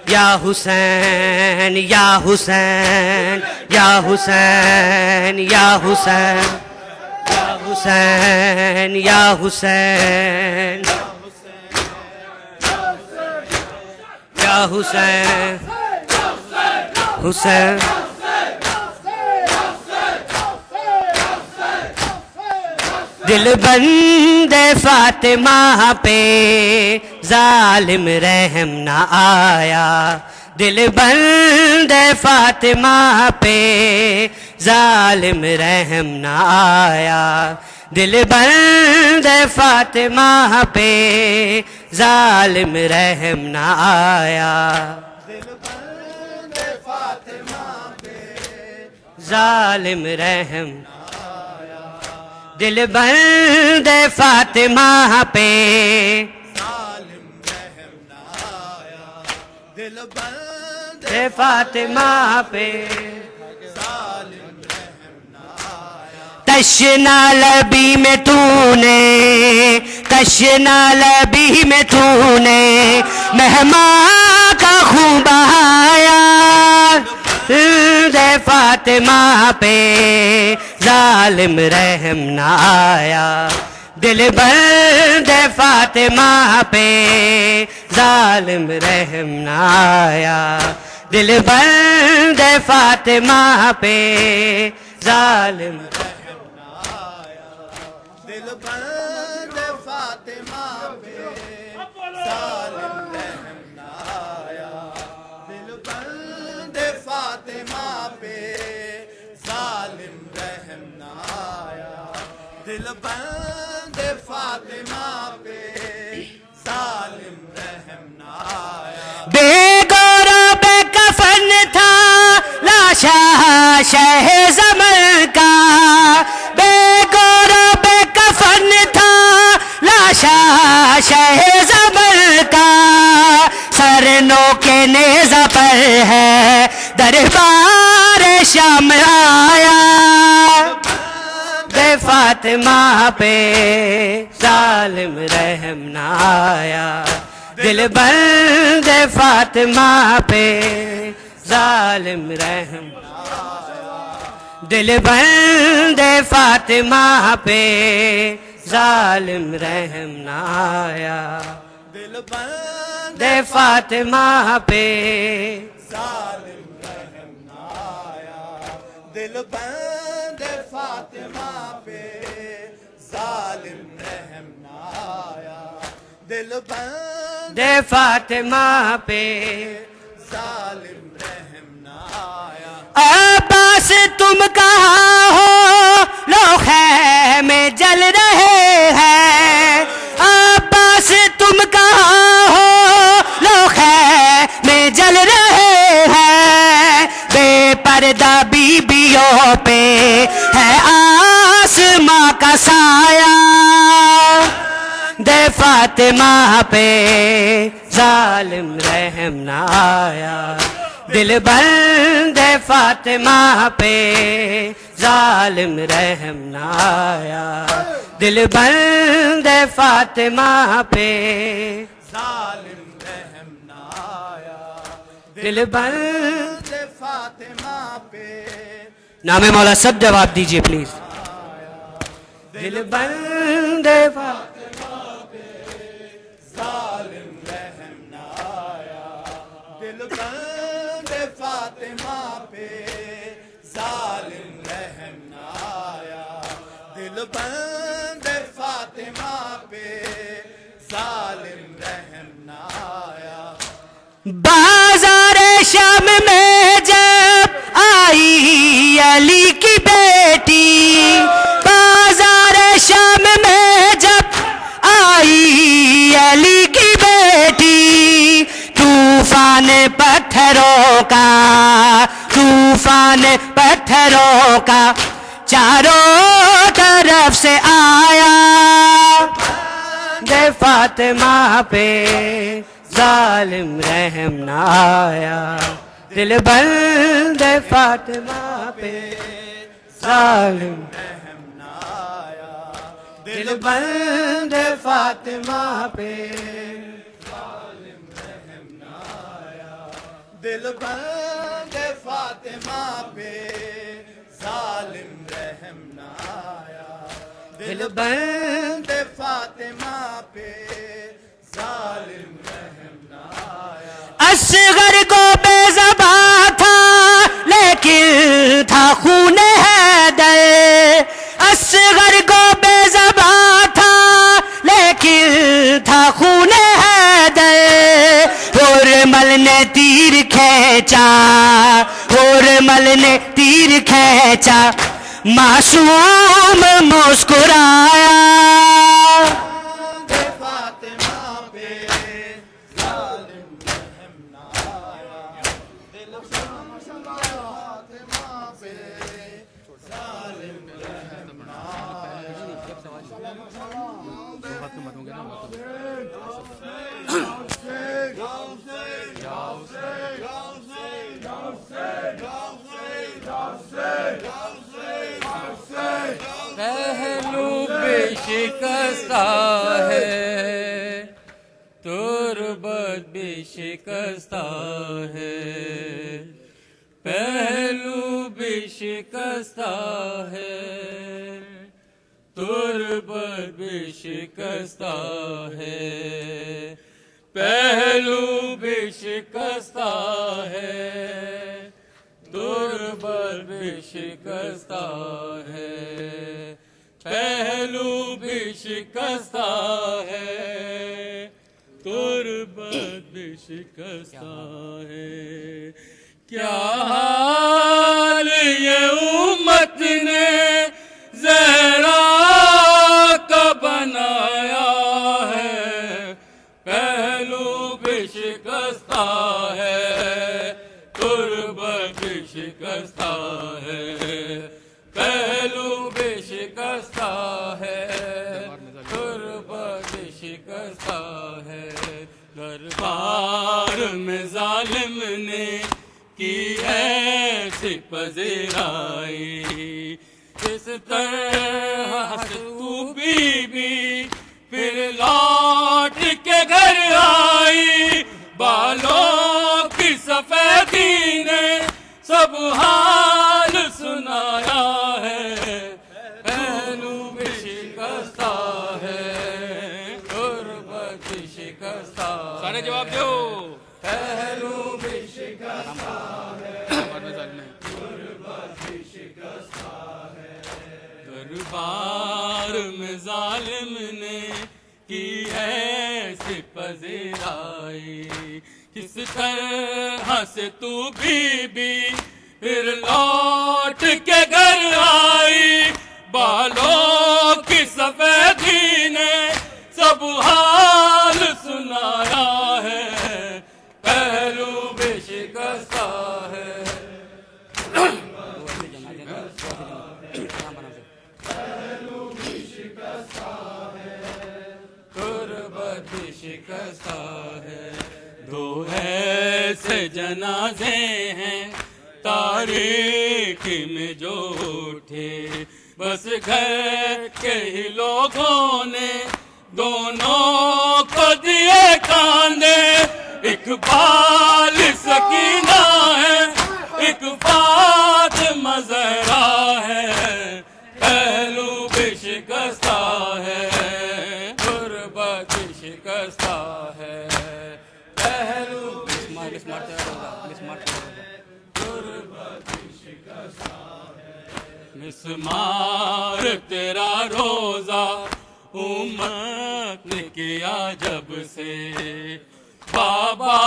یا حسین یا حسین یا حسین یا حسین یا حسین یا حسین یا حسین حسین دل بند فاطمہ پہ ظالم رحم نہ آیا دل بند فاطمہ پہ ظالم رحم نہ آیا دل بند فاطمہ پہ ظالم رحم نہ آیا دل بند فاطمہ پہ ظالم رحم دل بند فاطمہ پہ ظالم رحم نہ آیا دل بند فاطمہ پہ ظالم رحم نہ آیا تشنا لبی میں تو نے تشنا لبی میں تو نے مہمان کا خون بہایا دل فاطمہ پہ ظالم رحم نہ آیا دل بند فاطمہ پہ ظالم رحم نہ آیا دل بند فاطمہ پہ ظالم رحم نہ آیا دل بند فاطمہ پہ ظالم رحم نہ آیا دل بند فاطمہ پہ ظالم رحم نہ آیا دل بند فاطمہ پہ ظالم رحم نہ آیا بے گورا بے کفن تھا لاشا شہ زمر کا بے گورا بے کفن تھا لاشا شہ زمر کا سر نو کے نیزہ پر ہے دربار شام آیا دے فاطمہ پہ ظالم رحم نہ آیا دل بند فاطمہ پہ ظالم رحم نہ آیا دل بند فاطمہ پہ ظالم رحم نہ آیا دل بند فاطمہ پہ ظالم رحم نہ آیا دل بند فاطمہ پہ ظالم رحم نہ آیا دل بند فاطمہ پہ ظالم رحم نہ آیا عباس تم کہاں ہو لو خیمے جل رہے ہیں عباس تم کہاں ہو لو خیمے جل رہے ہیں بے پردہ بیبیوں پہ ہے آسماں کا سایہ دے فاطمہ پہ ظالم رحم نہ آیا دل بند فاطمہ پہ ظالم رحم نہ آیا دل بند فاطمہ پہ ظالم رحم نہ آیا دل بند فاطمہ پہ نام مولا سب جواب دیجئے پلیز دل بند فاطمہ پہ ظالم رحم نہ آیا دل بند فاطمہ پہ ظالم رحم نہ آیا دل بند فاطمہ پہ ظالم رحم نہ آیا بازار شام میں جب آئی علی کی بیٹی بازار شام میں جب آئی علی کی بیٹی طوفان پتھروں کا چاروں طرف سے آیا دے فاطمہ پہ ظالم رحم نہ آیا دل بند فاطمہ پہ ظالم رحم نہ آیا دل بند فاطمہ پہ ظالم رحم نہ آیا دل بند فاطمہ پہ ظالم رحم نہ آیا دل بند فاطمہ پہ ظالم رحم نہ آیا اصغر کو بے زباں تھا لیکن تھا خون حیدر اصغر کو بے زباں تھا لیکن تھا خون حیدر حرمل نے تیر کھینچا معصوم مسکرایا پہلو بھی شکستہ ہے تربت بھی شکستہ ہے پہلو بھی شکستہ ہے تربت بھی شکستہ ہے پہلو بھی شکستہ ہے تربت بھی شکستہ ہے پہلو بھی شکستہ ہے تربت بھی شکستہ ہے کیا حال یہ امت نے زہرا کا بنایا ہے پہلو بھی شکستہ ہے تربت بھی شکستہ ہے پہلو بھی شکستہ ہے تربت بھی شکستہ ہے دربار میں ظالم نے کی ایسی پذیرائی اس طرح تو بی پھر لوٹ کے گھر آئی بالوں کی سفیدی نے سب حال سنایا ہے پہلو بھی شکستہ ہے تربت بھی شکستہ سارے جواب دو پہلو بھی شکستہ ہے تربت بھی شکستہ ہے دربار میں ظالم نے کی ایسی پذیرائی کس طرح سے تو بی پھر لوٹ کے گھر آئی بالوں کی سفیدی نے سب حال سنایا ہے پہلو بھی شکستہ ہے پہلو بھی شکستہ ہے تربت بھی شکستہ ہے دو ایسے جنازے ہیں تاریخ میں جو اٹھے بس گھر کے ہی لوگوں نے دونوں کو دیے کاندھے اقبال سکینہ ہے اقبال مظہرہ ہے پہلو بھی شکست غربت شکستہ ہے پہلو مسمار تیرا روزہ امت نے کیا جب سے بابا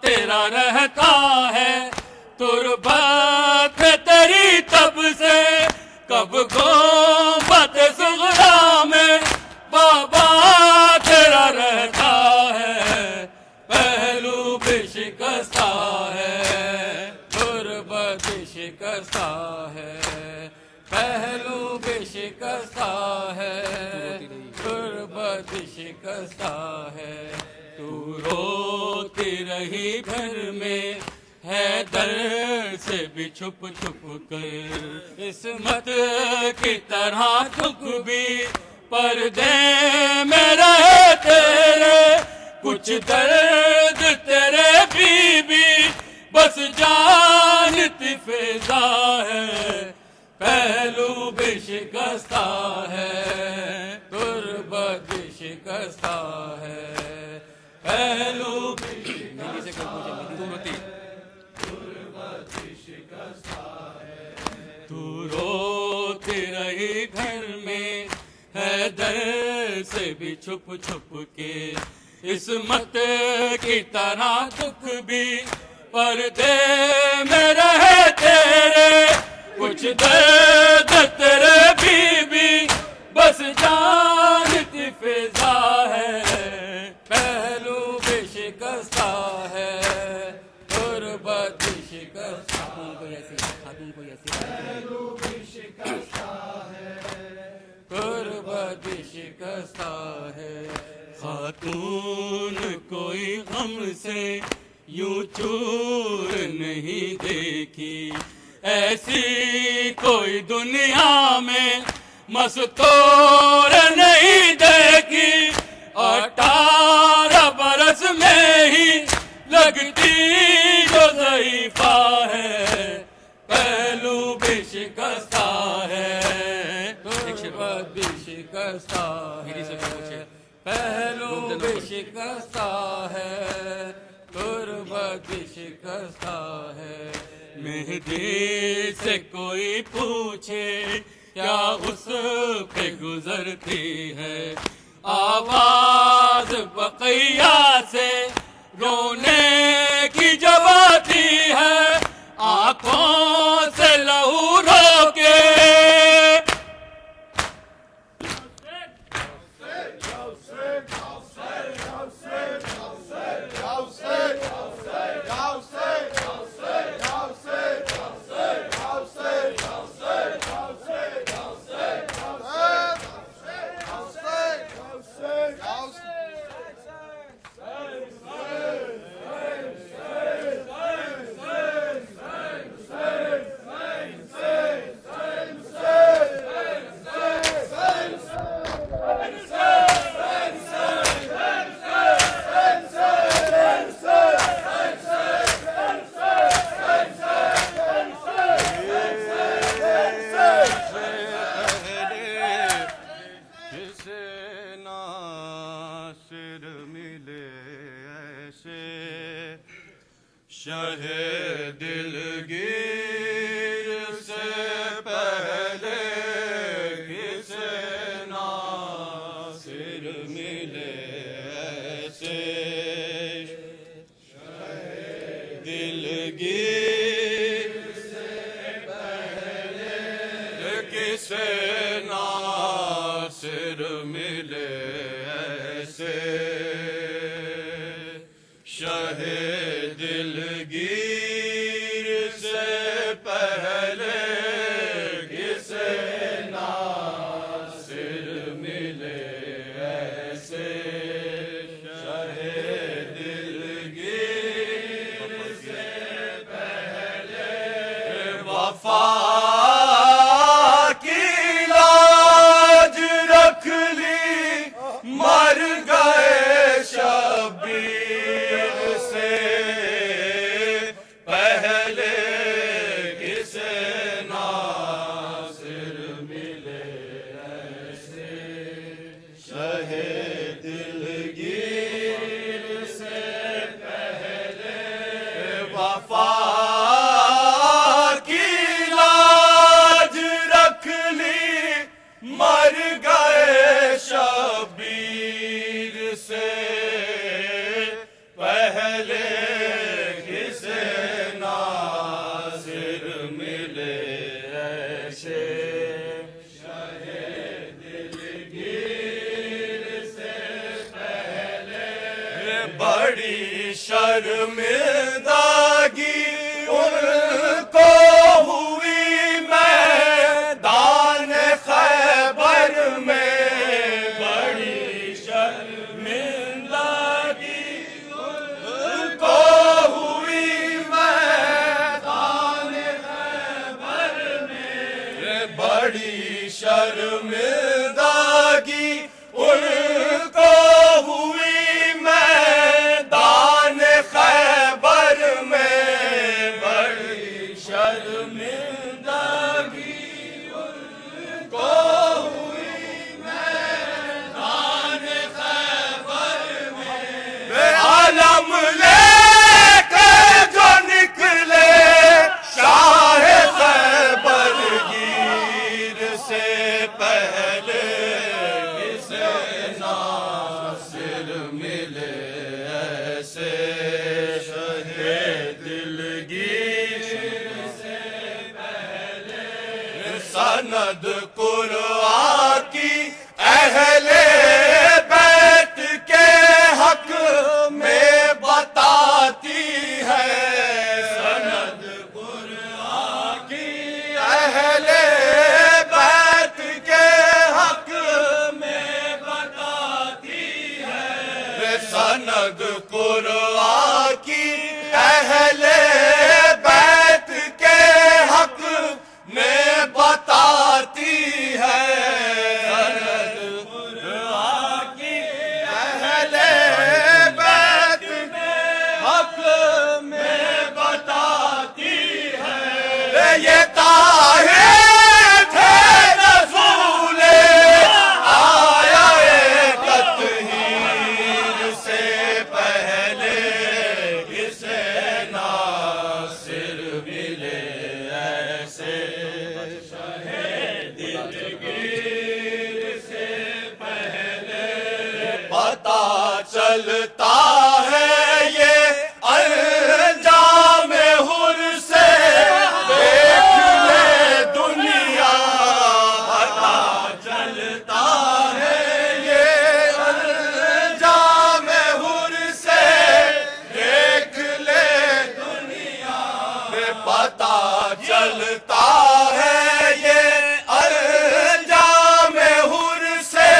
تیرا رہتا ہے تربت تیری تب سے کب گنبد صغرا میں بابا تیرا رہتا ہے پہلو بھی شکستہ ہے غربت شکستہ ہے پہلو بھی شکستہ ہے غربت شکستہ ہے تو روتی رہی گھر میں ہے در سے بھی چھپ چھپ کر عصمت کی طرح دکھ بھی پردے میں رہے تیرے کچھ درد تیرے بھی بس جانتی فضا ہے پہلو بھی شکستہ ہے غربت شکستہ ہے پہلو بھی تو روتی رہی گھر میں ہے در سے بھی چھپ چھپ کے عصمت کی طرح دکھ بھی پردے میں رہے تیرے کچھ درد تیرے بھی بس جانتی فضا ہے پہلو بھی شکستہ ہے غربت شکستہ غربت شکستہ ہے خاتون کوئی غم سے یوں چور نہیں دیکھی ایسی کوئی دنیا میں مستور نہیں دیکھی 18 برس میں ہی لگتی جو ضعیفہ ہے پہلو بھی شکستہ ہے غربت بھی شکستہ ہے پہلو بھی شکستہ ہے غربت بھی شکستہ ہے مہدی سے کوئی پوچھے کیا اس پہ گزرتی ہے آواز بقیہ سے رونے کی جب آتی ہے آنکھوں سے لہو رو کے شہ دلگیر سے پہلے کسے ناصر ملے ایسے شہ دلگیر سے پہلے کسے ناصر ملے ایسے شہ دلگیر سے پہلے کسے ناصر ملے ایسے شہ دلگیر سے پہلے وفا کی لاج رکھ لی مر گئے شبیر سے دلگیر سے پہلے وفا کی لاج رکھ لی، مر گئے شبیر سے پہلے کسے ناصر ملے ایسے، بڑی شرمندگی ان کو ہوئی میدان خیبر میں، بڑی شرمندگی ان کو ہوئی میدان خیبر میں، بڑی شرمندگی ان کو ہوئی میدان خیبر میں، بڑی شرمندگی ان کو ہوئی میدان خیبر میں، علم لے کے جو نکلے شاہ خیبر گیر سے پہلے کسے ناصر ملے ایسے، شاہ دلگیر سے پہلے سند قرآن کی اہل بیت کے حق میں بتاتی ہے، سند قرآن کی اہل بیت کے حق میں بتاتی ہے، سند قرآن کی اہل بیت کے حق میں بتاتی ہے، سند قرآن کی اہل بیت کے حق میں بتاتی ہے، یہ طاہر تھے رسول آیا تطہیر سے پہلے کسے ناصر ملے ایسے، دلگیر سے پہلے پتا چلتا ہے یہ انجام حر سے، دیکھ لے دنیا، پتا چلتا ہے یہ انجام حر سے، دیکھ لے دنیا، پتا چلتا ہے یہ انجام حر سے،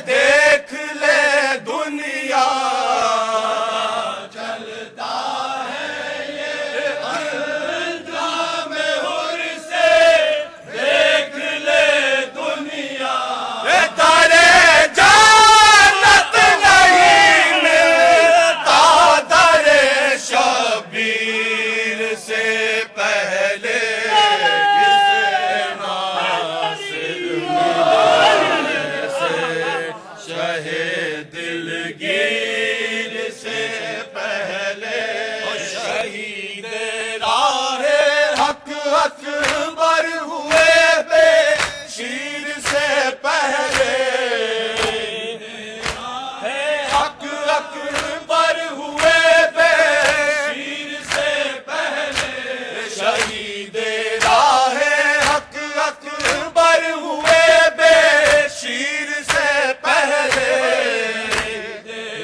دیکھ لے دنیا، چلتا ہے یہ انجام حر سے، دیکھ لے دنیا، در جنت نہیں ملتا در شبیر سے پہلے کسے ناصر ملے ایسے، شاہ دلگیر سے پہلے شہید راہ حق اکبر ہوئے بے شیر سے پہلے، حق اکبر ہوئے بے شیر سے پہلے، شہید راہ حق اکبر ہوئے بے شیر سے پہلے،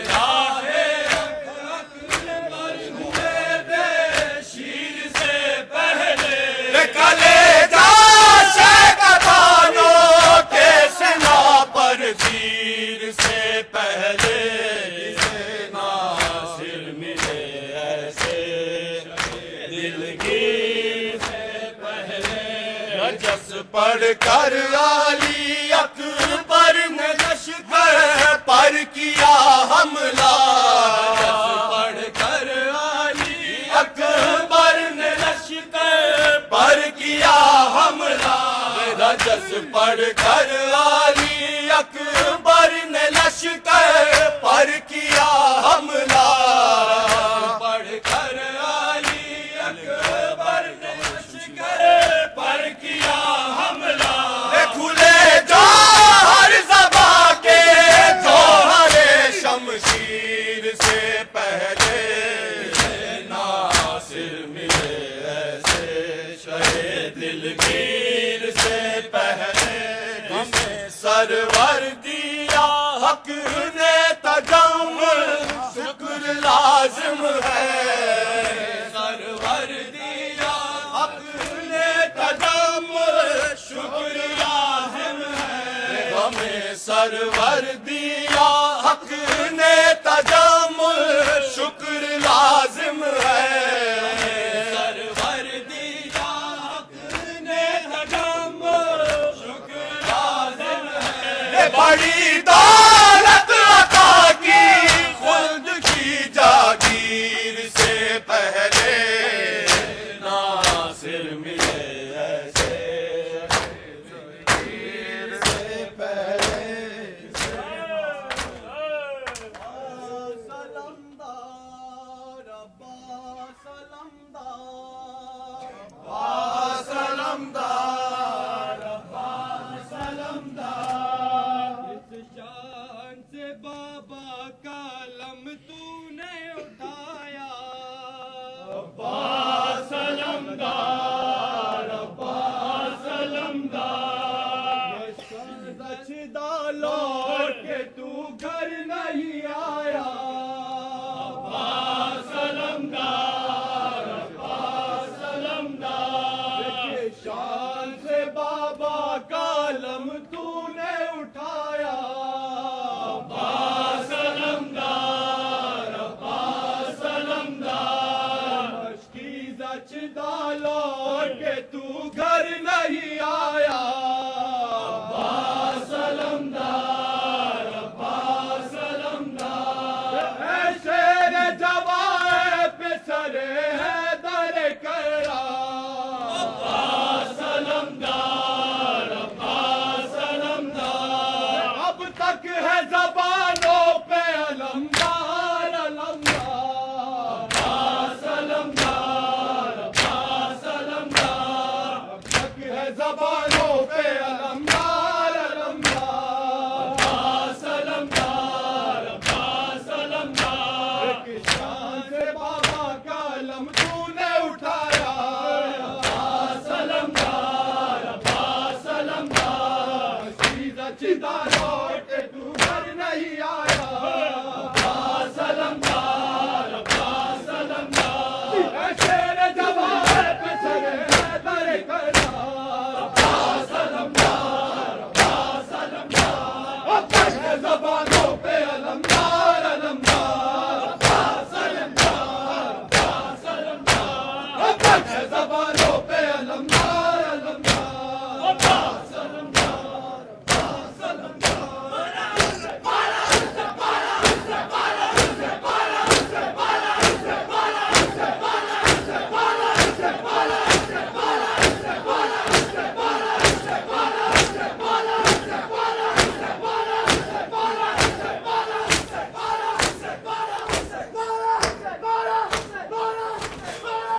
راہ حق اکبر ہوئے بے شیر سے پہلے، کلے جا شیطانوں کے سنا پر تیر سے پہلے کسے ناصر ملے ایسے، دلگیر سے پہلے نجس پڑھ کر علی اکبر نے لشکر پر کیا حملہ، نجس پڑھ کر علی اکبر نے لشکر پر کیا حملہ، نجس پڑھ کر علی اکبر نے لشکر لازم ہے سرور دیا حق نے تجمل شکر لازم ہے ہمیں سرور دیا حق نے تجمل شکر لازم ہے سرور دیا حق نے تجمل شکر لازم ہے بڑی دولت عطا کی خلد کی جاگیر سے پہلے ناصر ملے ایسے سے پہلے سلمدار ابا سلمدار سلمدار ابا سلمدار اس شان سے بابا کا علم تو نے اٹھایا ابا سلمدار ابا سلمدار سجدہ لوٹ کے تو گھر نہیں آیا ابا سلمدار ابا سلمدار شان سے بابا کا علم تو نے اٹھایا ابا سلمدار ابا سلمدار مشکی زچدہ